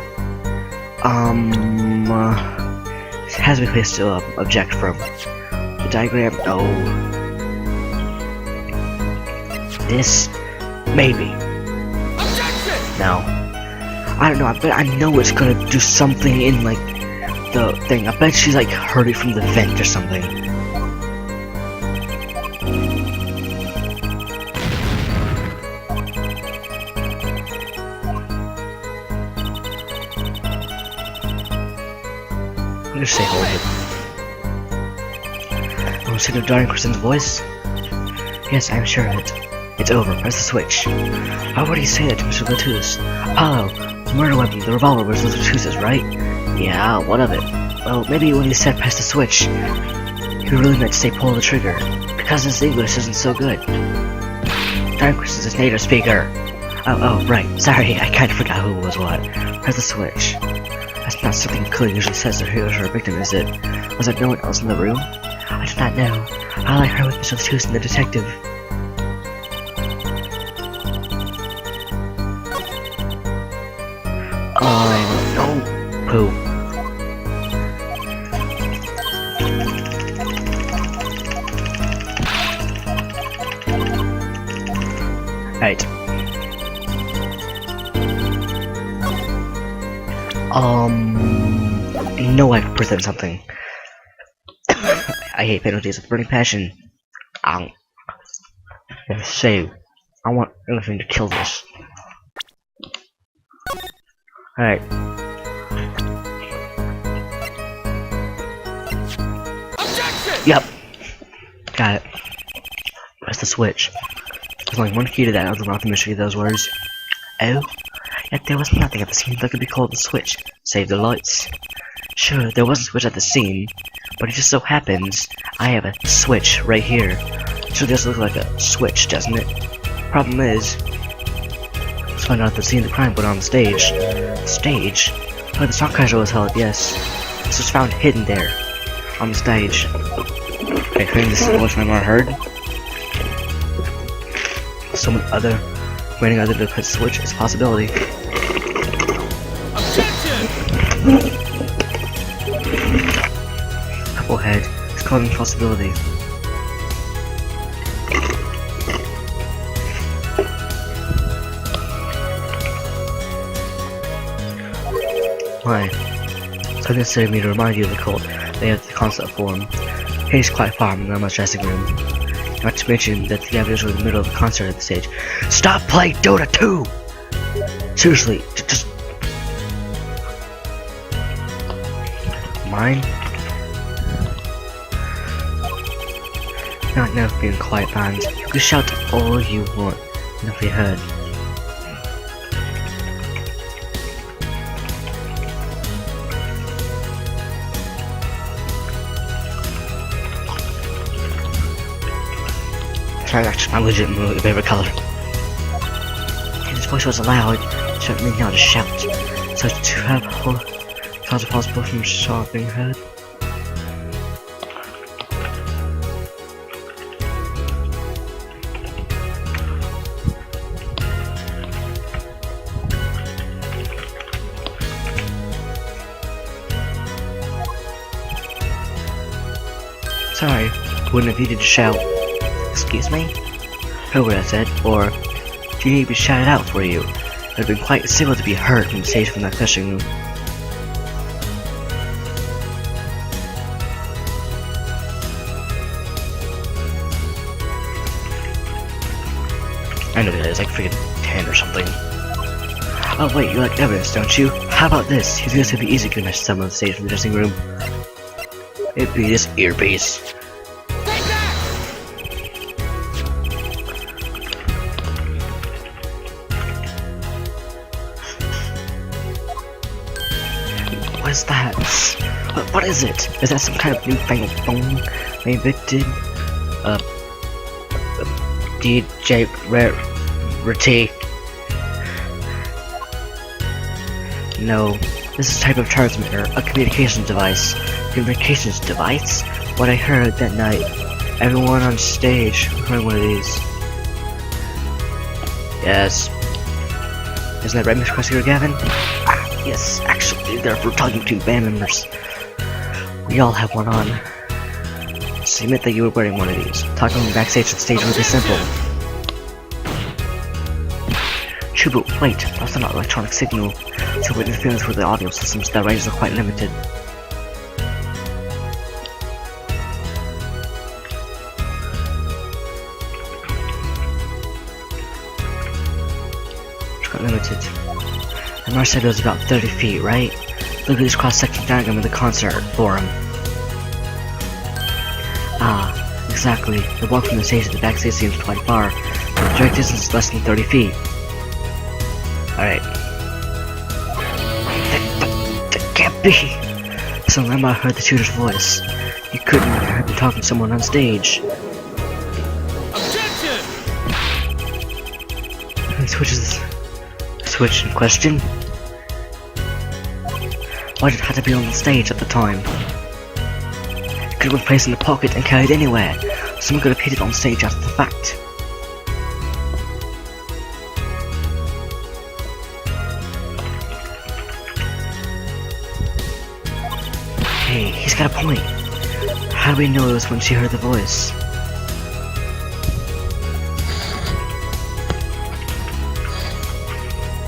It has to be placed to object from. The diagram, oh. This? Maybe. Objection! No. I don't know, but I know it's gonna do something in, like, the thing. I bet she's, like, heard it from the vent or something. I'm gonna say hold it. Oh, sick of Darren Kristen's voice? Yes, I'm sure of it. It's over. Press the switch. Why would he say that to Mr. Latouche? Apollo, the murder weapon, the revolver was Latouche's, right? Yeah, what of it? Well, maybe when he said press the switch, he really meant to say pull the trigger, because his English isn't so good. Darren Kristen is his native speaker. Oh, right. Sorry, I kinda forgot who was what. Press the switch. That's not something Cody usually says to her or her victim, is it? Was there no one else in the room? I do not know. All I heard was Mr. Latouche and the detective. No. Pooh. Right. No, I can present something. I hate penalties with burning passion. Save. I want everything to kill this. Alright. Yep. Got it. Press the switch. There's only one key to that, I'll unlock the mystery of those words. Oh? Yet there was nothing at the scene that could be called the switch, save the lights. Sure, there was a switch at the scene, but it just so happens I have a switch right here. So it does look like a switch, doesn't it? Problem is, let's find out if the scene of the crime put on the stage. Stage? Oh, the song casual was held, yes. This was found hidden there, on the stage. Okay, I think this is what my mom heard. Some other Running out of the switch is a possibility. Purple head is causing possibility. Why? So necessary me to remind you of the cult. They have the concept form. He's quite far from the much dressing room. Not to mention that the evidence was in the middle of the concert at the stage. Stop playing Dota 2! Seriously, just... Mine? Not enough being quiet band. You can shout all you want. Nobody heard. That's my legitimate favorite color. His voice was loud, so it made me out to shout. So to have cause possible from shot being heard. Sorry, wouldn't have needed to shout. Excuse me? Who would have said, or do you need to be shouted out for you? It would have been quite civil to be heard from the stage from that dressing room. I know that is like freaking 10 or something. Oh wait, you like evidence, don't you? How about this? He's gonna be easy to someone on the stage from the dressing room. It'd be this earpiece. What is that? What is it? Is that some kind of newfangled phone they invented? DJ Rarity. No, this is a type of transmitter, a communications device. Communications device? What I heard that night. Everyone on stage heard one of these. Yes. Isn't that right, Mr. Prosecutor Gavin? Yes, actually, they're for talking to band members. We all have one on. Just admit that you were wearing one of these. Talking backstage at the stage would be simple. True, but wait, that's not an electronic signal. So with interference with the audio systems, their ranges are quite limited. It's quite limited. And Mars said it was about 30 feet, right? Look at this cross-section diagram of the concert forum. Ah, exactly. The walk from the stage to the backstage seems quite far, but the direct distance is less than 30 feet. Alright. That can't be! So Lemma heard the shooter's voice. He couldn't have heard him talking to someone on stage. Objection! Switch in question? Why did it have to be on the stage at the time? It could have been placed in the pocket and carried anywhere. Someone could have hid it on stage after the fact. Hey, he's got a point. How do we know it was when she heard the voice?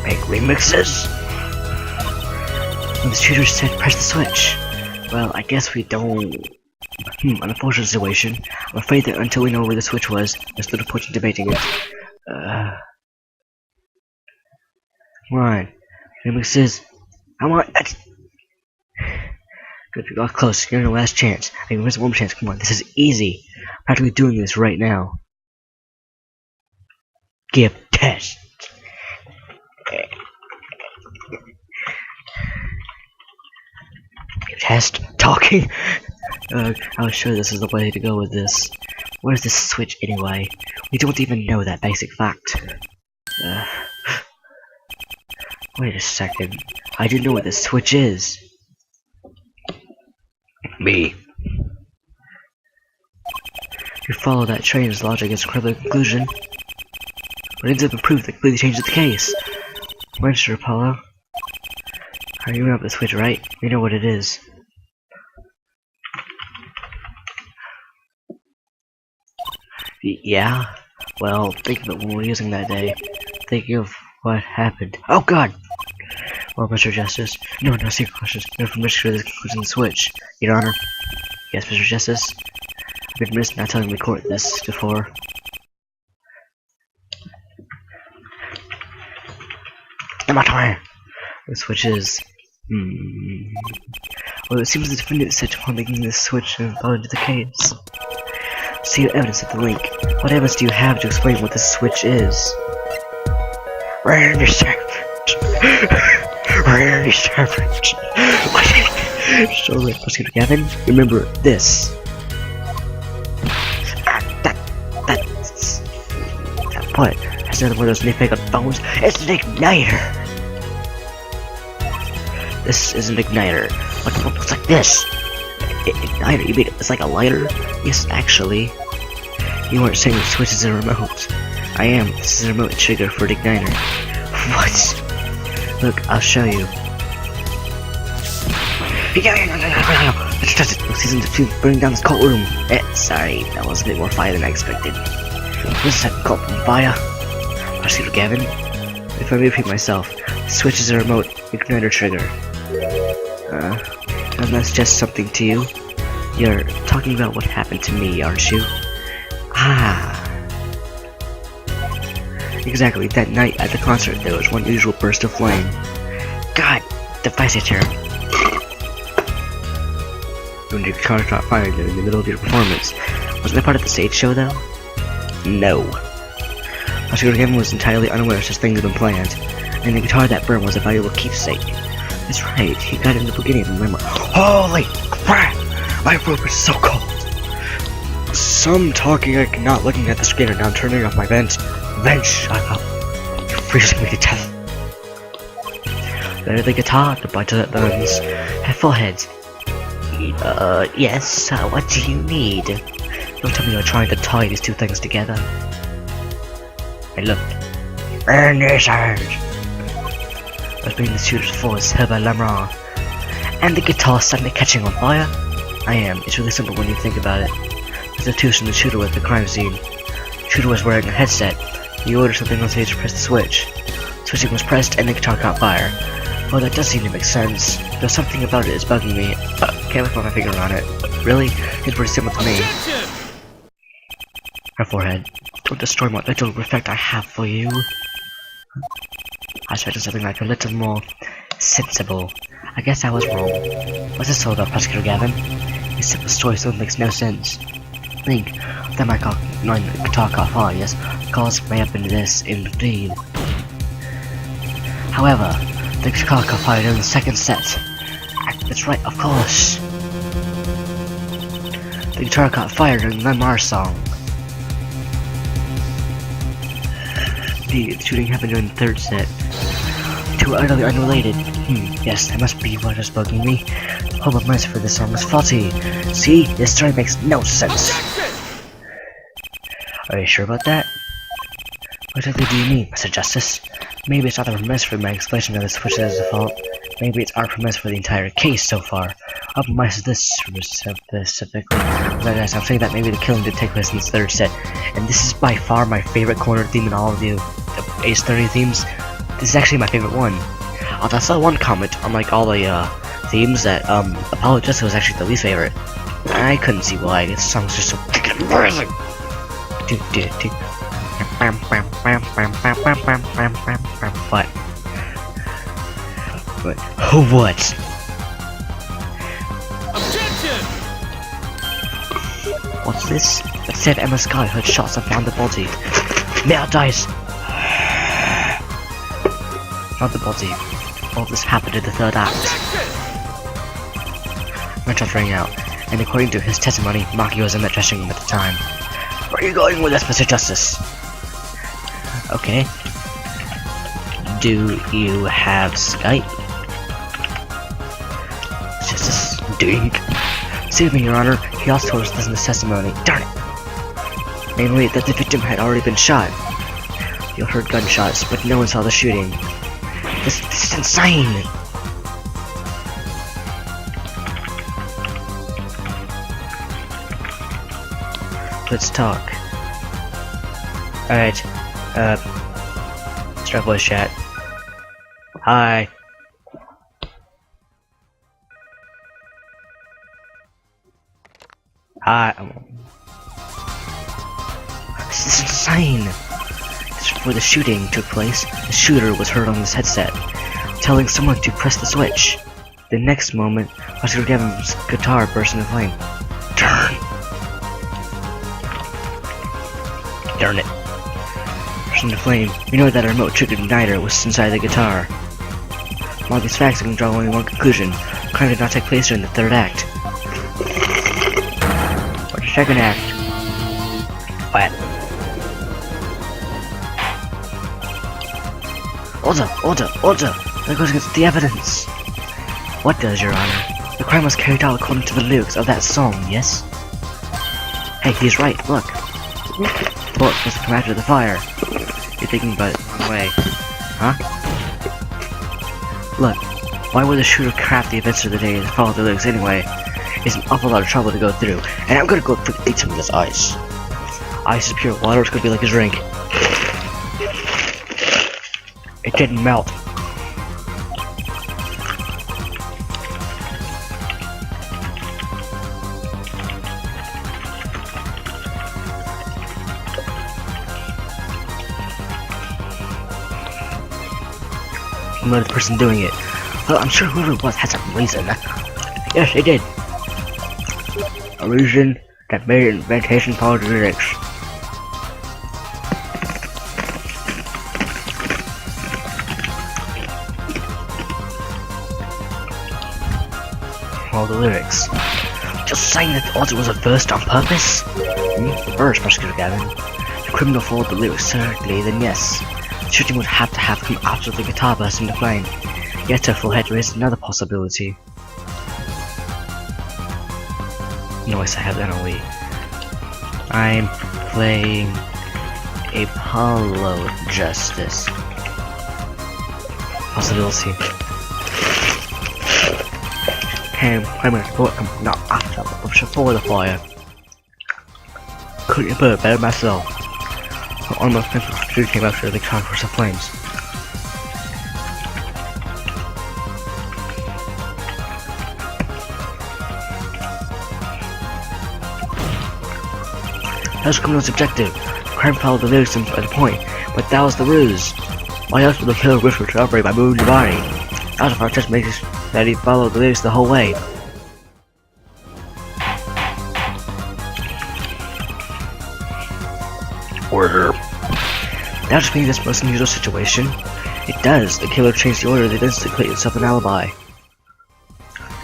Make remixes? When the shooter said press the switch. Well, I guess we don't. An unfortunate situation. I'm afraid that until we know where the switch was, there's little point in debating it. Come on. Remixes. I want it. Good, we got close. You're your last chance. I mean, where's one chance? Come on, this is easy. I'm practically doing this right now. Give test. Test talking. I was sure this is the way to go with this. Where's this switch anyway? We don't even know that basic fact. Wait a second. I didn't know what this switch is. Me. You follow that train's logic is a clever conclusion. but ends up in proof that completely changes the case. Mr. Apollo. You remember the switch, right? You know what it is. Yeah? Well, think of it when we're using that day. Think of what happened. Oh god! Well, Mr. Justice, no secret questions. No permission for this conclusion the switch. Your Honor. Yes, Mr. Justice. I've been remiss not telling the court this before. Am I tired? The switch is. Well, it seems the defendant is set upon making this switch and fall into the case. See your evidence at the link. What evidence do you have to explain what this switch is? Randy Savage. Randy Savage. So, Prosecutor Gavin, remember this. That's what? That's another one of those nitpick phones. It's an igniter. This is an igniter. What looks like this? Igniter? You mean it's like a lighter? Yes, actually. You weren't saying the switch is a remote. I am. This is a remote trigger for an igniter. What? Look, I'll show you. Let's test it. Season 2 burning down this courtroom. Sorry, that was a bit more fire than I expected. This is a cult from fire. Prosecutor Gavin, if I may repeat myself, the switch is a remote igniter trigger. Doesn't that suggest something to you? You're talking about what happened to me, aren't you? Ah. Exactly, that night at the concert there was one usual burst of flame. God, device it here. When your car caught fire in the middle of your performance. Wasn't that part of the stage show though? No. Prosecutor Gavin was entirely unaware such things had been planned, and the guitar that burned was a valuable keepsake. That's right, he got it in the beginning of the memo. Holy crap! My rope is so cold! Some talking like not looking at the screen and now turning off my vent. Vent, shut up. You're freezing me to death. There's the guitar, the bite that burns. Have full heads. Yes, what do you need? Don't tell me you're trying to tie these two things together. Hey, look. Randy Savage! I was being the shooter's voice heard by Lamar. And the guitar suddenly catching on fire? I am. It's really simple when you think about it. There's a tooth in the shooter at the crime scene. The shooter was wearing a headset. He ordered something on stage to press the switch. Switching was pressed and the guitar caught fire. Well, that does seem to make sense. There's something about it that's bugging me. Can't put my finger on it. Really? It's pretty simple to me. Her forehead. Don't destroy what little respect I have for you. I expected something like a little more sensible. I guess I was wrong. What's this all about, Prosecutor Gavin? This simple story still makes no sense. Think that my guitar caught fire, yes? Cause may have been this indeed. However, the guitar caught fire during the second set. That's right, of course. The guitar caught fire during the Lamar song. The shooting happened during the third set. Two are utterly unrelated. Yes, that must be what is bugging me. The whole premise for this song is faulty. See, this story makes no sense. Are you sure about that? What exactly do you mean, Mr. Justice? Maybe it's not the premise for my explanation of the switch that is the fault. Maybe it's our premise for the entire case so far. Our premise is this specifically. But as I'm saying that maybe the killing did take place in this third set. And this is by far my favorite corner theme in all of the Ace 30 themes. This is actually my favorite one. I saw one comment on like all the themes that Apollo Justice was actually the least favorite. I couldn't see why. This song's just so freaking amazing. What? What? Objection! What's this? Let's save Emma Sky heard shots and found the body. Now dice! Found the body. All this happened in the third act. Gunshots rang out, and according to his testimony, Maki was in that dressing room at the time. Where are you going with this, Mr. Justice? Okay. Do you have Skype? Justice, dink. Excuse me, Your Honor. He also told us this in his testimony. Darn it! Namely, that the victim had already been shot. You heard gunshots, but no one saw the shooting. This is insane! Let's talk. Alright, start voice chat. Hi. Hi. This is insane! Just before the shooting took place, the shooter was heard on his headset, telling someone to press the switch. The next moment, Oscar Gavin's guitar burst into flame. Turn! Darn it. Burst into flame. We know that a remote-triggered igniter was inside the guitar. From all these facts, we can draw only one conclusion. The crime did not take place during the third act. Or the second act. What? Order! That goes against the evidence. What does, Your Honor? The crime was carried out according to the lyrics of that song, yes? Hey, he's right, look. Bullet was to come after the fire. You're thinking about it the wrong way. Huh? Look, why would the shooter craft the events of the day and follow the lyrics anyway? It's an awful lot of trouble to go through, and I'm gonna go eat some of this ice. Ice is pure water, it's gonna be like a drink. It didn't melt. Another person doing it. Well, I'm sure whoever it was had some reason. Yes, they did. A reason that made inventation follow the lyrics. All the lyrics. Just saying that the author was a verse on purpose? First, Prosecutor Gavin. The criminal followed the lyrics correctly, then yes. The shooting would have to have come after the guitar burst into flame. Yet her full head raised another possibility. Noise, I have that on Wii. I'm playing Apollo Justice. Possibility. Cam claiming to put him not after, but before the fire. Couldn't put it better myself. Almost finished came after the concourse of flames. That was the criminal's objective. Crime followed the lyrics at the point, but that was the ruse. Why else would the killer wish to operate by moving the body? Out of our test makes that he followed the lyrics the whole way. Order. That just means this most unusual situation. It does. The killer changed the order that instantly created himself an alibi.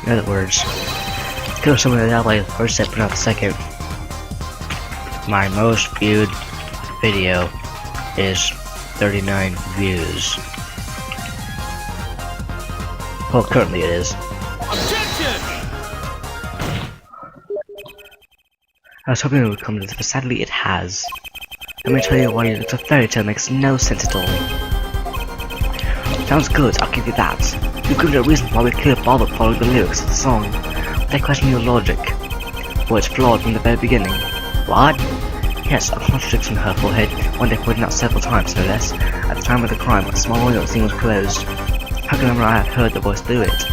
In other words, the killer summoned an alibi the first step, but not the second. My most viewed video is 39 views. Well, currently it is. Objection! I was hoping it would come to this, but sadly it has. Let me tell you why it's a fairy tale makes no sense at all. Sounds good, I'll give you that. You've given a reason why we could have bothered following the lyrics of the song. But I question your logic. Well, it's flawed from the very beginning. What? Yes, a contradiction in her forehead, one day pointed out several times, no less. At the time of the crime, a small window scene was closed. How can I have heard the voice through it?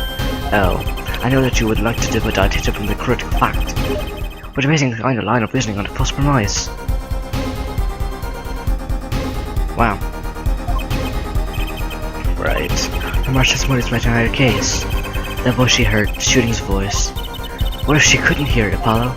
Oh, I know that you would like to divert our attention from the critical fact. Which amazing kind of line of reasoning on a false premise. Wow. Right. The March testimony is matching her case. That voice she heard, Shooting's voice. What if she couldn't hear it, Apollo?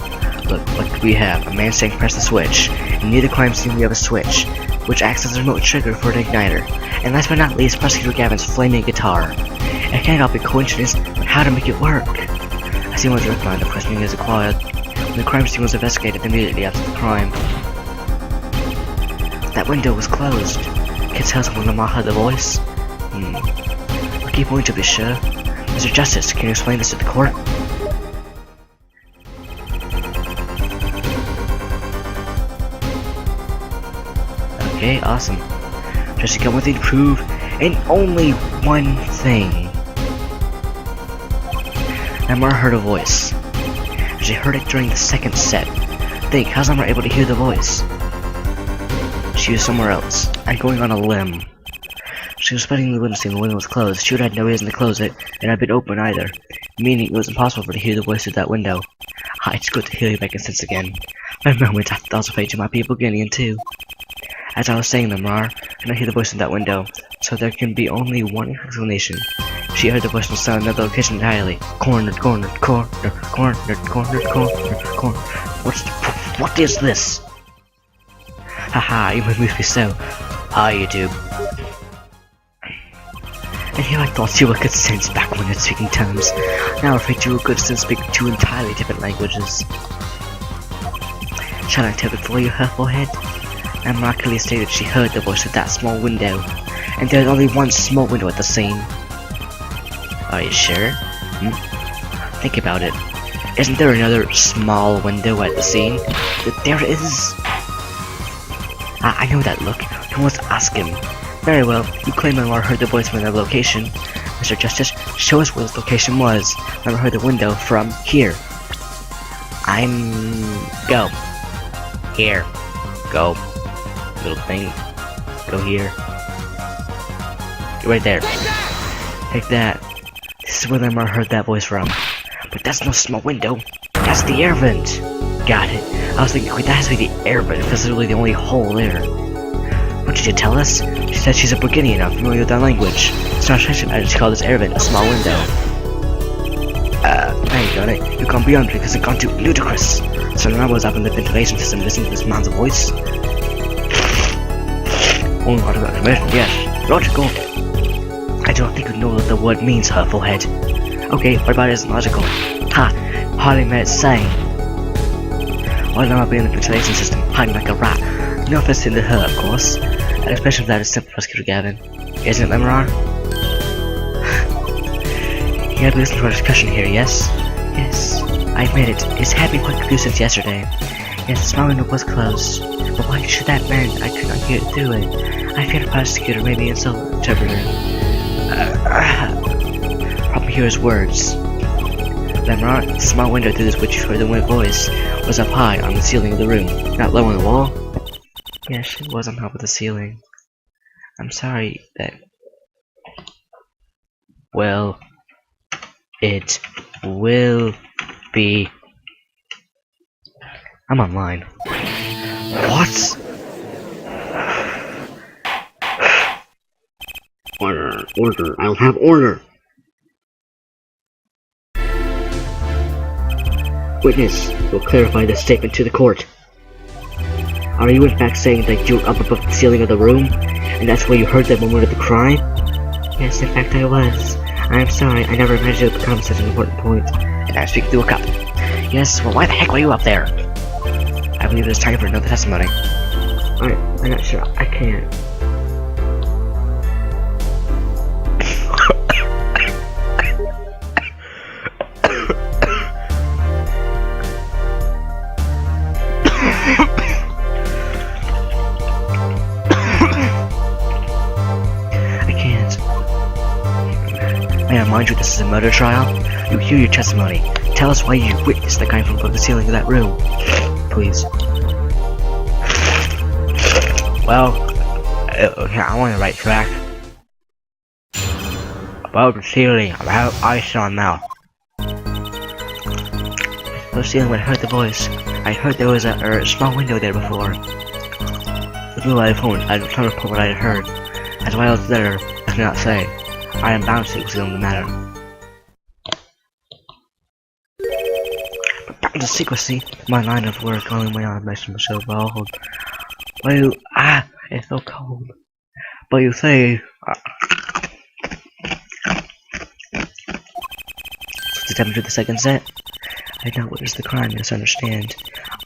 Look, what could we have? A man saying press the switch. And near the crime scene we have a switch, which acts as a remote trigger for an igniter. And last but not least, Prosecutor Gavin's flaming guitar. It can't all be coincidence, but how to make it work? I see one direct line of questioning is acquired. When the crime scene was investigated immediately after the crime. That window was closed. Can tell someone Lamar heard the voice? A key point to be sure. Mr. Justice, can you explain this to the court? Okay, awesome. Does she come with it to prove? And only one thing. Lamar heard a voice. She heard it during the second set. Think, how's Lamar able to hear the voice? She was somewhere else. I'm going on a limb. She was spreading the window, seeing the window was closed. She would have had no reason to close it, and had been open either, meaning it was impossible for her to hear the voice through that window. It's good to hear you making sense again. For a moment, I thought of page might be beginning too. As I was saying, Lamar, and I hear the voice in that window, so there can be only one explanation. She heard the voice from sound another location entirely. Cornered, cornered, cornered, cornered, cornered, cornered, cornered. What is this? Haha, you must be so. Hi, YouTube. And here I thought you were good sense back when you're speaking tongues. Now I'm afraid you were good sense speaking two entirely different languages. Shall I tell it for you, her forehead? And Markley stated she heard the voice of that small window, and there's only one small window at the scene. Are you sure? Think about it. Isn't there another small window at the scene? There is. I know that look. You must ask him. Very well, you claim Lamar heard the voice from another location. Mr. Justice, show us where this location was. Lamar heard the window from here. Go. Here. Go. Little thing. Go here. Right there. Take that. This is where Lamar heard that voice from. But that's no small window. That's the air vent. Got it. I was thinking, wait, that has to be the air vent. That's literally the only hole there. What did you tell us? She said she's a Burgundian, not familiar with that language. It's not strange, I just call this air vent a small window. Now you got it. You've gone beyond because it's gone too ludicrous. So now I was up in the ventilation system listening to this man's voice. Only part of that information, yes. Logical. I don't think you know what the word means, her forehead. Okay, what about it isn't logical? Ha! Hardly meant saying. Why not be in the ventilation system, hiding like a rat? No offense to her, of course. An expression of that is simple, Prosecutor Gavin. Isn't it, Lamar? You have listened to our discussion here, yes? Yes, I admit it. It's had been quite confused since yesterday. Yes, the small window was closed. But why should that mean I could not hear it through it? I fear the prosecutor may be an interpreter. Problem here is words. Lamar, the small window through which you heard the voice was up high on the ceiling of the room, not low on the wall. Yes, it was on top of the ceiling. I'm sorry that... Well... It will be... I'm online. What? Order, order, I'll have order! Witness will clarify this statement to the court. Are you in fact saying that you were up above the ceiling of the room, and that's where you heard the moment of the crime? Yes, in fact I was. I'm sorry, I never imagined it would become such an important point. And I speak through a cup. Yes, well why the heck were you up there? I believe it's time for another testimony. I'm not sure, I can't. Mind you, this is a murder trial. You hear your testimony. Tell us why you witnessed the guy from above the ceiling of that room. Please. Well, I'm on the right track. Above the ceiling, about ice on now. Above the ceiling when I heard the voice. I heard there was a small window there before. With me by the phone, I was trying to report what I had heard. As why I was there, I cannot say. I am bound to explain the matter. But back to secrecy, my line of work, only my automation was so bold. Well, it's so cold. But you say, to step into the second set, I did not witness the crime, misunderstand.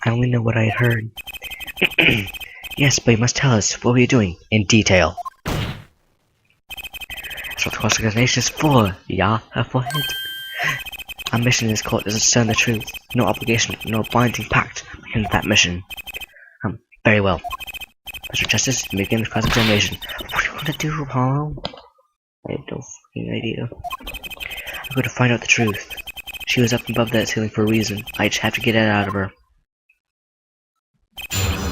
I only know what I had heard. Yes, but you must tell us, what were you doing, in detail? That's what the cross-examination is for, yeah, her forehead. Our mission in this court is to discern the truth. No obligation, no binding pact behind that mission. Very well. Mr. Justice, you may begin the cross-examination. going to do, Apollo? I have no fucking idea. I'm going to find out the truth. She was up above that ceiling for a reason. I just have to get it out of her.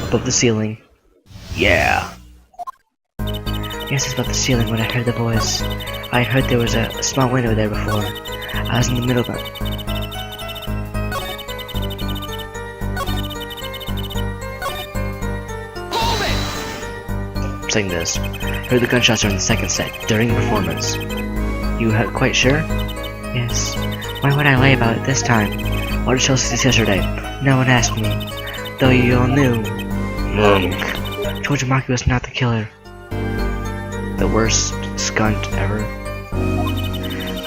Above the ceiling. Yeah. Yes, it's above the ceiling when I heard the voice. I had heard there was a small window there before. I was in the middle of it. I'm saying this. Heard the gunshots are in the second set, during the performance. You are quite sure? Yes. Why would I lie about it this time? Why did Chelsea this yesterday? No one asked me. Though you all knew. Told you Maki was not the killer. The worst skunt ever.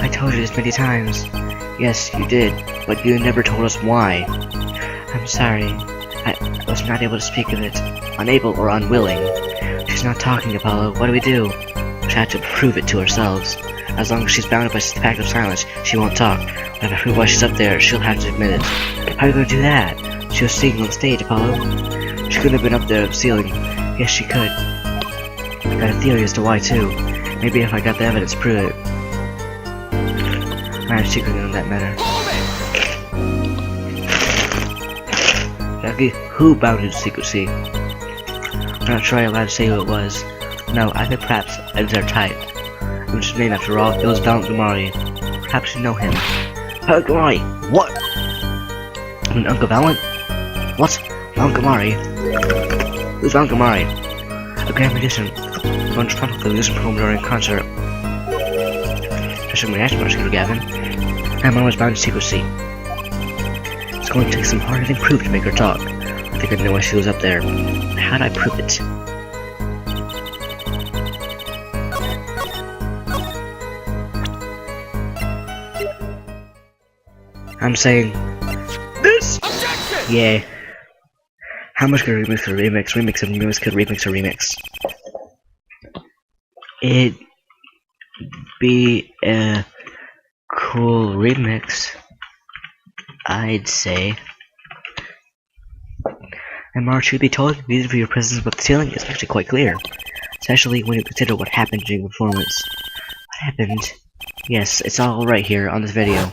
I told you this many times. Yes, you did, but you never told us why. I'm sorry. I was not able to speak of it. Unable or unwilling. She's not talking, Apollo. What do we do? We have to prove it to ourselves. As long as she's bounded by the pact of silence, she won't talk. But if I prove why she's up there, she'll have to admit it. How are you gonna do that? She was singing on stage, Apollo. She couldn't have been up there at the ceiling. Yes, she could. I got a theory as to why, too. Maybe if I got the evidence to prove it. I have a secret on that matter. Exactly who bounded secrecy? I'm not sure I'm allowed to say who it was. No, I think perhaps it was our type. It was his name after all. It was Valent Gamari. Perhaps you know him. Valent Gamari! What? I mean, Uncle Valent? What? Valent Gamari? Who's Valent Gamari? A grand magician. A bunch of publicly used performed during a concert. Especially when we asked about Scooter Gavin. My mom was bound to secrecy. It's going to take some hard-hitting proof to make her talk. I think I know why she was up there. How'd I prove it? I'm saying this. Objection! Yeah. How much could remix or remix? Remix of remix could remix or remix. It'd be a cool remix, I'd say. And more truth be told, the reason for your presence above the ceiling is actually quite clear. Especially when you consider what happened during the performance. What happened? Yes, it's all right here on this video.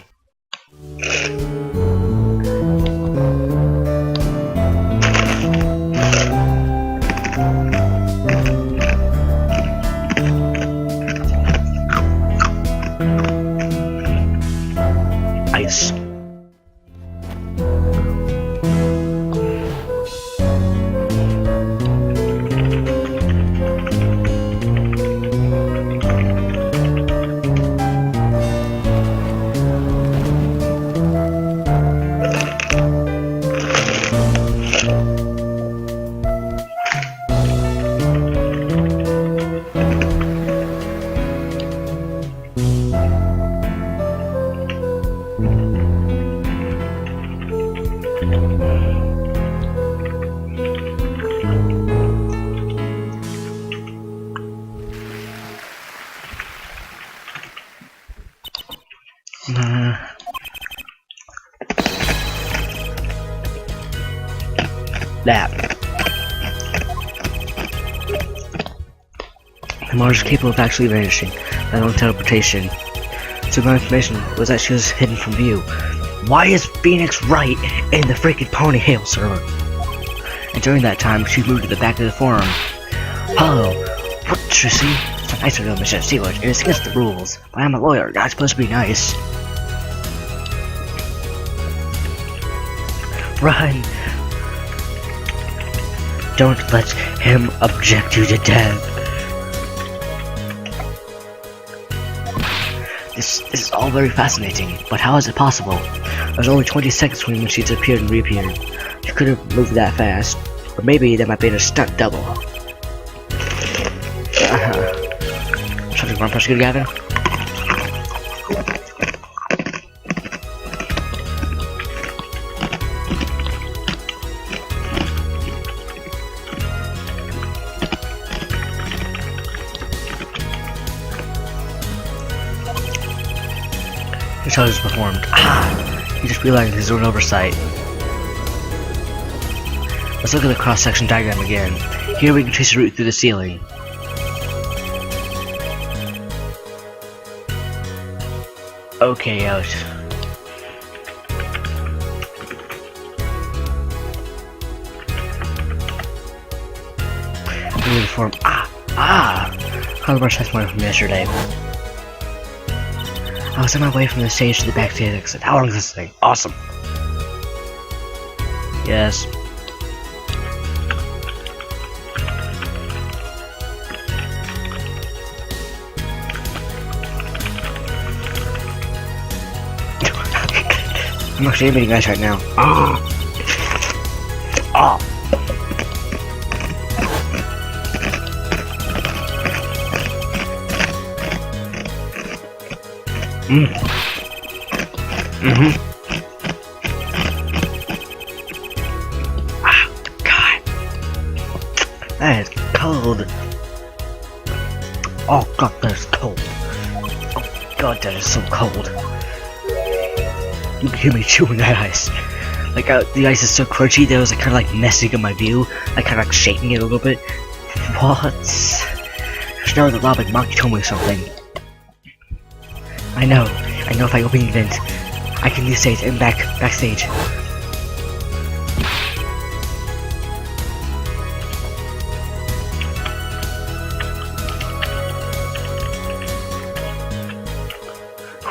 Ice. That. The Mars is capable of actually vanishing by own teleportation. So my information was that she was hidden from view. Why is Phoenix Wright in the freaking Ponytail server? And during that time, she moved to the back of the forum. Hello, what did you see? It's a nicer little mission, see what? It's against the rules. But I'm a lawyer, not supposed to be nice. Run! Don't let him object you to death. This is all very fascinating, but how is it possible? There's only 20 seconds between when she's appeared and reappeared. She could have moved that fast. Or maybe that might be a stunt double. Something wrong, Prosecutor Gavin? The charge is performed. He just realized his own oversight. Let's look at the cross-section diagram again. Here we can trace a route through the ceiling. Okay, out. Uniform. Calibrush has one from yesterday. I was on my way from the stage to the backstage exit. How long is this thing? Awesome. Yes. I'm actually meeting guys right now. God. That is cold. Oh god, that is cold. Oh god, that is so cold. You can hear me chewing that ice. Like, the ice is so crunchy that it was like, kind of like messing up my view. Like, kind of like shaking it a little bit. What? Just know that Robin Monkey told me something. I know if I open the event, I can leave stage and backstage.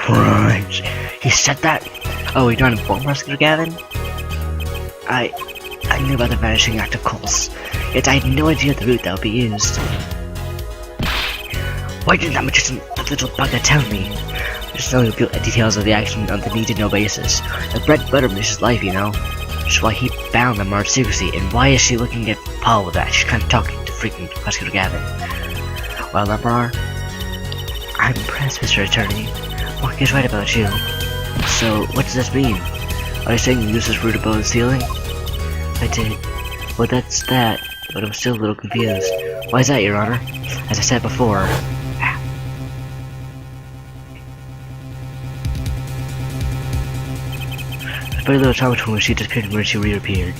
Right. He said that? Oh, you're trying to bomb rescue Gavin? I knew about the vanishing act of course, yet I had no idea the route that would be used. Why didn't that magician, that little bugger, tell me? Just knowing the details of the action on the need-to-know basis. The bread and butter of his life, you know. Which is why he bound the Marge secrecy, and why is she looking at Paul with that? She's kind of talking to freaking Prosecutor Gavin. Well, Emperor, I'm impressed, Mr. Attorney. Mark is right about you. So, what does this mean? Are you saying you used this route above the ceiling? I did. Well, that's that, but I'm still a little confused. Why is that, Your Honor? As I said before, very little time between when she disappeared and when she reappeared.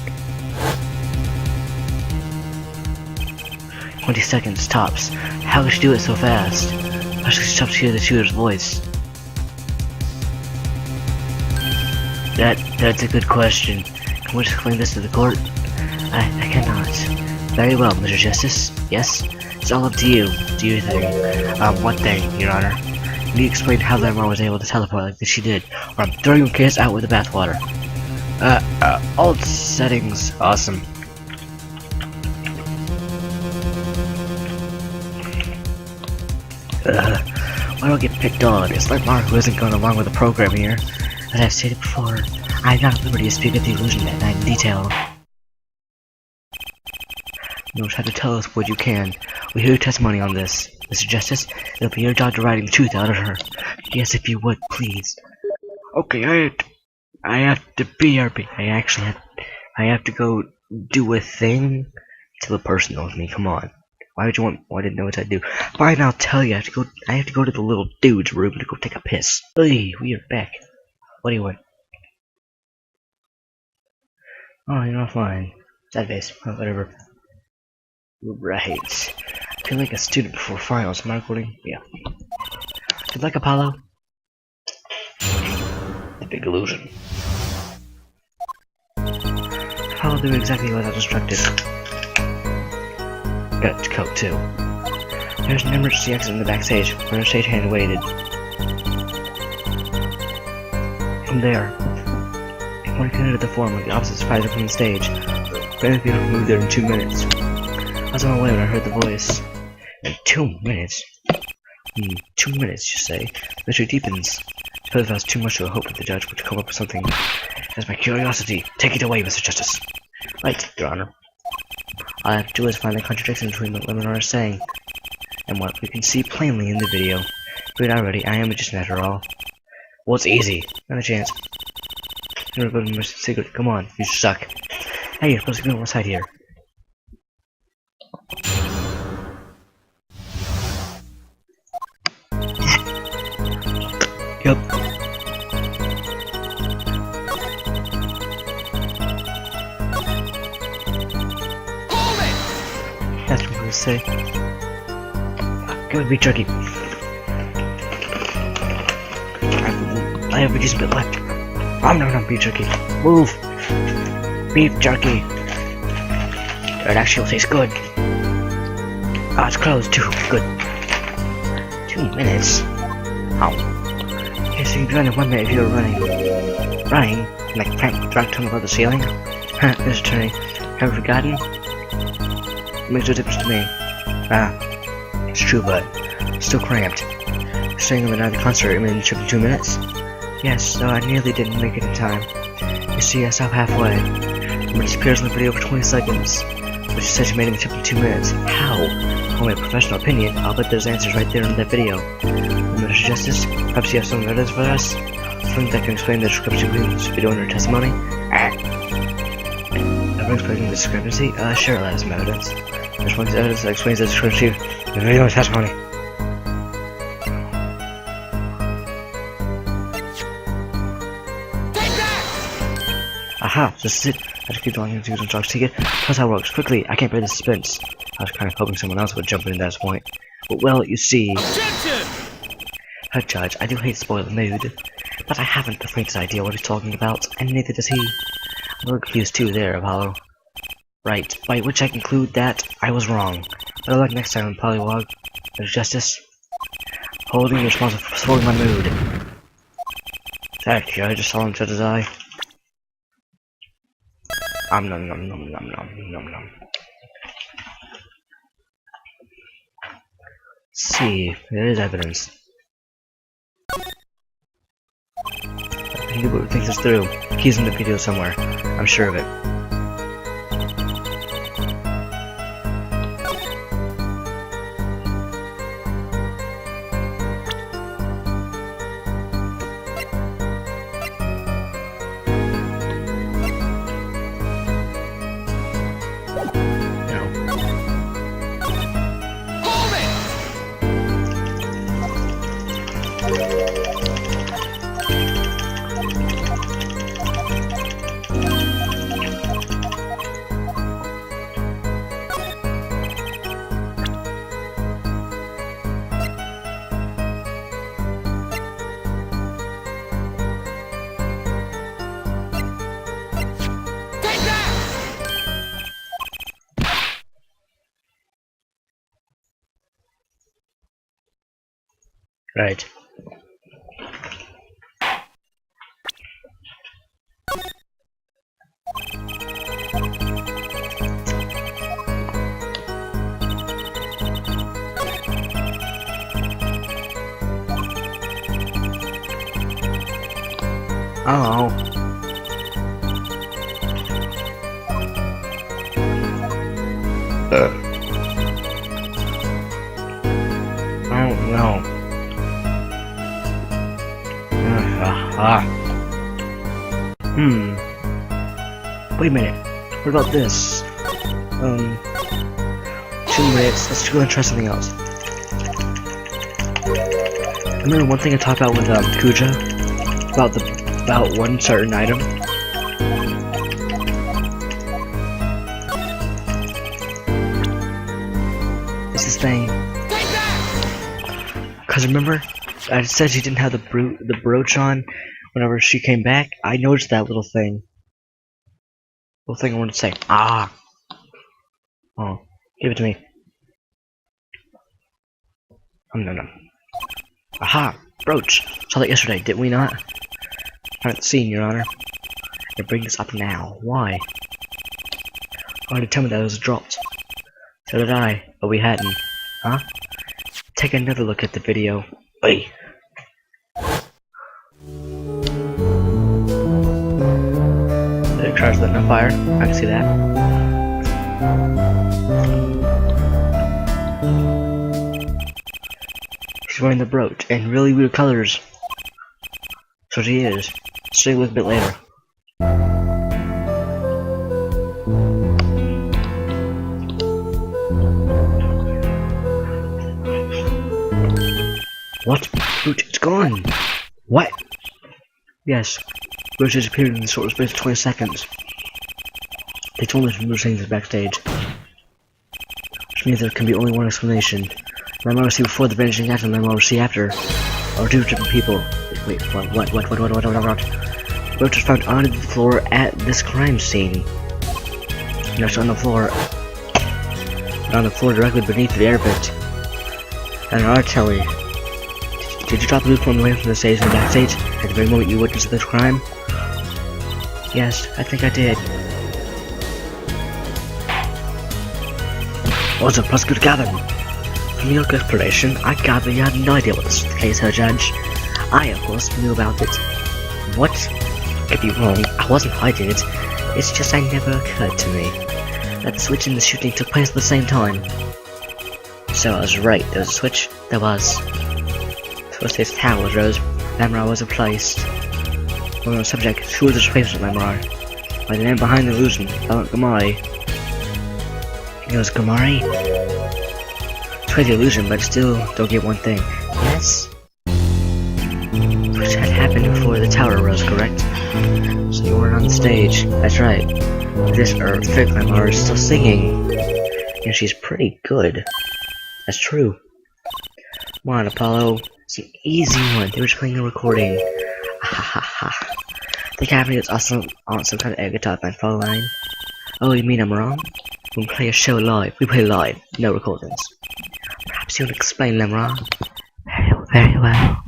20 seconds, tops. How could she do it so fast? How could she stop to hear the shooter's voice? That's a good question. Can we just explain this to the court? I cannot. Very well, Mr. Justice. Yes? It's all up to you. Do your thing. What thing, Your Honor? Can you explain how the Emperor was able to teleport like this she did, or I'm throwing your kids out with the bathwater? Alt settings. Awesome. Why do I get picked on? It's like Mark who isn't going along with the program here. As I've stated before, I am not at liberty to speak of the illusion at night in detail. You'll have to tell us what you can. We hear your testimony on this. Mr. Justice, it'll be your job to writing the truth out of her. Yes, if you would, please. Okay, I have to BRB. I have to go do a thing. It's a little personal with me, come on. Why would you want, I didn't know what I'd do. Fine, I'll tell you, I have to go to the little dude's room to go take a piss. Hey, we are back. What do you want? Oh, you're not fine. Sad face. Oh, whatever. Right. I feel like a student before finals. Am I recording? Yeah. Good luck, Apollo. The big illusion. Apollo did exactly what I was instructed. Got to code too. There's an emergency exit in the backstage, where a stagehand waited. From there, when I entered the forum on the opposite side from the stage, Brandon could move there in 2 minutes. I was on my way when I heard the voice. In 2 minutes? 2 minutes, you say? The mystery deepens. I suppose that was too much to hope that the judge would come up with something. That's my curiosity. Take it away, Mr. Justice. Right, Your Honor. All I have to do is find the contradiction between what women are saying and what we can see plainly in the video. Read already, I am a magician after all. Well, it's easy. Not a chance. You're going to miss the secret. Come on, you suck. Hey, you're supposed to be on one side here. Yep. That's what I was say. Go be jerky. I have a decent bit left. Nom beef jerky. Move! Beef jerky. It actually will taste good. Ah, it's closed too. Good. 2 minutes? How? Okay, so you'd run in 1 minute if you were running. Running? Like Frank drag tongue above the ceiling? Mr. Attorney, have you forgotten? It makes no difference to me. Ah, it's true, but still cramped. Staying on the night of the concert, I mean, it should be 2 minutes? Yes, though I nearly didn't make it in time. You see, I stopped halfway. It disappears in the video for 20 seconds. But she said she made it in 52 minutes. How? Only a professional opinion, I'll bet there's answers right there in that video. Mr. Justice, perhaps you have some evidence for us? Something that can explain the discrepancy between this video and her testimony? Ever explaining the discrepancy? Sure, I'll have some evidence. There's one evidence that explains the discrepancy between the video and testimony. Aha, this is it. I just keep on to use Jock's ticket. Plus how it works. Quickly, I can't bear the suspense. I was kind of hoping someone else would jump in at this point. But well, you see... Objection! Judge, I do hate to spoil the mood. But I haven't the faintest idea what he's talking about, and neither does he. I'm a little confused too there, Apollo. Right, by which I conclude that I was wrong. Better luck next time, Pollywog. There's justice. Holding you responsible for spoiling my mood. That Judge, a solemn judge's eye. Nom. See, there is evidence. Hubert thinks this through. He's in the video somewhere. I'm sure of it. Right. Oh. Oh no. Wait a minute. What about this? 2 minutes. Let's go and try something else. Remember one thing I talked about with Kuja? About one certain item? It's this thing. Cause remember, I said she didn't have the brooch on whenever she came back. I noticed that little thing. Little thing I wanted to say. Ah. Oh, give it to me. No. Aha, brooch. Saw that yesterday, didn't we not? Haven't seen, Your Honor. I bring this up now. Why? Why did tell me that it was dropped? So did I, but we hadn't. Huh? Take another look at the video. Oi! Did it crash lit on fire? I can see that. She's wearing the brooch in really weird colors. So she is. Stay a little bit later. What? Brooch, it's gone! What? Yes. Brooch disappeared in the short space of 20 seconds. They told me from Brooch saying this backstage. Which means there can be only one explanation. The MRC before the vanishing act and the MRC after are two different people. Wait, what? Roach was found on the floor at this crime scene. No, it's on the floor. On the floor directly beneath the air vent. And an art telly. Did you drop the loot on the way from the stage to the backstage at the very moment you witnessed this crime? Yes, I think I did. What's up, prosecutor Gavin? From your explanation, I gather you had no idea what was the case, Her Judge. I, of course, knew about it. What? Could be wrong, I wasn't hiding it. It's just it never occurred to me that the switch and the shooting took place at the same time. So I was right, there was a switch? There was. First his tower rose, Lamrar was replaced. On the subject, who was the replacement of Lamrar? By the man behind the illusion, Valiant Gamari. It was Gamari? Try the illusion, but still don't get one thing. Yes? Which had happened before the tower rose, correct? So you weren't on the stage. That's right. This fake Lamar is still singing. And she's pretty good. That's true. Come on, Apollo. It's an easy one. They were just playing a recording. Ha. The cabinet is also on some kind of air guitar band follow line. Oh, you mean I'm wrong? We play a show live. We play live. No recordings. Perhaps you'll explain, Lamar. Very well.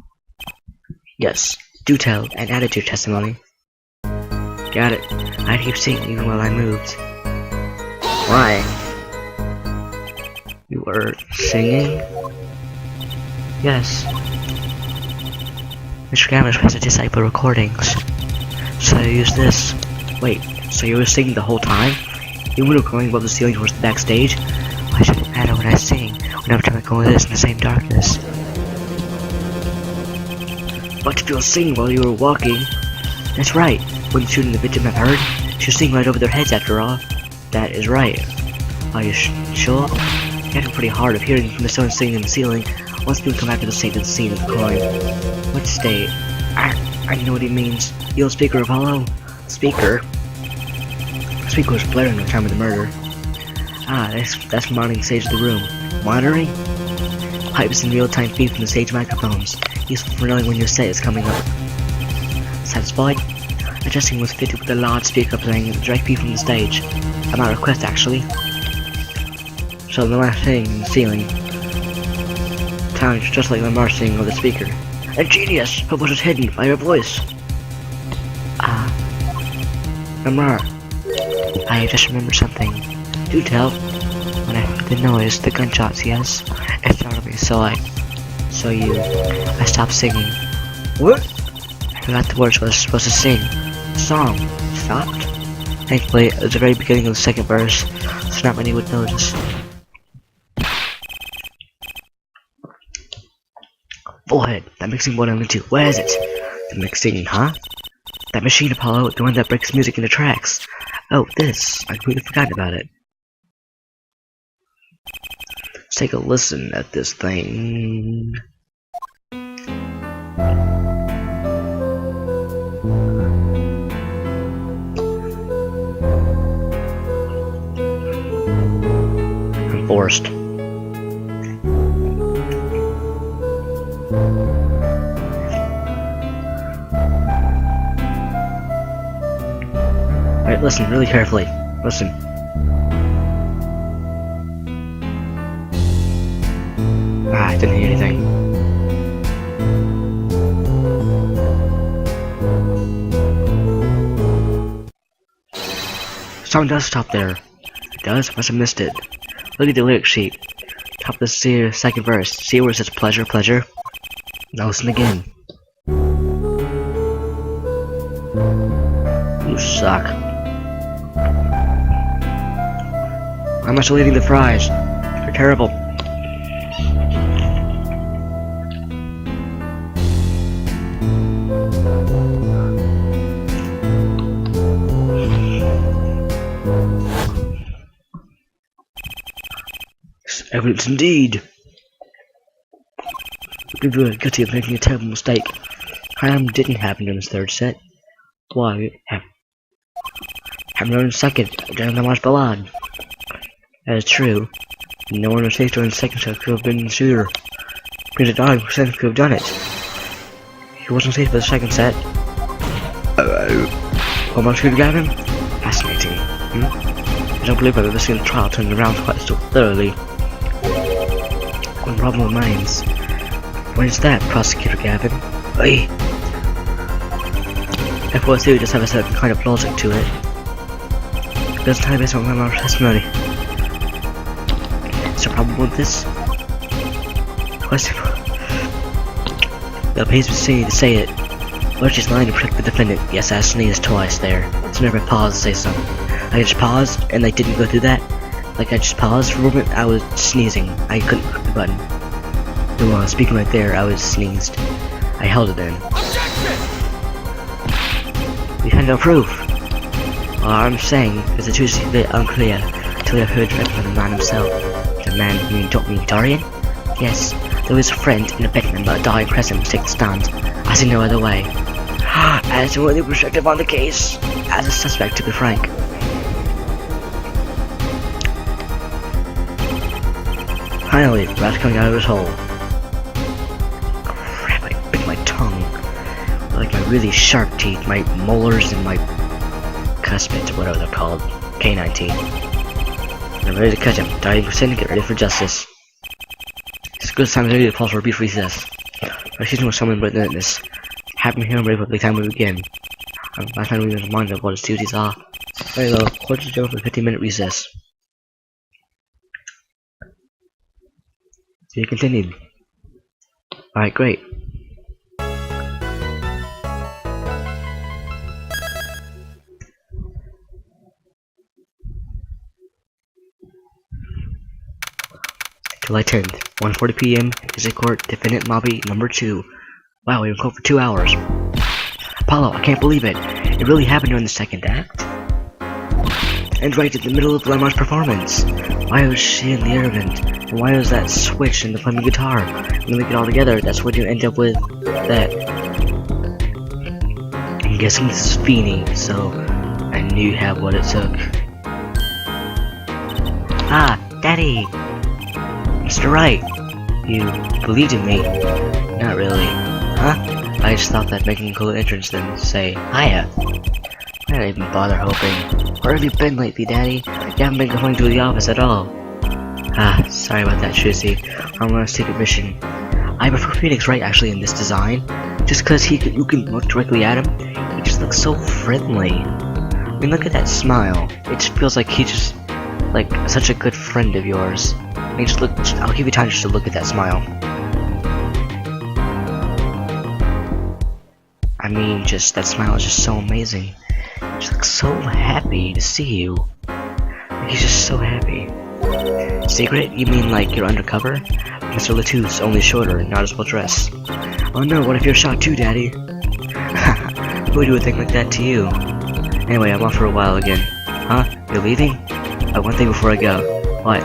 Yes. Do tell and add it to your testimony. Got it. I keep singing even while I moved. Why? You were singing? Yes. Mr. Gavin tries to disable recordings. So I use this. Wait, so you were singing the whole time? You were going above the ceiling towards the backstage? Why should it matter when I sing? Whenever time I go with this in the same darkness. But if you were singing while you were walking? That's right. When shooting the victim have heard, she was singing right over their heads after all. That is right. Are you sure? It's getting pretty hard of hearing from the someone singing in the ceiling once people come after the scene of the crime. What state? I know what he means. The old speaker, Apollo? Speaker? The speaker was blaring at the time of the murder. Ah, that's monitoring the stage of the room. Monitoring? Pipes in real-time feed from the stage microphones, useful for knowing when your set is coming up. Satisfied? Adjusting was fitted with a large speaker playing a direct feed from the stage. At my request, actually. So the last thing in the ceiling. Sounds just like Lamar singing over the speaker. A genius! But what is hidden by your voice? Lamar. I just remembered something. Do tell. When I heard the noise, the gunshots, yes? It startled me, so I stopped singing. What? I forgot the words I was supposed to sing. The song stopped. Thankfully, it was the very beginning of the second verse, so not many would notice. Forehead, that mixing board only two. Where is it? The mixing, huh? That machine, Apollo, the one that breaks music into tracks. Oh, this. I completely forgot about it. Let's take a listen at this thing. I'm forced. Alright, listen really carefully. Listen. I didn't hear anything. Song does stop there. It does? Must have missed it. Look at the lyric sheet. Top of the second verse. See where it says pleasure, pleasure? Now listen again. You suck. Why am I still eating the fries? They're terrible. Evidence indeed. People are guilty of making a terrible mistake. Crime didn't happen in this third set. Why? Happened in the second, during the March Ballad. That is true. No one was safe during the second set could have been the shooter. Because the dog percent could have done it. He wasn't safe for the second set. How much could you get him? Fascinating. I don't believe I've ever seen a trial turned around quite so thoroughly. One problem remains. What is that, Prosecutor Gavin? Oi! F4C just have a certain kind of logic to it. It doesn't tie based on my testimony. Is there a problem with this? Question. The pace was saying to say it. Or just lying to protect the defendant. Yes, I sneezed twice there. It's never paused to say something. I just paused and they didn't go through that. Like I just paused for a moment, I was sneezing. I couldn't click the button. While I was speaking right there, I was sneezed. I held it in. We had no proof. All I'm saying is the truth is a bit unclear until I heard directly from the man himself. The man you mean Dorian? Yes, there was a friend and a bedroom but a dying Crescent must take the stand. I see no other way. As to the perspective on the case, as a suspect to be frank. Finally, the rat coming out of his hole. Crap, I bit my tongue. Like my really sharp teeth, my molars and my cuspids, whatever they're called. Canine teeth. I'm ready to cut him. Dying Crescent, get ready for justice. It's a good time to call for a brief recess. My season was someone but this. Happy here and ready for the time we begin. Last time we were reminded of what his duties are. There you go, court is adjourned for a 15-minute recess. So you continued. Alright, great. July 10th, 1:40 p.m. District Court, Defendant Lobby number 2. Wow, we were in court for 2 hours. Apollo, I can't believe it. It really happened during the second act. And right in the middle of Lamar's performance. Why was she in the air vent? And why was that switch in the playing guitar? When you make it all together, that's when you end up with that. I'm guessing this is Feeney, so I knew you had what it took. Ah, Daddy! Mr. Wright! You believed in me. Not really. Huh? I just thought that making a cool entrance then say, hiya. I didn't even bother hoping. Where have you been lately, Daddy? You haven't been going to the office at all. Ah, sorry about that, Shusy. I'm on a secret mission. I prefer Phoenix Wright actually in this design. Just cause you can look directly at him. He just looks so friendly. I mean, look at that smile. It just feels like he's just, like, such a good friend of yours. I mean, just look, I'll give you time just to look at that smile. I mean, just, that smile is just so amazing. He just looks so happy to see you. Like, he's just so happy. Secret? You mean like you're undercover? Mr. Latou's only shorter and not as well dressed. Oh no, what if you're shot too, Daddy? Who would do a thing like that to you? Anyway, I'm off for a while again. Huh? You're leaving? One thing before I go. What?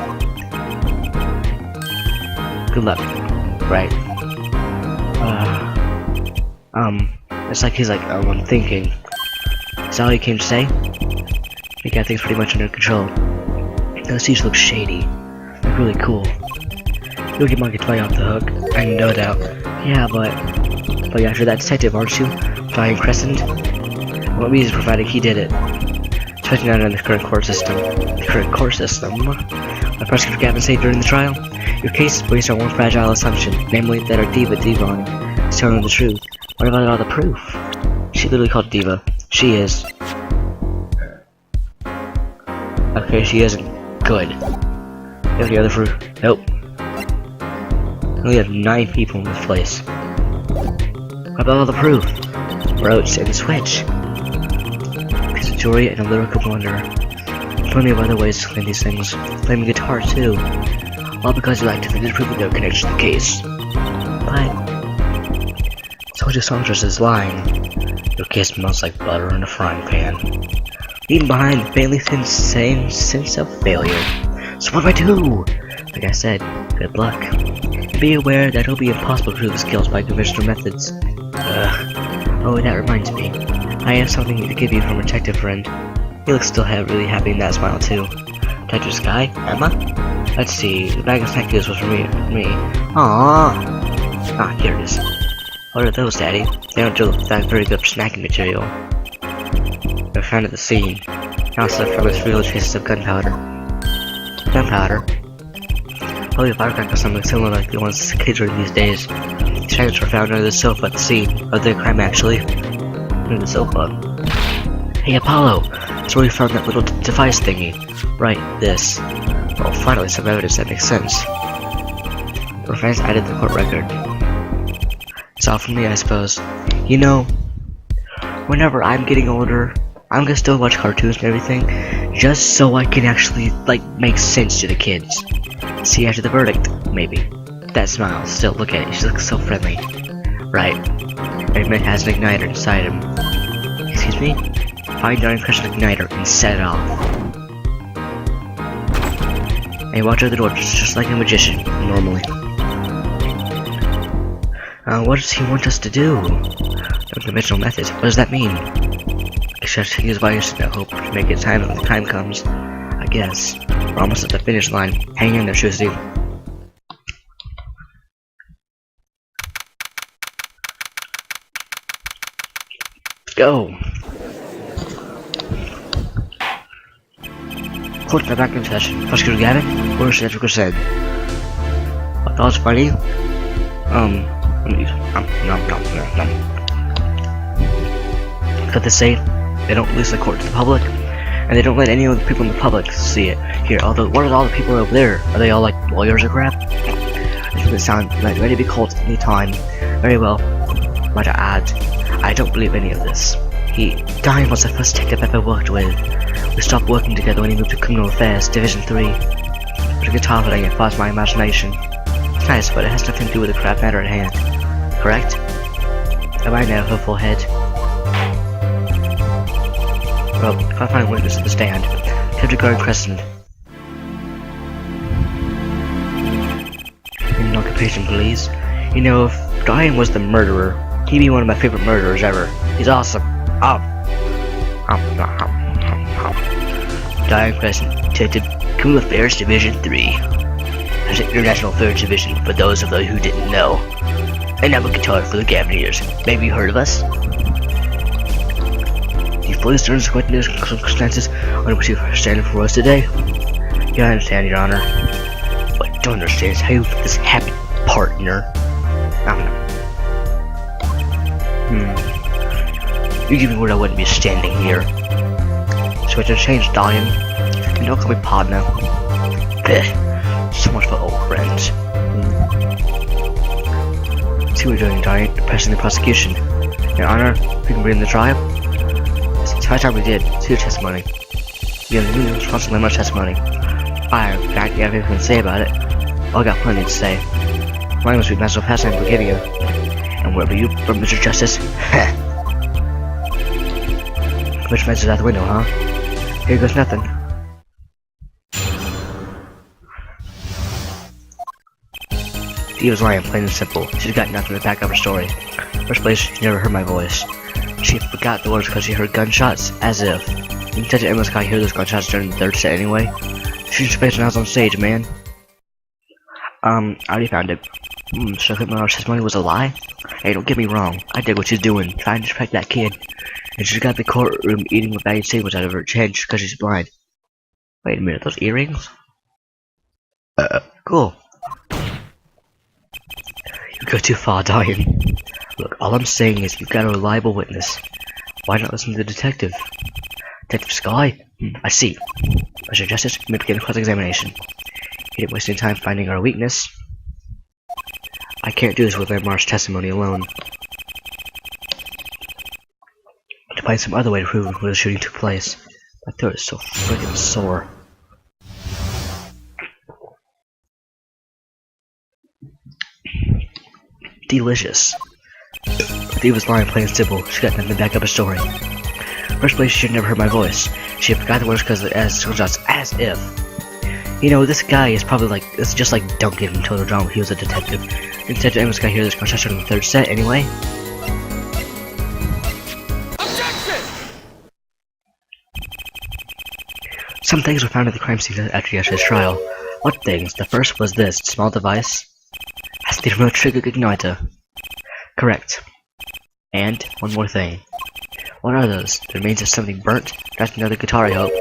Good luck. Right. It's like he's like, oh, I'm thinking. Is that all you came to say? I got things pretty much under control. The seats look shady. Like really cool. You'll get Monkey Toy off the hook, and no doubt. Yeah, but you're after that detective, aren't you? Dying Crescent? What reason providing he did it? Especially not in the current court system. The current court system? What Prosecutor Gavin said during the trial? Your case is based on one fragile assumption, namely that our diva, Devon, is telling the truth. What about all the proof? She literally called Diva. She is. Okay, she isn't. Good. You have any other proof? Nope. We only have 9 people in this place. What about all the proof? Roach and the switch. Piece of jewelry and a lyrical blunder. Plenty of other ways to claim these things. Playing guitar too. All because you like to think proof of their connection to the case. But Soldier Saunders is lying. Your case smells like butter in a frying pan. Leaving behind faintly thin same sense of failure. So what do I do? Like I said, good luck. Be aware that it'll be impossible to prove the skills by conventional methods. Oh, that reminds me. I have something to give you from a detective friend. He looks still really happy in that smile too. Detective Sky? Emma? Let's see, the bag of thank yous was for me. Aww. Ah, here it is. What are those, Daddy? They don't do that very good snacking material. They're found at the scene. Also from its real traces of gunpowder. Gunpowder? Probably firecrackers or something similar like the ones kids are these days. These fragments were found under the sofa at the scene of the crime actually. Under the sofa. Hey Apollo! That's where we found that little device thingy. Right, this. Well, finally some evidence that makes sense. Your friends added the court record. It's all from me, I suppose. You know, whenever I'm getting older, I'm gonna still watch cartoons and everything, just so I can actually, like, make sense to the kids. See after the verdict, maybe. That smile, still, look at it, she looks so friendly. Right. Every man has an igniter inside him. Excuse me? Find your impression igniter and set it off. And watch out the door, just like a magician, normally. What does he want us to do? Unconventional methods. What does that mean? Just use viruses to hope to make it time when the time comes. I guess. We're almost at the finish line. Hang in there, Shusty. Let's go. Court back in session. Prosecutor Gavin, Court Central said. I thought it was funny. Cut this safe. They don't release the court to the public, and they don't let any of the people in the public see it. Here, although, what are all the people over there? Are they all like lawyers or crap? They sound like ready to be called at any time. Very well. Might I add, I don't believe any of this. Diane was the first detective I've ever worked with. We stopped working together when he moved to Criminal Affairs, Division 3. But a guitar playing it fires my imagination. It's nice, but it has nothing to do with the crap matter at hand. Correct? Am I now her full head? Well, if I find witness at the stand, Kindergarten Crescent. In occupation, please. You know, if Diane was the murderer, he'd be one of my favorite murderers ever. He's awesome. Diane Crescent, Detective, Criminal Affairs Division 3. There's an International Affairs Division for those of you who didn't know. And I'm a guitar for the Gavineers. Maybe you heard of us? Do you fully understand the circumstances under which you're standing for us today? Yeah, I understand, Your Honor. What I don't understand is how you let this happen, partner. I don't know. You give me word I wouldn't be standing here. So I just changed, Diane. And don't call me partner. Blech. So much for old friends. See what you're doing, Diane. Pressing the prosecution. Your Honor, we can bring in the trial. It's high time we did. See your testimony. You have the responsible much testimony. I, in fact, you have anything to say about it. I got plenty to say. Mine must be master of pastime for getting you. And wherever you from, Mr. Justice. Which fence is out the window, huh? Here goes nothing. He was lying, plain and simple. She's got nothing to back up her story. First place, she never heard my voice. She forgot the words because she heard gunshots, as if. Didn't Detective Emma Scott hear those gunshots during the third set anyway? She just faced when I was on stage, man. I already found it. So Clipmar's testimony was a lie? Hey, don't get me wrong. I did what she's doing, trying to distract that kid. And she's got the courtroom eating a bag of sandwich out of her chin because she's blind. Wait a minute, those earrings? Cool. You go too far, Diane. Look, all I'm saying is you've got a reliable witness. Why not listen to the detective? Detective Sky? I see. Mr. Justice, you may begin the cross-examination. He didn't waste any time finding our weakness. I can't do this with Lamar's testimony alone. To find some other way to prove where the shooting took place. My throat is so freaking sore. Delicious. But he was lying plain and simple. She got nothing to back up her story. First place, she had never heard my voice. She forgot the words because as if. You know, this guy is probably like, it's just like Duncan from Total Drama. He was a detective. And Detective Emma's got to hear this gunshot in the third set anyway. Some things were found at the crime scene after yesterday's trial. What things? The first was this small device. That's the remote trigger igniter. Correct. And one more thing. What are those? The remains of something burnt? That's another guitar, I hope.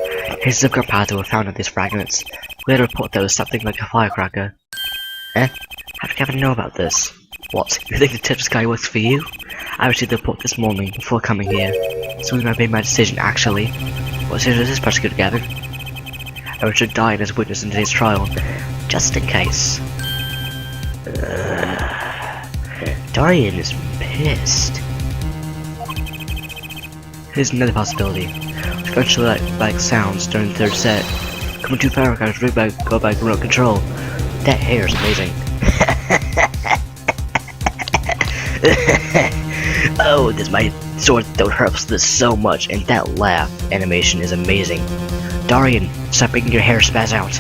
Cases of Carpato were found on these fragments. We had a report that was something like a firecracker. Eh? How did Gavin know about this? What? You think the Tetris guy works for you? I received the report this morning before coming here. So I made my decision, actually. What decision is this prosecutor, Gavin? I Richard died as a witness in today's trial. Just in case. Darian is pissed. Here's another possibility. Structurally like sounds during the third set. Coming too far, I go by remote control. That hair is amazing. Oh, this my sword throat hurts this so much, and that laugh animation is amazing. Darian, stop making your hair spaz out.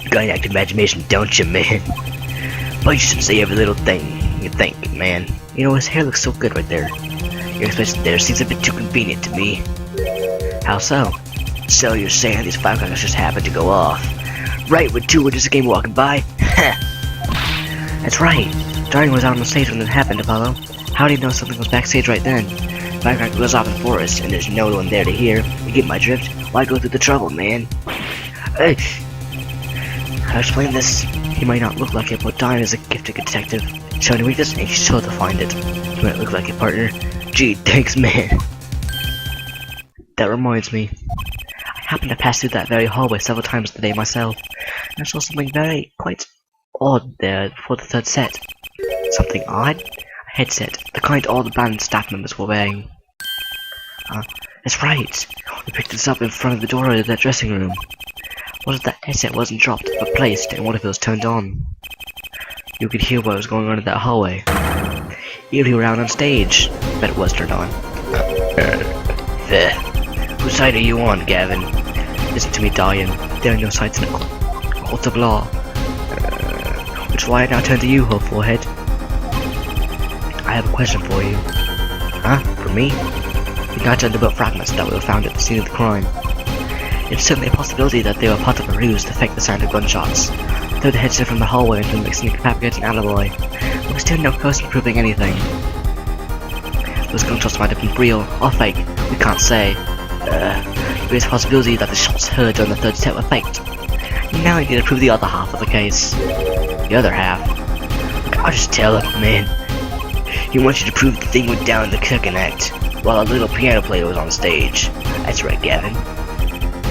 You got an active imagination, don't you, man? But you should say every little thing you think, man. You know, his hair looks so good right there. Your expression there seems a bit too convenient to me. How so? So you're saying these firecrackers just happened to go off? Right when 2 witnesses came walking by? That's right. Darian was out on the stage when it happened, Apollo. How do you know something was backstage right then? Firecracker goes off in the forest, and there's no one there to hear. You get my drift? Why go through the trouble, man? Hey! I'll explain this. He might not look like it, but Darian is a gifted detective. Show any weakness, and he's sure to find it. He might look like a partner. Gee, thanks, man. That reminds me. I happened to pass through that very hallway several times today myself, and I saw something quite odd there before the third set. Something odd? A headset, the kind all the band staff members were wearing. That's right. We picked this up in front of the door of that dressing room. What if that headset wasn't dropped, but placed, and what if it was turned on? You could hear what was going on in that hallway. Even around on stage. Bet it was turned on. There. Whose side are you on, Gavin? Listen to me, Darian. There are no sides in the court of law. Which is why I now turn to you, hopeful head. I have a question for you. Huh? For me? You got to the boat fragments that were found at the scene of the crime. It's certainly a possibility that they were part of a ruse to fake the sound of gunshots. Throw the headset from the hallway until the sneak fabricate an alibi. But we still no close to proving anything. Those gunshots might have been real or fake. We can't say. There is a possibility that the shots heard during the third set were faked. Now I need to prove the other half of the case. The other half? I'll just tell him, man. He wants you to prove the thing went down in the second act, while a little piano player was on stage. That's right, Gavin.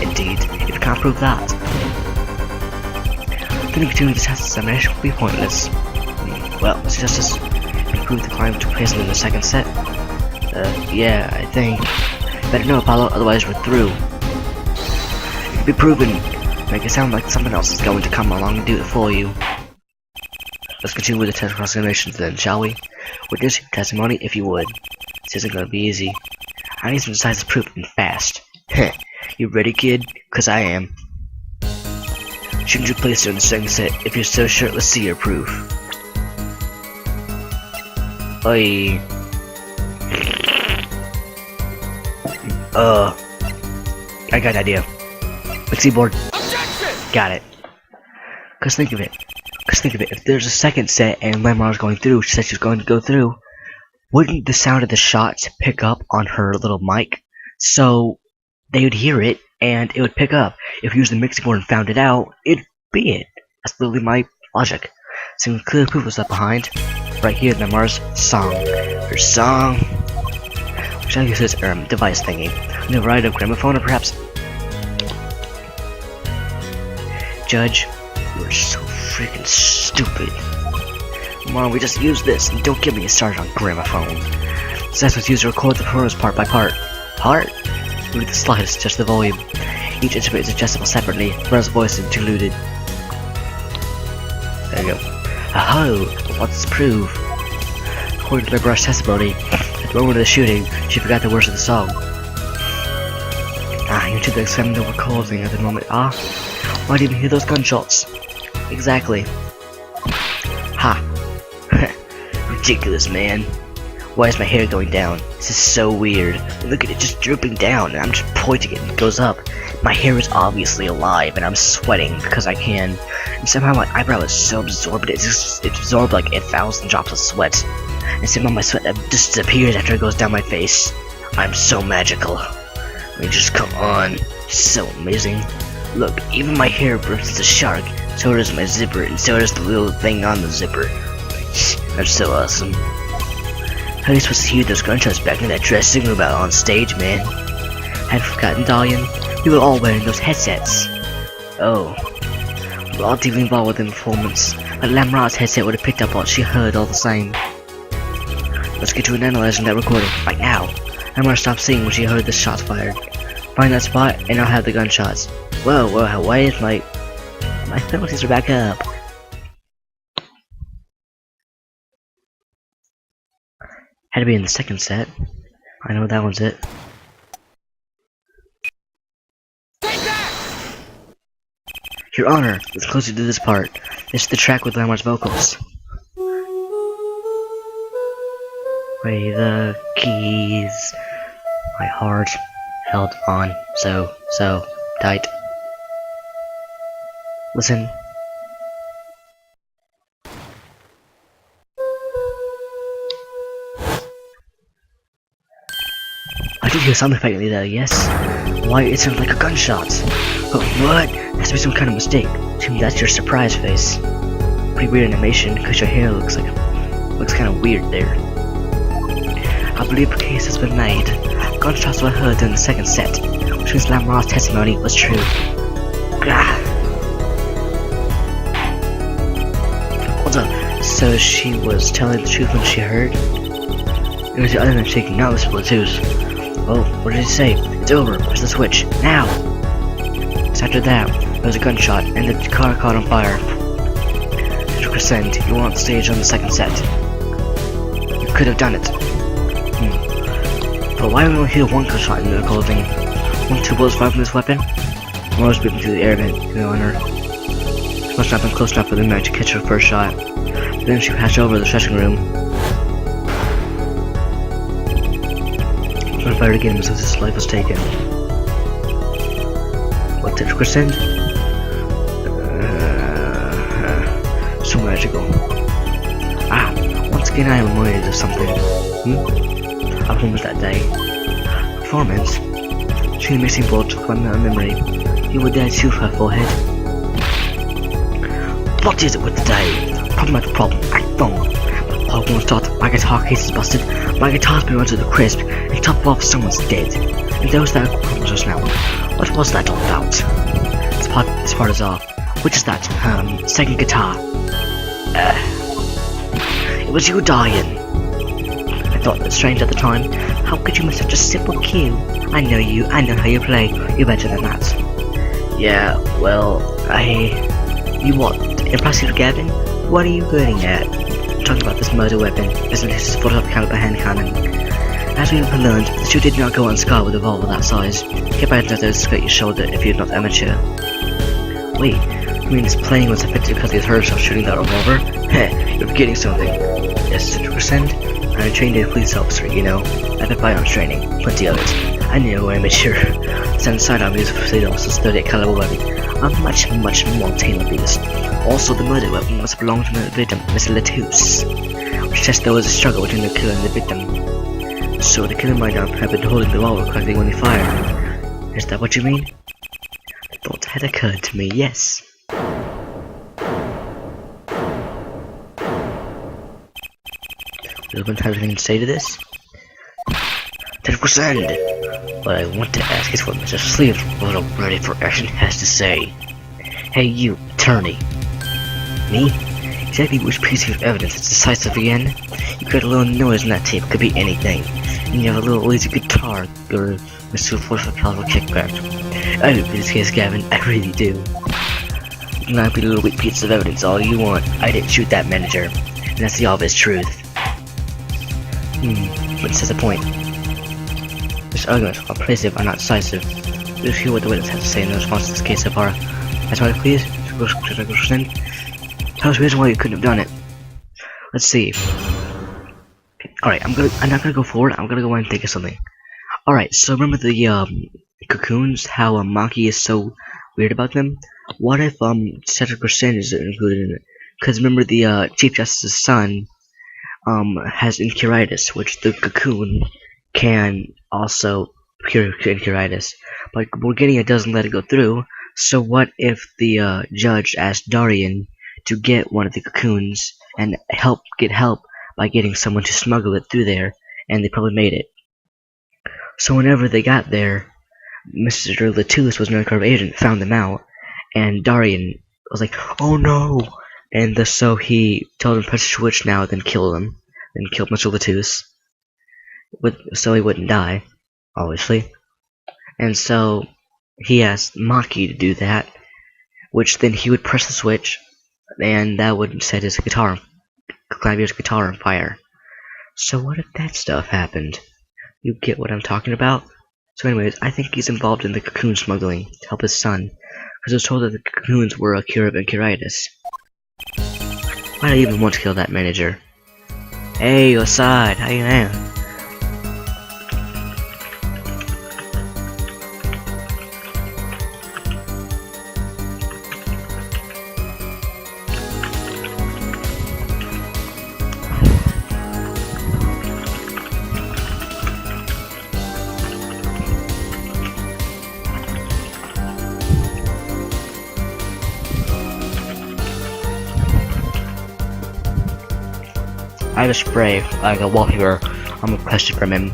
Indeed, if you can't prove that, then continuing this test examination will be pointless. Well, it's just as you prove the crime took place in the second set. Yeah, I think. Better know, Apollo, otherwise we're through. It can be proven. Make it sound like someone else is going to come along and do it for you. Let's continue with the test examinations then, shall we? Witness your testimony if you would. This isn't gonna be easy. I need some decisive proof and fast. Heh. You ready, kid? 'Cause I am. Shouldn't you place her in the second set if you're so sure? Let's see your proof. Oi. I got an idea. Let's see board. Got it. Cause think of it. If there's a second set and Lamar's going through, she said she's going to go through, wouldn't the sound of the shots pick up on her little mic? So they would hear it and it would pick up. If you used the mixing board and found it out, it'd be it. That's literally my logic. Some clear proof was left behind. Right here in Lamar's song. Her song. Which I use this device thingy. In the variety of gramophone or perhaps. Judge, you're so freaking stupid. Come on, we just use this and don't get me started on gramophone. This was used to record the chorus part by part. Part? With the slightest adjust the volume. Each instrument is adjustable separately, whereas voice is included. There you go. Oh, what's the proof? According to LeBrush's testimony, at the moment of the shooting, she forgot the words of the song. You two the examine the recording at the moment. Why didn't you hear those gunshots? Exactly. Ha! Ridiculous, man. Why is my hair going down? This is so weird. Look at it just drooping down, and I'm just pointing it and it goes up. My hair is obviously alive, and I'm sweating because I can. And somehow my eyebrow is so absorbed, it absorbed like 1,000 drops of sweat. And somehow my sweat just disappears after it goes down my face. I'm so magical. I mean, just come on. So amazing. Look, even my hair bursts a shark. So does my zipper, and so does the little thing on the zipper. That's so awesome. How are you supposed to hear those gunshots back in that dressing room out on stage, man? Had forgotten, Dalian? We were all wearing those headsets. Oh. We were all deeply involved with the performance, but Lamra's headset would have picked up what she heard all the same. Let's get to analyzing that recording, right now. Lamra stopped singing when she heard the shots fired. Find that spot, and I'll have the gunshots. Whoa, why is my faculties are back up? Had to be in the second set. I know that one's it. Your Honor, let's closer to this part. This is the track with Lamra's vocals. Play the keys. My heart held on so tight. Listen. I did hear sound effect there, yes. Why, it sounds like a gunshot. But what? Has to be some kind of mistake. Assume that's your surprise face. Pretty weird animation, because your hair looks kind of weird there. I believe a case has been made. Gunshots were heard during the second set, which means Lamra's testimony was true. Gah. Hold on. So she was telling the truth when she heard? It was the other than shaking, not the Splatoos. Oh, what did he say? It's over. Press the switch. Now! So after that, there was a gunshot, and the car caught on fire. Mr. Crescent, you were on stage on the second set. You could have done it. But why don't we hear one gunshot in the clothing? 1, 2 bullets fired from this weapon? Or was beaten through the air vent, Your Honor. She must not have been close enough for the man to catch her first shot. Then she passed over the dressing room. She fired again as if his life was taken. What did Crescent? So magical. Ah, once again I am reminded of something. Our home was that day. Performance. She missing blood took my memory. You were there too for her forehead. What is it with the day? Problem after problem, I phone. My pop won't start, my guitar case is busted, my guitar's been run to the crisp, and top off someone's dead. And those that are just now. What was that all about? This part is off. Which is that? Second guitar. It was you, Dalian. I thought that strange at the time. How could you miss such a simple cue? I know you, I know how you play. You're better than that. Yeah, well, You what? Impressive, Gavin? What are you getting at? I'm talking about this murder weapon. Isn't this photo caliber hand cannon? As we have learned, the shooter did not go unscarred with a revolver that size. Keep by another skirt your shoulder if you're not amateur. Wait, you mean this plane was affected because he was hurt shooting that revolver? Heh, you're forgetting something. Yes, 100%. I'm a trained police officer, you know. I've had firearms training, plenty of it. I know I'm mature. Stand aside, I'm using for officers 38 caliber weapon. I'm much more tailored beast. Also, the murder weapon must belong to the victim, Mr. Latouche, which says there was a struggle between the killer and the victim. So the killer might not have been holding the revolver correctly when he fired. Is that what you mean? The thought had occurred to me, yes. Does anyone have anything to say to this? 10%! What I want to ask is what Mr. Sleeve, little ready for action, has to say. Hey you, attorney. Me? Exactly which piece of evidence is decisive again? You got a little noise in that tape, could be anything. And you have a little lazy guitar, or Mr. 45 caliber kickback. I do for this case, Gavin, I really do. You can not be a little weak piece of evidence all you want. I didn't shoot that manager. And that's the obvious truth. But says a point. This argument are persuasive and not decisive. Let's hear what the witness has to say in response to this case so far. That's why, please. Tell us the reason why you couldn't have done it. Let's see. Alright, I'm not gonna go forward, I'm gonna go and think of something. Alright, so remember the cocoons, how Maki is so weird about them. What if Cedric Percent is included in it? Because remember the Chief Justice's son has Incuritis, which the cocoon can also cure Incuritis. But Morgania doesn't let it go through, so what if the judge asked Darian to get one of the cocoons and get help by getting someone to smuggle it through there, and they probably made it. So whenever they got there, Mr. Latus was an undercover agent, found them out, and Darian was like, "Oh no!" And so he told him to press the switch now, then kill him, then killed Mr. Latus, so he wouldn't die, obviously. And so he asked Maki to do that, which then he would press the switch, and that would set his Clavier's guitar on fire. So what if that stuff happened? You get what I'm talking about? So anyways, I think he's involved in the cocoon smuggling to help his son, because he was told that the cocoons were a cure of Incuritis. Why do I even want to kill that manager? Hey, Osad, how you doing? I have a spray, like a wallpaper, I'm requested from him.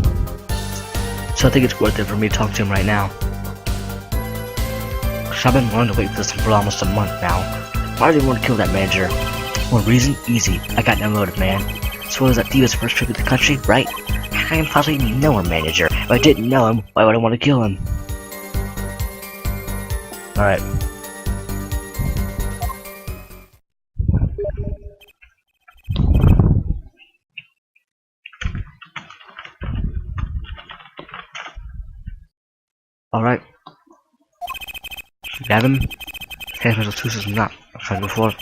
So I think it's worth it for me to talk to him right now. Cause I've been wanting to wait for this for almost a month now. Why do you want to kill that manager? Well, reason? Easy. I got no motive, man. So was that Diva's first trip to the country, right? How can I possibly know a manager? If I didn't know him, why would I want to kill him? Alright. Alright. Grab him. Can't Mr. Latus is not. I've tried before.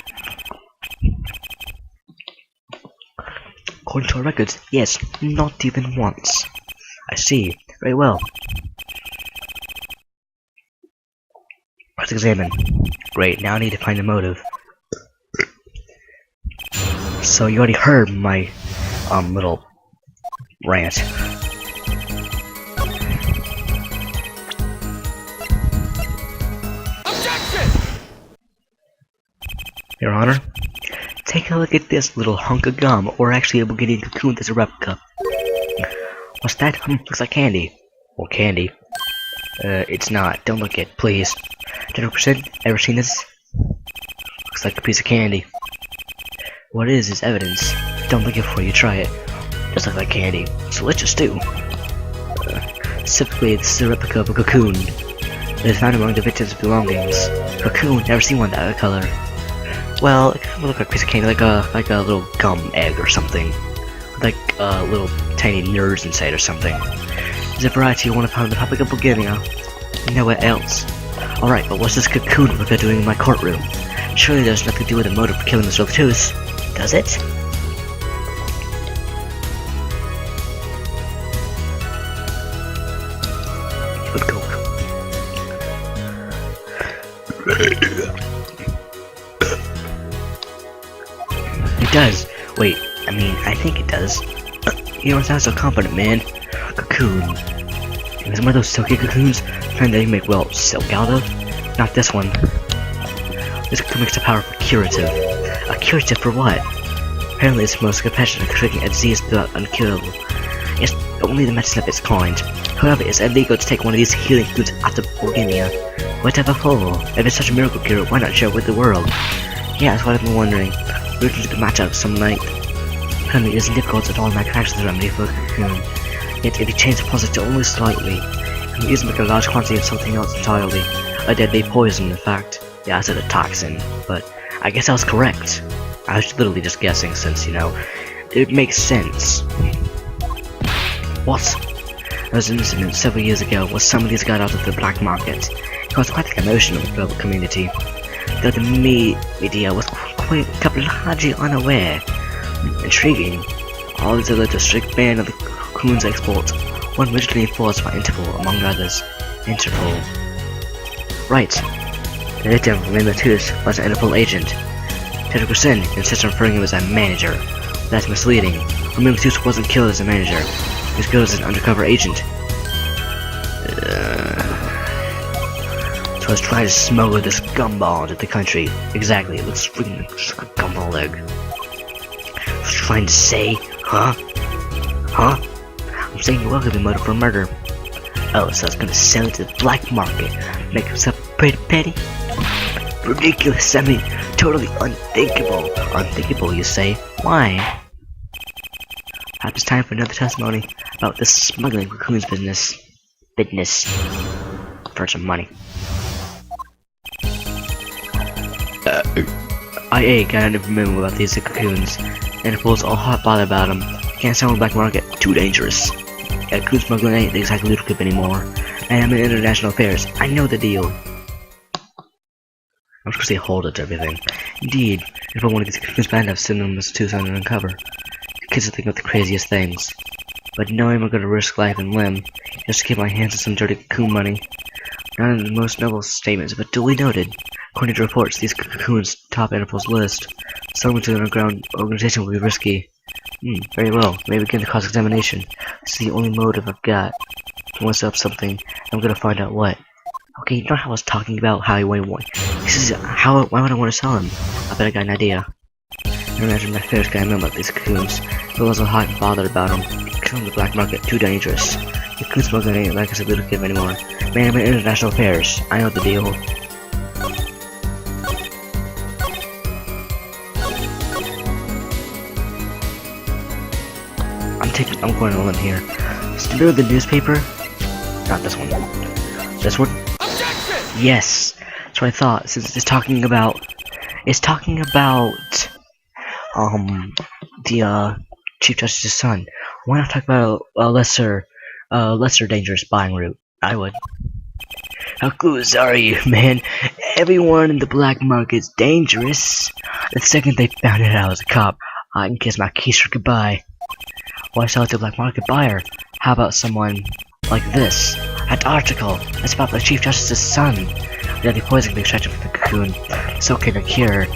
According to our records, yes, not even once. I see. Very well. Let's examine. Great, now I need to find the motive. So you already heard my little rant. Your Honor, take a look at this little hunk of gum, or actually a Bulgarian cocoon that's a replica. What's that? Looks like candy. Well, candy. It's not. Don't look at it, please. 100%? Ever seen this? Looks like a piece of candy. What it is evidence. Don't look it before you try it. Just look like candy. So let's just do. Specifically, this is a replica of a cocoon. It is found among the victim's belongings. Cocoon, never seen one that color. Well, it kind of looks like a piece of candy, like a little gum egg or something, with like little tiny nerds inside or something. There's a variety you want to find in the Republic of Bulgaria. Nowhere else. Alright, but what's this cocoon replica doing in my courtroom? Surely there's nothing to do with the motive for killing Mr. Latus, does it? Good coke. It does. Wait, I think it does. You don't sound so confident, man. Cocoon. It was one of those silky cocoons found that you make, well, silk out of? Not this one. This cocoon makes a powerful curative. A curative for what? Apparently it's most compassionate at treating a disease throughout uncurable. It's only the medicine of its kind. However, it's illegal to take one of these healing foods out of Bulgaria. Whatever for? If it's such a miracle cure, why not share it with the world? Yeah, that's what I've been wondering. We can do the match up some night. Apparently it isn't difficult at all to manufacture the remedy for a cocoon. Yet if you change the process only slightly, you can easily make a large quantity of something else entirely. A deadly poison, in fact. Yeah, I said a toxin, but I guess I was correct. I was literally just guessing since, it makes sense. What? There was an incident several years ago where some of these got out of the black market. It caused quite a commotion in the global community. Though the media was quite largely unaware. Intriguing. All this led to a strict ban of the cocoon's export, one originally enforced by Interpol, among others. Interpol. Right. The victim, Raymond Matthews, was an Interpol agent. Ted Grusson insists on referring to him as a manager. That's misleading. Raymond Matthews wasn't killed as a manager. He was killed as an undercover agent. So I was trying to smuggle this gumball into the country. Exactly, it looks freaking just like a gumball leg. I was trying to say, huh? Huh? I'm saying you're welcome to be murdered for murder. Oh, so I was gonna sell it to the black market. Make yourself pretty petty? Ridiculous, I mean, totally unthinkable. Unthinkable, you say? Why? Perhaps it's time for another testimony about this smuggling raccoons business. For some money. IA got an information about these cocoons. Interpol's all hot bothered about them. Can't sell on the black market, too dangerous. Yeah, cocoon smuggling ain't exactly lucrative anymore. And I'm in international affairs, I know the deal. I'm just gonna say hold it to everything. Indeed, if I want to get the cocoons bad enough, send them as two on uncover. The kids are thinking of the craziest things. But knowing I'm gonna risk life and limb, just to get my hands on some dirty cocoon money. Not in the most noble statements, but duly noted. According to reports, these cocoons top Interpol's list. Selling to an underground organization will be risky. Very well. Maybe begin the cross-examination. This is the only motive I've got. He wants to up something. I'm gonna find out what. Okay, you know how I was talking about how he went. This is how. Why would I want to sell him? I bet I got an idea. I imagine my first guy know about these cocoons. He wasn't hot and bothered about them. Killing the black market, too dangerous. The cocoon smuggling ain't like us a little kid anymore. Man, I'm in international affairs. I know the deal. I'm going on here. Still the newspaper? Not this one. This one? Objection! Yes! That's what I thought, since it's talking about the Chief Justice's son. Why not talk about a lesser dangerous buying route? I would. How clueless are you, man? Everyone in the black market's dangerous. The second they found out I was a cop, I can kiss my keister goodbye. Why sell it to a black market buyer? How about someone like this? That article! It's about the Chief Justice's son. Deadly poison can be extracted from the cocoon. So can a cure.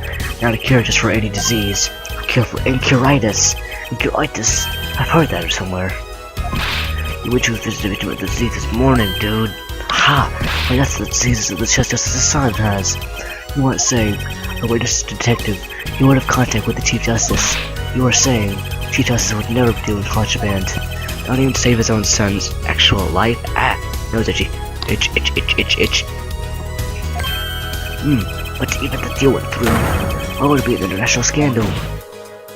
Not a cure just for any disease. A cure for incuritis. Incuritis? I've heard that somewhere. You would choose this victim of the disease this morning, dude. Ha! Well, that's the diseases that the Chief Justice's son has. You weren't saying, a witness detective, you would have contact with the Chief Justice. You were saying, Chief Justice would never deal with contraband. Not even save his own son's actual life. Nose itchy. Itch. But even the deal went through. What would be an international scandal?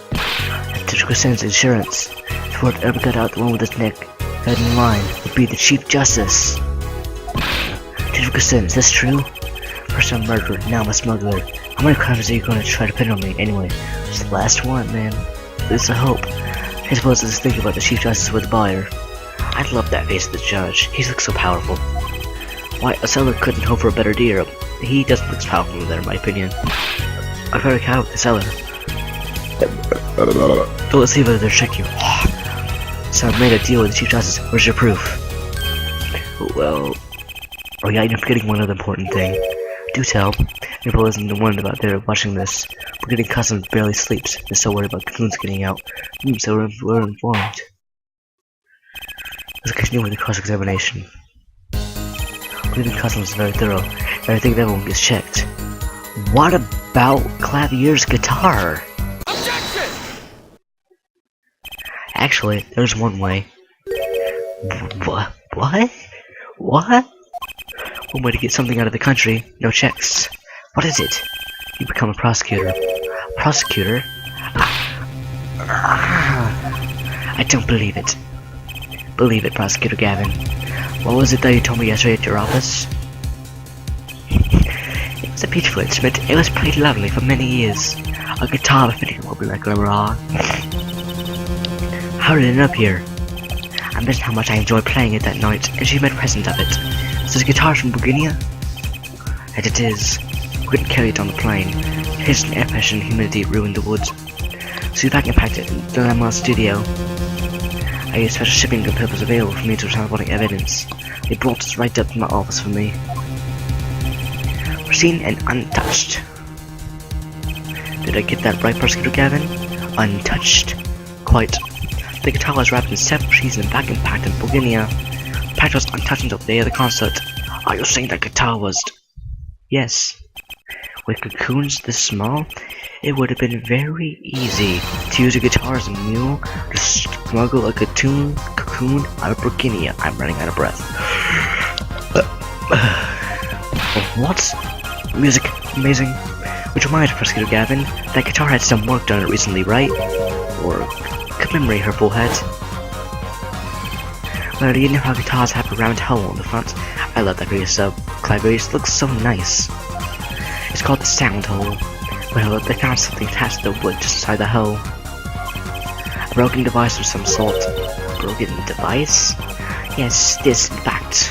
Ted Grusson's insurance. If word ever got out, the one with his neck head in line would be the Chief Justice. Ted Grusson, is this true? First I'm a murderer, now I'm a smuggler. How many crimes are you going to try to pin on me anyway? Just the last one, man. At least I hope. I suppose let's think about the Chief Justice with the buyer. I'd love that face of the judge. He looks so powerful. Why, a seller couldn't hope for a better deal. He doesn't look as powerful than that, in my opinion. I've heard a cow with the seller. So let's see whether they're tricking you. So I made a deal with the Chief Justice. Where's your proof? Well... Oh yeah, you're forgetting one other important thing. Do tell. Interpol isn't the one about there watching this. We're getting Customs barely sleeps. They're so worried about cocoons getting out. So we're informed. Let's continue with the cross-examination. Leaving Customs is very thorough. Everything of everyone gets checked. What about Clavier's guitar? Objection! Actually, there's one way. What? One way to get something out of the country, no checks. What is it? You become a prosecutor. Prosecutor? I don't believe it. Believe it, Prosecutor Gavin. What was it that you told me yesterday at your office? It was a beautiful instrument. It was played lovely for many years. A guitar befitting will be like Glamorah. How did it end up here? I mentioned how much I enjoyed playing it that night, and she made a present of it. Is this guitar from Virginia? And it is. We couldn't carry it on the plane. His air pressure and humidity ruined the wood. So we back and packed it in the Lamar studio. I used special shipping papers available for me to transporting evidence. They brought it right up to my office for me. Pristine and untouched. Did I get that right, Prosecutor Gavin? Untouched. Quite. The guitar was wrapped in several sheets and back and packed in Bulgaria. Packed was untouched until the day of the concert. Are you saying that guitar was... Yes. With cocoons this small, it would have been very easy to use a guitar as a mule to smuggle a cocoon out of Burkinia. I'm running out of breath. What? Music, amazing. Which reminds Prosecutor Gavin, that guitar had some work done on it recently, right? Or commemorate her full head. Well, you know how guitars have a round hole on the front? I love that grace clav bass, looks so nice. It's called the sound hole. Well, they found something attached to the wood just inside the hole. A broken device of some sort. Broken device? Yes, this in fact.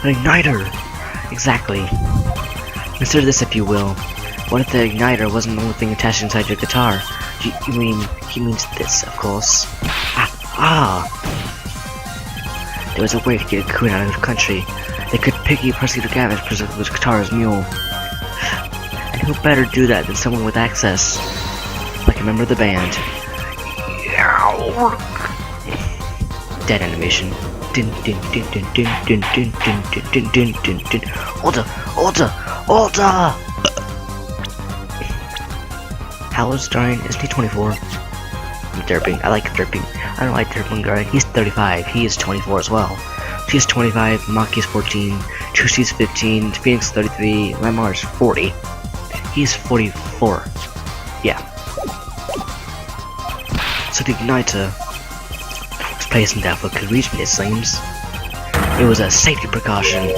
An igniter! Exactly. Consider this if you will. What if the igniter wasn't the only thing attached inside your guitar? You mean, he means this, of course. There was a way to get a cocoon out of the country. They could picky Prosecutor Gavin to preserve the guitar's mule. And who better do that than someone with access? Like a member of the band. Dead animation. Din din din din din din din din din din din din. Order! Order! Order! Howard Stein is he 24? I'm derping. I like derping. I don't like derping guy. He's 35. He is 24 as well. She's 25. Maki is 14. Chushi's 15. Phoenix 33. Lamar is 40. He's 44. Yeah. So the igniter was placed in that for good reason, it seems. It was a safety precaution.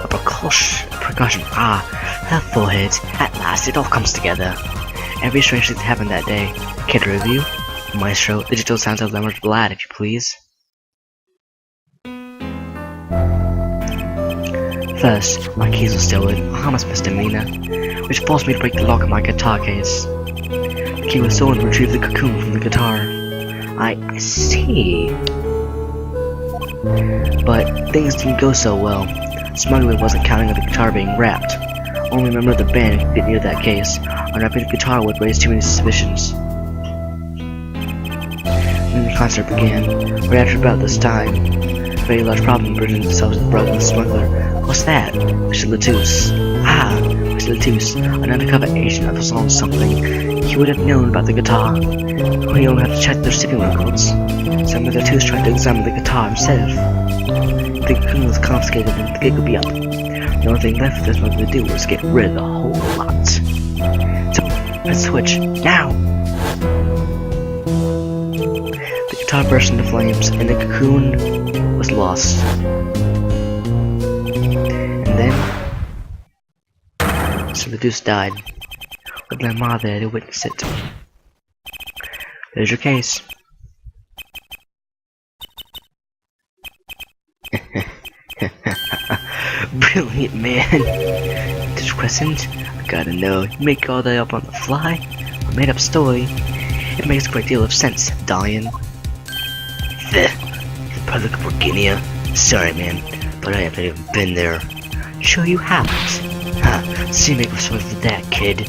A precaution. Her forehead. At last, it all comes together. Every strange thing happened that day. Kid review. Maestro, digital sounds of Leonard Blad, if you please. First, my keys were stolen, a harmless misdemeanor, which forced me to break the lock of my guitar case. The key was stolen to retrieve the cocoon from the guitar. I see. But things didn't go so well. Smuggler wasn't counting on the guitar being wrapped. Only a member of the band could get near that case. Unwrapping the guitar would raise too many suspicions. Then the concert began. Right after about this time, a very large problem presented itself to the brother of the smuggler. What's that? Mr. Latouche. Mr. Latouche, an undercover agent of saw something. He would have known about the guitar. We only have to check their shipping records. Some of the Latouche tried to examine the guitar himself. The cocoon was confiscated and the gig would be up. The only thing left for the smuggler to do was get rid of the whole lot. So, let's switch, now! The guitar burst into flames, and the cocoon was lost. And then, so the Deuce died, with my mother there to witness it. There's your case. Brilliant, man. This Crescent, I gotta know, you make all that up on the fly? A made up story? It makes a great deal of sense, Dalian. The Republic of Burkinia? Sorry, man, but I haven't even been there. Sure you haven't? See me go something for that, kid.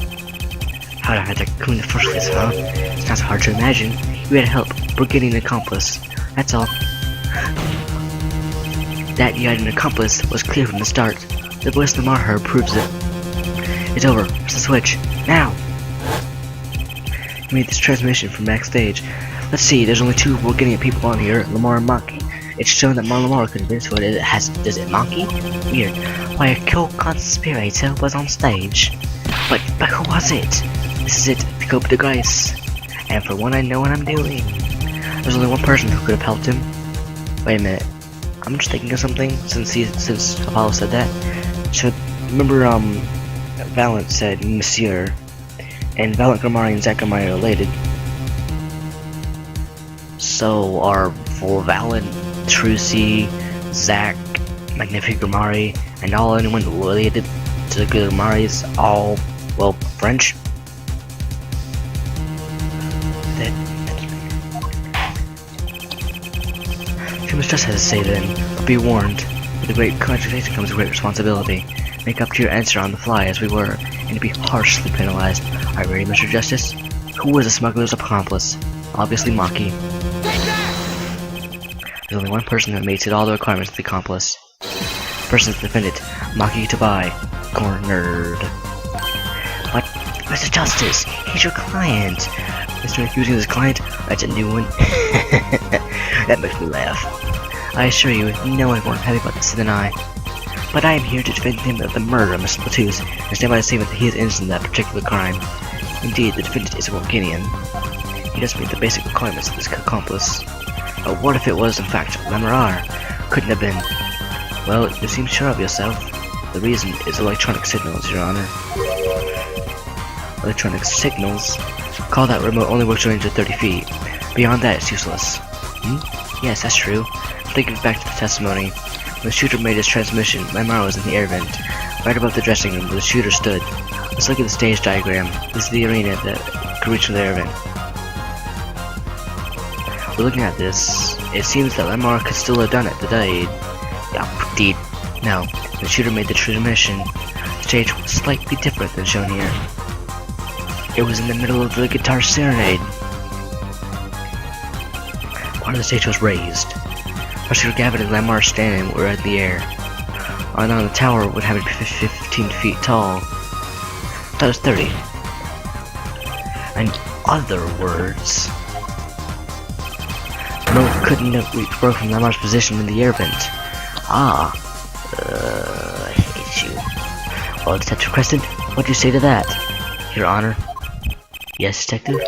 How'd I have that cocoon in the first place, huh? It's not so hard to imagine. You had help. We're getting an accomplice. That's all. That you had an accomplice was clear from the start. The voice Lamar heard proves it. It's over. Press the switch. Now! You made this transmission from backstage. Let's see, there's only two Burkinia people on here, Lamar and Maki. It's shown that Lamar convinced what it has. Does it Maki? Weird. Why, a co-conspirator was on stage. But who was it? This is it, the Coupe de Grace. And for one, I know what I'm doing. There's only one person who could have helped him. Wait a minute. I'm just thinking of something since Apollo said that. So remember Valent said Monsieur, and Valent Grimari and Zach Grimari are related. So are Valent, Trucy, Zach, Magnific Grimari, and all anyone related to the Grimaris all, well, French? Much just has to say then, but be warned. With a great contradiction comes a great responsibility. Make up to your answer on the fly as we were, and to be harshly penalized. Are you ready, Mr. Justice? Who was the smuggler's accomplice? Obviously Maki. There's only one person that meets all the requirements of the accomplice. The person is the defendant, Maki Utabai. Cornered. But, Mr. Justice, he's your client. Mr. accusing his client? That's a new one. That makes me laugh. I assure you, no one more happy about this than I. But I am here to defend him of the murder of Mr. Latus, and stand by the statement that he is innocent of that particular crime. Indeed, the defendant is a Vulcanian. He does meet the basic requirements of this accomplice. But what if it was, in fact, Lamarar? Couldn't have been. Well, you seem sure of yourself. The reason is electronic signals, Your Honor. Electronic signals? Call that remote only works range of 30 feet. Beyond that, it's useless. Yes, that's true. Thinking back to the testimony, when the shooter made his transmission, Lamar was in the air vent, right above the dressing room where the shooter stood. Let's look at the stage diagram. This is the arena that could reach from the air vent. We're looking at this. It seems that Lamar could still have done it today. Yeah, indeed. No, the shooter made the transmission. The stage was slightly different than shown here. It was in the middle of the guitar serenade. Part of the stage was raised. Prosecutor Gavin and Lamar standing were in the air. And on the tower would have it 15 feet tall. That was 30. In other words, no couldn't have reached broke from Lamar's position in the air vent. I hate you. Well, Detective Crescent, what do you say to that? Your Honor. Yes, Detective?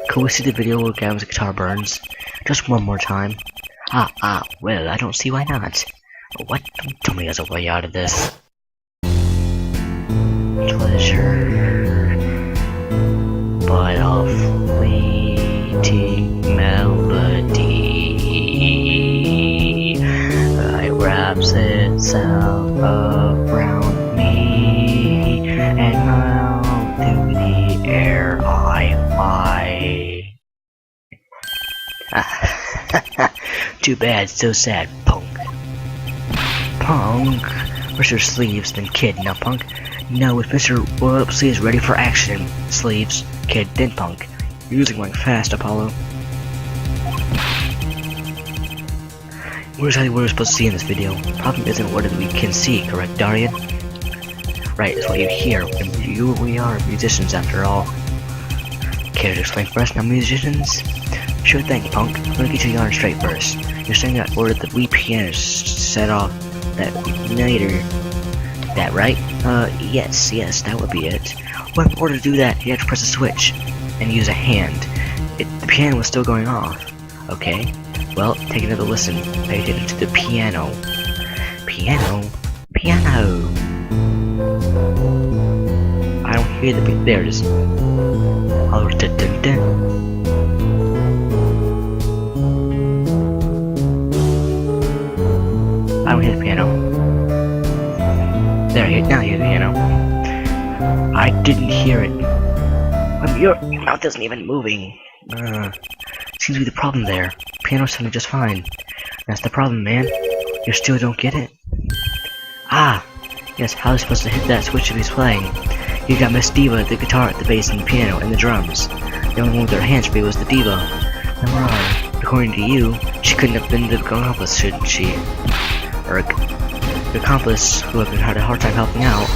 Could we see the video where Gavin's guitar burns? Just one more time. Well, I don't see why not. What? Don't tell me there's a way out of this. Pleasure, but a fleeting melody. It wraps itself around me, and out through the air I fly. Too bad, so sad, punk. Punk? Where's your sleeves, then kid, now punk? No, if Mr. Roll Up Sleeves ready for action, sleeves, kid, then punk. You're using mine fast, Apollo. We're exactly what we're supposed to see in this video. Problem isn't what we can see, correct, Darian? Right, it's what you hear, and we are musicians after all. Care to explain for us now, musicians? Sure thing, punk. Let me get your yarn straight first. You're saying that order the Wii pianist set off that igniter. That right? Yes, that would be it. Well, in order to do that, you have to press a switch and use a hand. The piano was still going off. Okay. Well, take another listen. Pay attention to the piano. Piano? Piano! I don't hear the beat. There it is. Oh, dun dun dun. I don't hear the piano. There, now I hear the piano. I didn't hear it. Your mouth isn't even moving. Seems to be the problem there. Piano's sounding just fine. That's the problem, man. You still don't get it? Yes, how is he supposed to hit that switch if he's playing? You got Miss Diva, the guitar, the bass, and the piano, and the drums. The only one with her hands free was the Diva. Lamar, according to you, she couldn't have been the accomplice, shouldn't she? Or the accomplice who have had a hard time helping out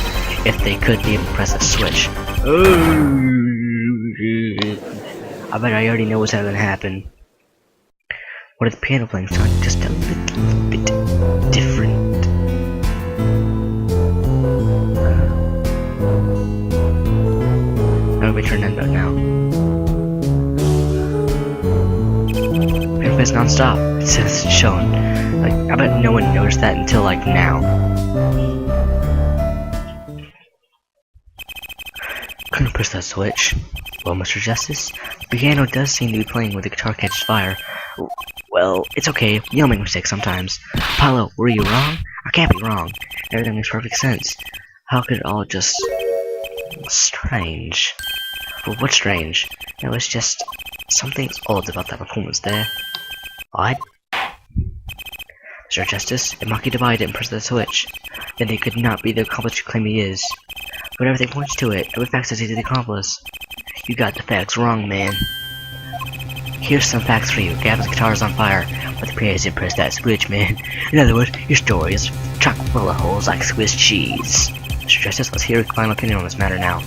if they couldn't even press a switch. I bet I already know what's gonna happen. What if the piano playing sound just a little bit different? I'm gonna turn that note now. Piano plays non-stop. It says it's shown. Like, I bet no one noticed that until like now. Couldn't press that switch. Well, Mr. Justice, the piano does seem to be playing when the guitar catches fire. Well, it's okay. We all make mistakes sometimes. Apollo, were you wrong? I can't be wrong. Everything makes perfect sense. How could it all just... strange? Well, what's strange? It was just... something odd about that performance there. What? Mr. Justice, if Maki Dabai didn't press that switch, then he could not be the accomplice you claim he is. But everything points to it. Every fact says he's the accomplice. You got the facts wrong, man. Here's some facts for you. Gavin's guitar is on fire, but the PA didn't press that switch, man. In other words, your story is chock full of holes like Swiss cheese. Mr. Justice, let's hear your final opinion on this matter now.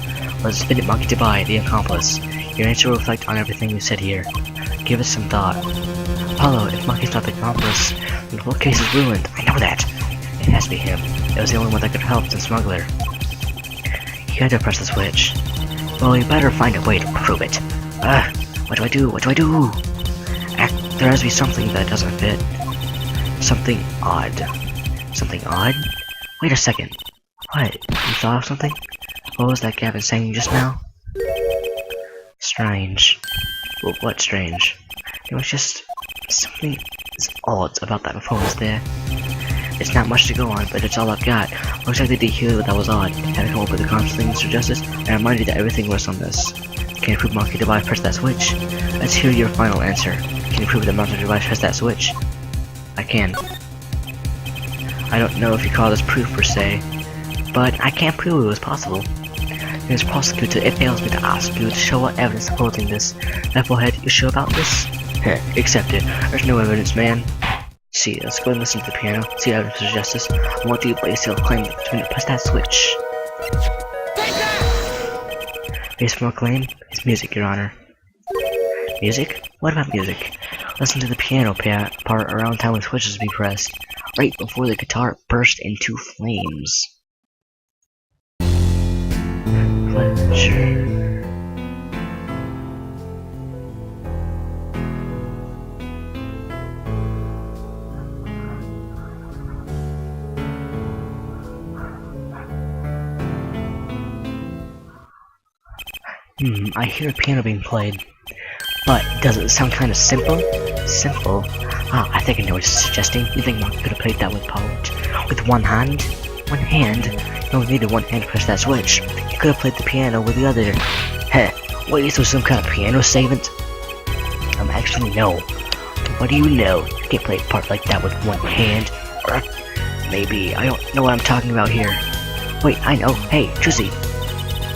Let's defend Maki Dabai, the accomplice. Your answer will reflect on everything you said here. Give us some thought. Apollo, if Maki's not the accomplice, then the whole case is ruined. I know that. It has to be him. It was the only one that could help the smuggler. You had to press the switch. Well, you better find a way to prove it. What do I do? What do I do? There has to be something that doesn't fit. Something odd. Something odd? Wait a second. What? You thought of something? What was that Gavin saying just now? Strange. Well, what strange? It was just something odd about that performance there. It's not much to go on, but it's all I've got. Looks like they did hear that was odd. Had to come up with a conflict, Mr. Justice, and I reminded you that everything was on this. Can you prove Maki Dabai pressed that switch? Let's hear your final answer. Can you prove that Maki Dabai pressed that switch? I can. I don't know if you call this proof per se, but I can't prove it was possible. As prosecutor, it fails me to ask you to show what evidence supporting this. Knucklehead, you sure about this? Heh, accept it. There's no evidence, man. See, let's go and listen to the piano. See evidence of justice. I want you to place your claim to press that switch. Based on a claim, it's music, Your Honor. Music? What about music? Listen to the piano part around time when switches be pressed, right before the guitar burst into flames. Pleasure. I hear a piano being played, but does it sound kind of simple? Simple? Ah, I think I know what you're suggesting. You think Mark could have played that with polish? With one hand? One hand? You only needed one hand to press that switch. You could have played the piano with the other. Heh, what, is there some kind of piano savant? Actually, no. What do you know? You can't play a part like that with one hand. Or maybe, I don't know what I'm talking about here. Wait, I know. Hey, Trizzy.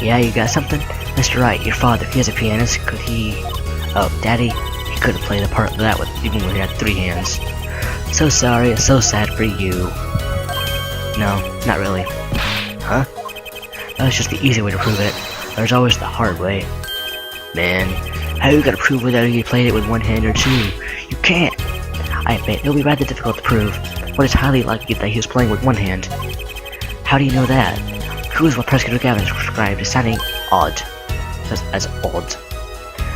Yeah, you got something? Mr. Wright, your father, he is a pianist. Could he... Oh, Daddy? He couldn't play the part of that with even when he had 3 hands. So sorry, it's so sad for you. No, not really. Huh? That was just the easy way to prove it. There's always the hard way. Man, how you gonna prove whether you played it with one hand or 2? You can't! I admit, it'll be rather difficult to prove, but it's highly likely that he was playing with one hand. How do you know that? Who is what Prosecutor Gavin described as sounding odd. As odd.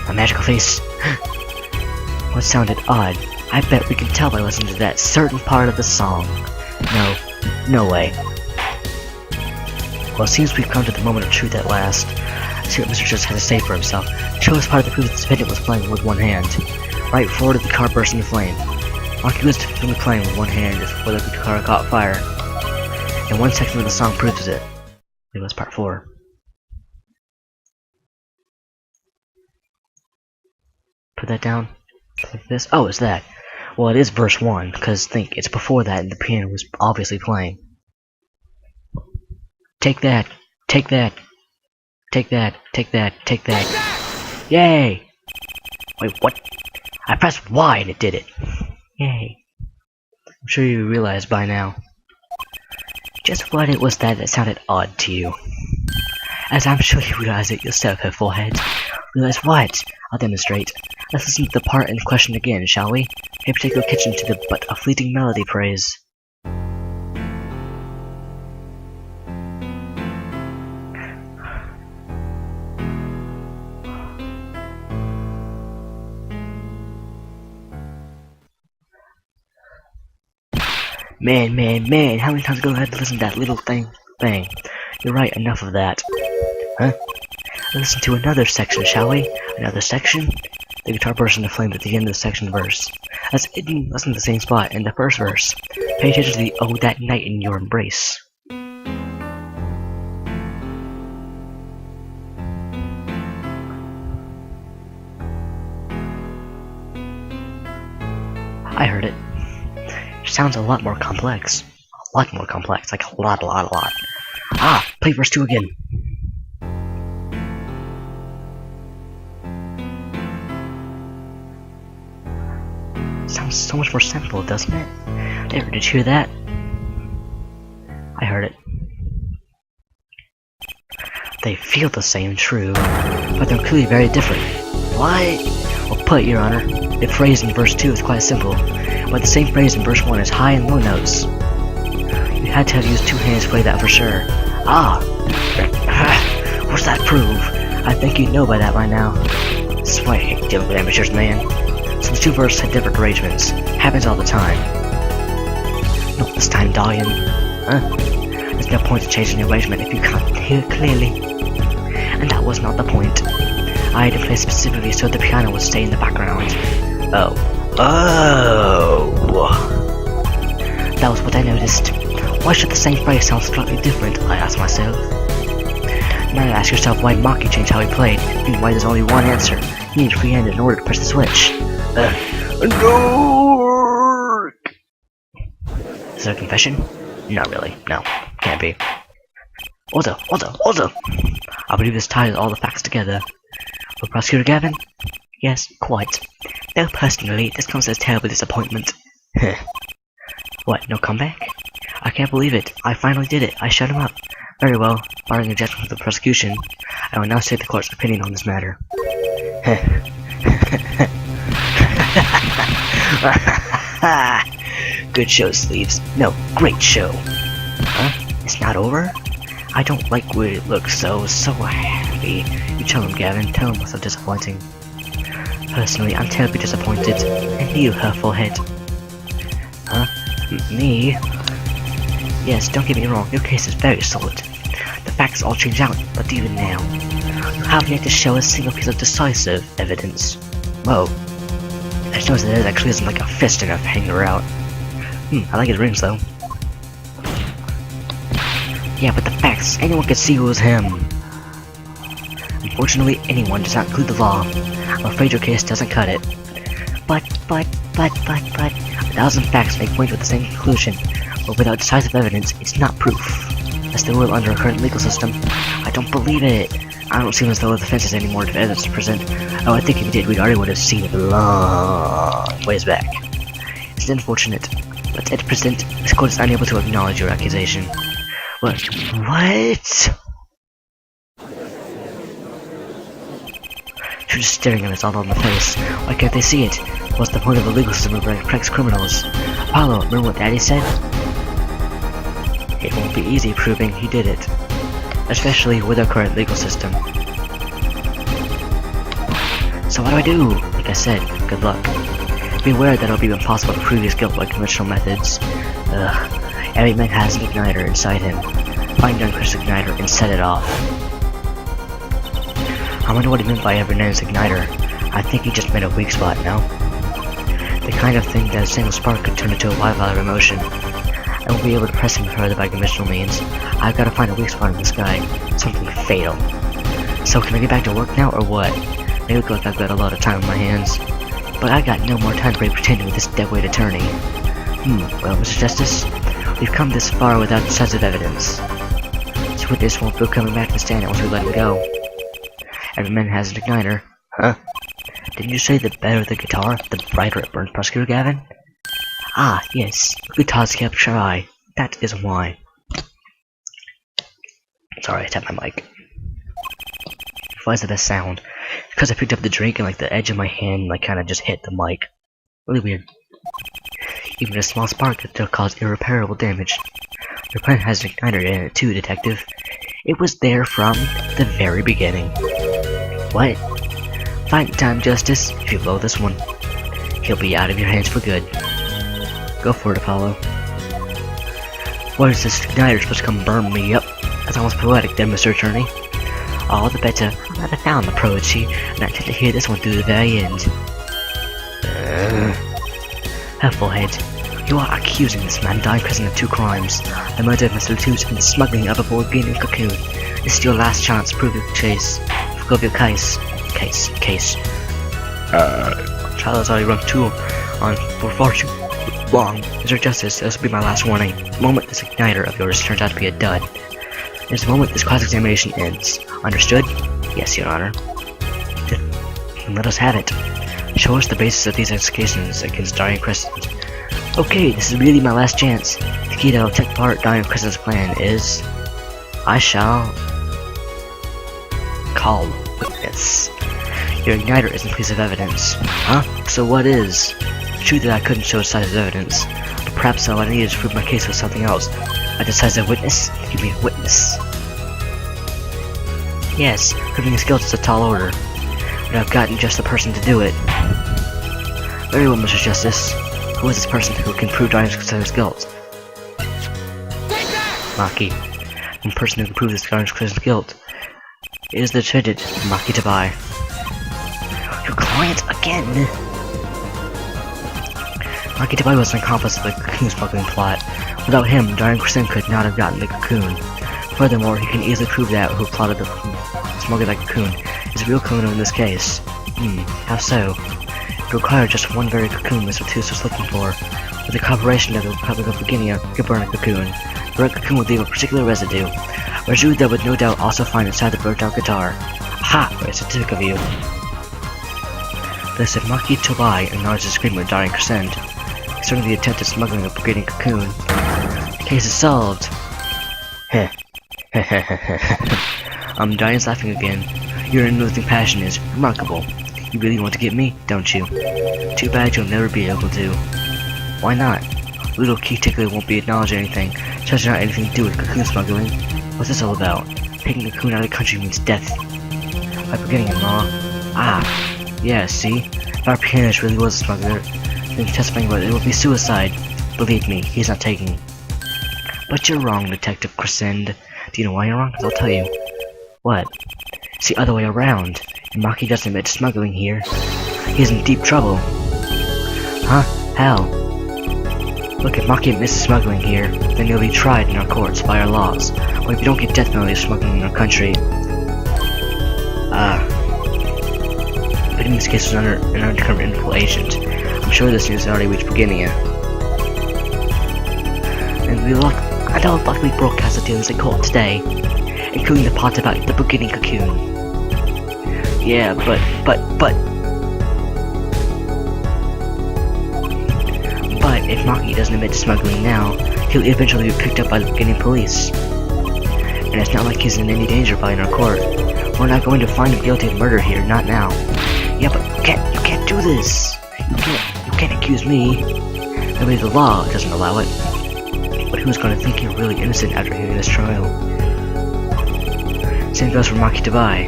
A magical face. What sounded odd? I bet we can tell by listening to that certain part of the song. No way. Well, it seems we've come to the moment of truth at last. See what Mr. Justice has to say for himself. Show us part of the proof that the defendant was playing with one hand. Right before the car burst into flame. Marky was definitely playing with one hand just before the car caught fire. And one section of the song proves it. It was part 4. Put that down. Like this. Oh, it's that. Well, it is verse 1, because think, it's before that and the piano was obviously playing. Take that. Take that. Take that. Take that. Take that. Yay! Wait, what? I pressed Y and it did it. Yay. I'm sure you realize by now. Just what it was that sounded odd to you. As I'm sure you realize it yourself, her forehead. Realize what? I'll demonstrate. Let's listen to the part in question again, shall we? Pay particular attention to the but a fleeting melody praise. Man, how many times ago I had to listen to that little thing? You're right, enough of that. Huh? Listen to another section, shall we? Another section? The guitar bursts into flames at the end of the section verse. Listen to the same spot in the first verse. Pay attention to the "Oh, that night in your embrace." I heard it. sounds a lot more complex. A lot more complex, like a lot. Ah, play verse 2 again. Sounds so much more simple, doesn't it? There, did you hear that? I heard it. They feel the same, true, but they're clearly very different. What? Well put, Your Honor. The phrase in verse 2 is quite simple, but the same phrase in verse 1 is high and low notes. You had to have used 2 hands to play that for sure. Ah! What's that prove? I think you know by that by now. This is why I hate dealing with amateurs, man. Since 2 verses had different arrangements. Happens all the time. Not this time, Dalian. There's no point in changing the arrangement if you can't hear clearly. And that was not the point. I had to play specifically so the piano would stay in the background. Oh. That was what I noticed. Why should the same phrase sound slightly different, I asked myself. Now you ask yourself why Maki changed how he played, and why there's only one answer. You need free-handed in order to press the switch. No! Is that a confession? Not really. No. Can't be. Also! I believe this ties all the facts together. For Prosecutor Gavin? Yes, quite. Though personally, this comes as a terrible disappointment. What, no comeback? I can't believe it. I finally did it. I shut him up. Very well. Barring objection from the prosecution, I will now state the court's opinion on this matter. Good show, Sleeves. No, great show. Huh? It's not over? I don't like where it looks so happy. You tell him, Gavin. Tell him what's so disappointing. Personally, I'm terribly disappointed. And you, hurtful head. Huh? Me? Yes, don't get me wrong. Your case is very solid. The facts all change out, but even now, you haven't yet to show a single piece of decisive evidence. Whoa. I just noticed that actually isn't like a fist enough to hang her out. I like his rings though. Yeah, but the facts, anyone could see who was him. Unfortunately, anyone does not include the law. I'm afraid your case doesn't cut it. But, 1,000 facts may point to the same conclusion, but without decisive evidence, it's not proof. That's the rule under our current legal system. I don't believe it. I don't see as though the defense has any more evidence to present. Oh, I think if we did, we already would have seen it a long ways back. It's unfortunate, but at present, this court is unable to acknowledge your accusation. What? You're just staring at us all on the face. Why can't they see it? What's the point of the legal system that protects criminals? Apollo, remember what Daddy said? It won't be easy proving he did it. Especially with our current legal system. So what do I do? Like I said, good luck. Be aware that it'll be impossible to prove his guilt by conventional methods. Every man has an igniter inside him. Find the uncrushed igniter and set it off. I wonder what he meant by every man's igniter. I think he just meant a weak spot, no? The kind of thing that a single spark could turn into a wildfire of emotion. I won't be able to press him further by conventional means. I've got to find a weak spot in the sky. Something fatal. So can I get back to work now, or what? They look like I've got a lot of time on my hands. But I got no more time to play pretending with this deadweight attorney. Well, Mr. Justice, we've come this far without decisive evidence. This witness won't feel coming back to the stand once we let him go. Every man has an igniter. Huh? Didn't you say the better the guitar, the brighter it burns, Prosecutor Gavin? Ah, yes. Guitars kept shy. That is why. Sorry, I tapped my mic. Why is the best sound? Because I picked up the drink and like the edge of my hand like kinda just hit the mic. Really weird. Even a small spark could still cause irreparable damage. Your plan has an igniter in it too, Detective. It was there from the very beginning. What? Fine time, Justice. If you blow this one, he'll be out of your hands for good. Go for it, Apollo. What is this igniter supposed to come burn me up? That's almost poetic, then, Mr. Attorney. All the better. I'm not a fan of poetry, and I tend to hear this one through the very end. Hufflehead, you are accusing this man of dying prison of 2 crimes. The murder of Mr. Latoos and the smuggling of a board being in Cocoon. This is your last chance to prove your case. Forgo your case. Case. Child has already run 2 on for fortune. Wrong. Mr. Justice, this will be my last warning. The moment this igniter of yours turns out to be a dud is the moment this cross-examination ends. Understood? Yes, Your Honor. Then let us have it. Show us the basis of these accusations against Darian Crescent. Okay, this is really my last chance. The key that will take apart Darian Crescent's plan is... I shall... call witness. Your igniter isn't a piece of evidence. Huh? So what is? It's true that I couldn't show decisive evidence, but perhaps all I needed to prove my case was something else. A decisive witness? You mean witness? Yes, proving his guilt is a tall order, but I've gotten just the person to do it. Very well, Mr. Justice. Who is this person who can prove Darian Crescent's guilt? Maki. The person who can prove this Darian Crescent's guilt is the defendant, Maki Tabai. Your client again! Maki Tabai was an accomplice of the cocoon smuggling plot. Without him, Darian Crescent could not have gotten the cocoon. Furthermore, he can easily prove that who plotted the smuggling that cocoon is the real criminal in this case. How so? It required just one very cocoon Mr. Tooth was looking for. With the cooperation of the Republic of Virginia, he could burn a cocoon. The red cocoon would leave a particular residue that would no doubt also find inside the burnt out guitar. Ha! Very scientific of you. Thus, if Maki Tabai acknowledges his agreement with Darian Crescent concerning the attempted smuggling of Brigadier Cocoon, the case is solved. Heh. Darian's laughing again. Your unlimited passion is remarkable. You really want to get me, don't you? Too bad you'll never be able to. Why not? Little Key Tickler won't be acknowledging anything, such not anything to do with cocoon smuggling. What's this all about? Taking a cocoon out of the country means death. By forgetting it, Ma. Ah, yeah, see? If our pianist really was a smuggler, then testifying about it would be suicide. Believe me, he's not taking. But you're wrong, Detective Crescent. Do you know why you're wrong? 'Cause I'll tell you. What? It's the other way around. If Maki doesn't admit to smuggling here, he's in deep trouble. Huh? How? Look, if Maki admits to smuggling here, then he'll be tried in our courts by our laws. Or if you don't get death penalty for smuggling in our country. But in this case was an undercover Interpol agent. I'm sure this news already reached Virginia. And we luckily broadcast the dealings in court today, including the part about the beginning cocoon. Yeah, but if Maki doesn't admit to smuggling now, he'll eventually be picked up by the beginning police. And it's not like he's in any danger by in our court. We're not going to find him guilty of murder here, not now. Yeah, but you can't do this. You can't accuse me. I mean, the law doesn't allow it. But who's going to think you're really innocent after hearing this trial? Same goes for Maki Tabai.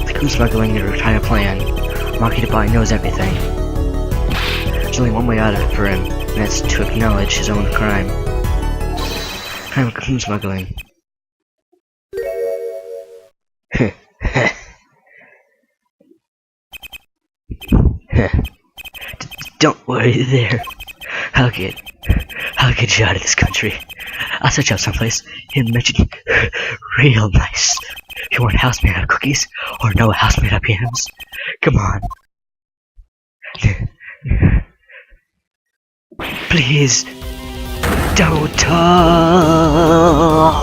The cocoon smuggling is a entire plan. Maki Tabai knows everything. There's only one way out of it for him, and that's to acknowledge his own crime. Crime of cocoon smuggling. Don't worry there. I'll get you out of this country. I'll set you up someplace and make it real nice. You want a house made out of cookies or no house made out of pianos? Come on. Please don't talk.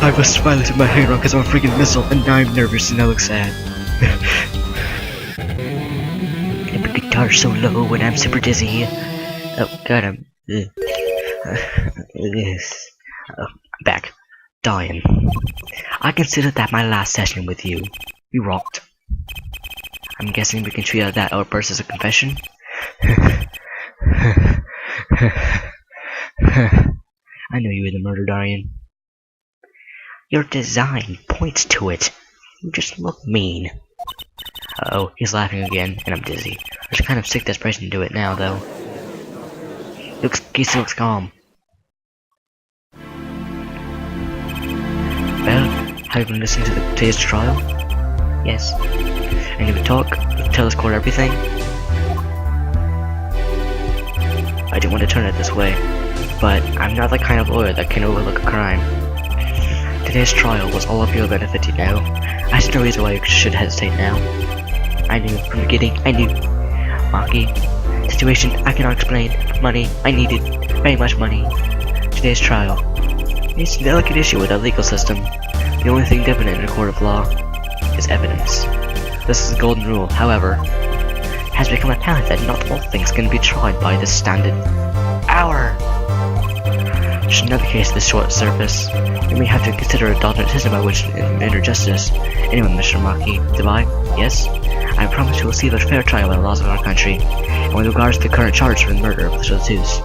I was smiling to my hero because I'm a freaking missile, and now I'm nervous and I look sad. And the guitar's so low when I'm super dizzy. Oh god, I'm back. Dying. I consider that my last session with you. You rocked. I'm guessing we can treat that outburst as a confession? I know you were the murder, Darian. Your design points to it. You just look mean. Uh-oh, he's laughing again, and I'm dizzy. There's a kind of sick desperation to it now, though. He still looks calm. Well, have you been listening to today's trial? Yes. And you would talk, tell this court everything? I didn't want to turn it this way, but I'm not the kind of lawyer that can overlook a crime. Today's trial was all of your benefit, you know. I see no reason why you should hesitate now. I knew from the beginning, I knew. Maki, situation I cannot explain. Money, I needed very much money. Today's trial. It's a delicate issue with our legal system. The only thing different in a court of law is evidence. This is the golden rule, however. It has become apparent that not all things can be tried by this standard hour. Should another case of this short surface, we may have to consider a alternate system by which to enter justice. Anyway, Mr. Maki, do I? Yes? I promise to receive a fair trial by the laws of our country, and with regards to the current charge for the murder of the Shotus.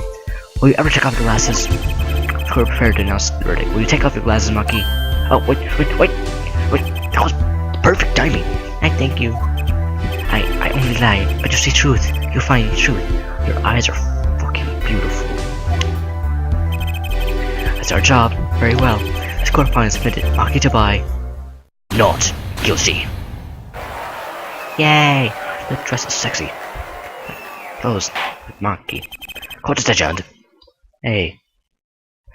Will you ever take off your glasses? The court prepared to announce the verdict. Will you take off your glasses, Maki? Oh, wait, that was perfect timing. I thank you. I only lie, but you see truth. You find truth. Your eyes are fucking beautiful. That's our job. Very well. This court fine is submitted. Maki to buy. Not guilty. Yay! The dress is sexy. Clothes with Maki. Court is adjourned. Hey.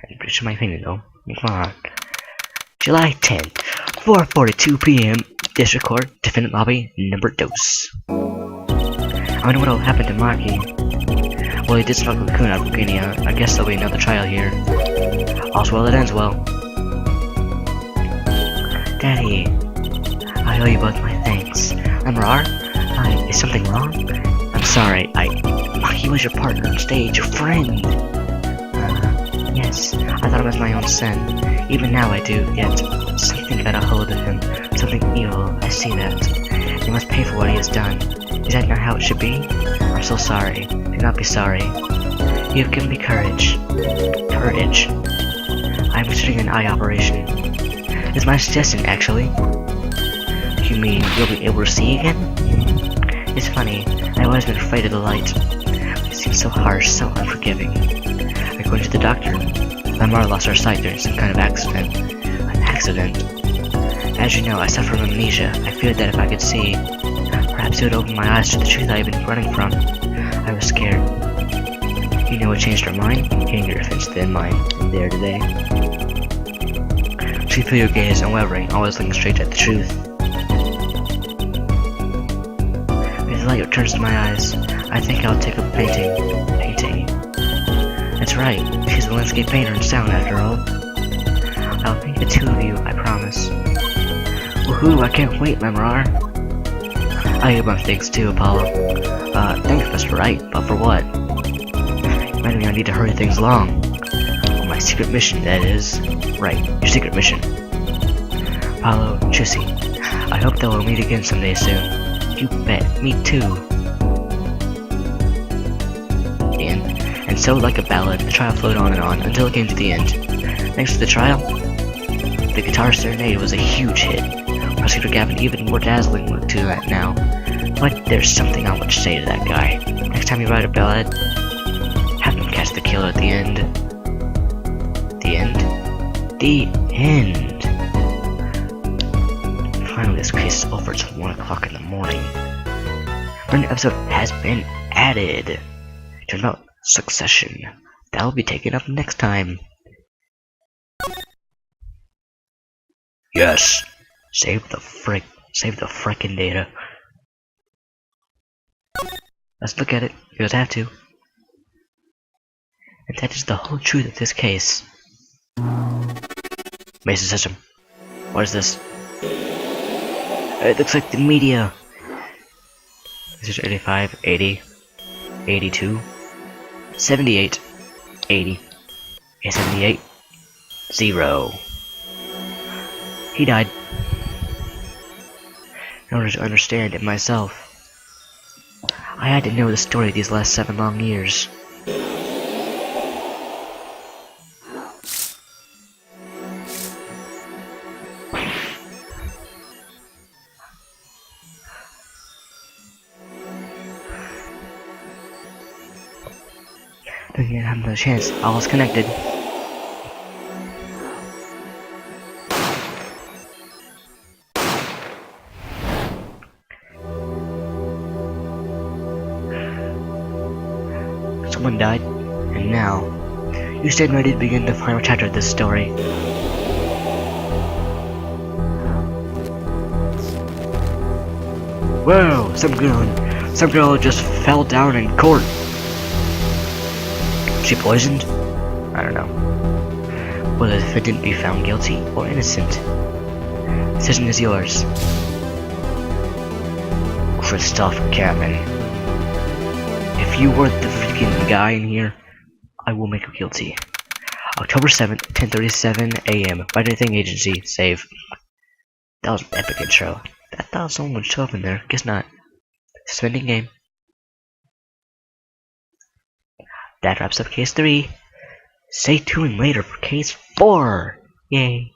I breached my opinion though. Come on. July 10th, 4:42 p.m. District Court, Defendant Lobby, number dose. I wonder what'll happen to Maki. Well, he did smuggle the Raccoon out of Guinea. I guess there'll be another trial here. All's well that ends well. Daddy, I owe you both my thanks. Lemrar, is something wrong? I'm sorry, Maki was your partner on stage, your friend. Yes, I thought it was my own son. Even now I do, yet something got a hold of him. Something evil, I see that. He must pay for what he has done. Is that not how it should be? I'm so sorry. Do not be sorry. You have given me courage. Courage. I'm considering an eye operation. It's my suggestion, actually. You mean you'll be able to see again? It's funny, I've always been afraid of the light. It seems so harsh, so unforgiving. According to the doctor, Lemar lost her sight during some kind of accident. An accident? As you know, I suffer from amnesia. I feared that if I could see, perhaps it would open my eyes to the truth I have been running from. I was scared. You know what changed her mind? Hearing your defense thin mine there today. She threw your gaze unwavering, always looking straight at the truth. As the light returns to my eyes, I think I'll take up painting. Painting. That's right, she's a landscape painter in sound after all. I'll paint the two of you, I promise. Woohoo, I can't wait, Lemrar. I owe my thanks too, Apollo. Thanks, Mr. Wright, but for what? Reminding me I need to hurry things along. On my secret mission, that is. Right, your secret mission. Apollo, Chusi, I hope that we'll meet again someday soon. You bet, me too. The end. And so, like a ballad, the trial flowed on and on until it came to the end. Thanks to the trial, the Guitar Serenade was a huge hit. Prosecutor Gavin even more dazzling look to that now. But there's something I want to say to that guy. Next time you write a ballad, have him catch the killer at the end. The end? The end! Finally, this case is over. It's 1 o'clock in the morning. A new episode has been added. Turns about Succession. That'll be taken up next time. Yes! Save the frickin' data. Let's look at it. You guys have to. And that is the whole truth of this case. Mason system. What is this? It looks like the media. This is 85, 80, 82, 78, 80, 78, 0. He died. In order to understand it myself, I had to know the story of these last 7 long years. Didn't have no chance. I was connected. Someone died, and now you stand ready to begin the final chapter of this story. Whoa, some girl just fell down in court. She poisoned? I don't know. Will the defendant be found guilty or innocent? Decision is yours. Christoph Kamen. If you were the freaking guy in here, I will make you guilty. October 7th, 10:37 a.m. Friday Thing Agency. Save. That was an epic intro. I thought someone would show up in there. Guess not. Suspending game. That wraps up case 3. Stay tuned later for case 4. Yay.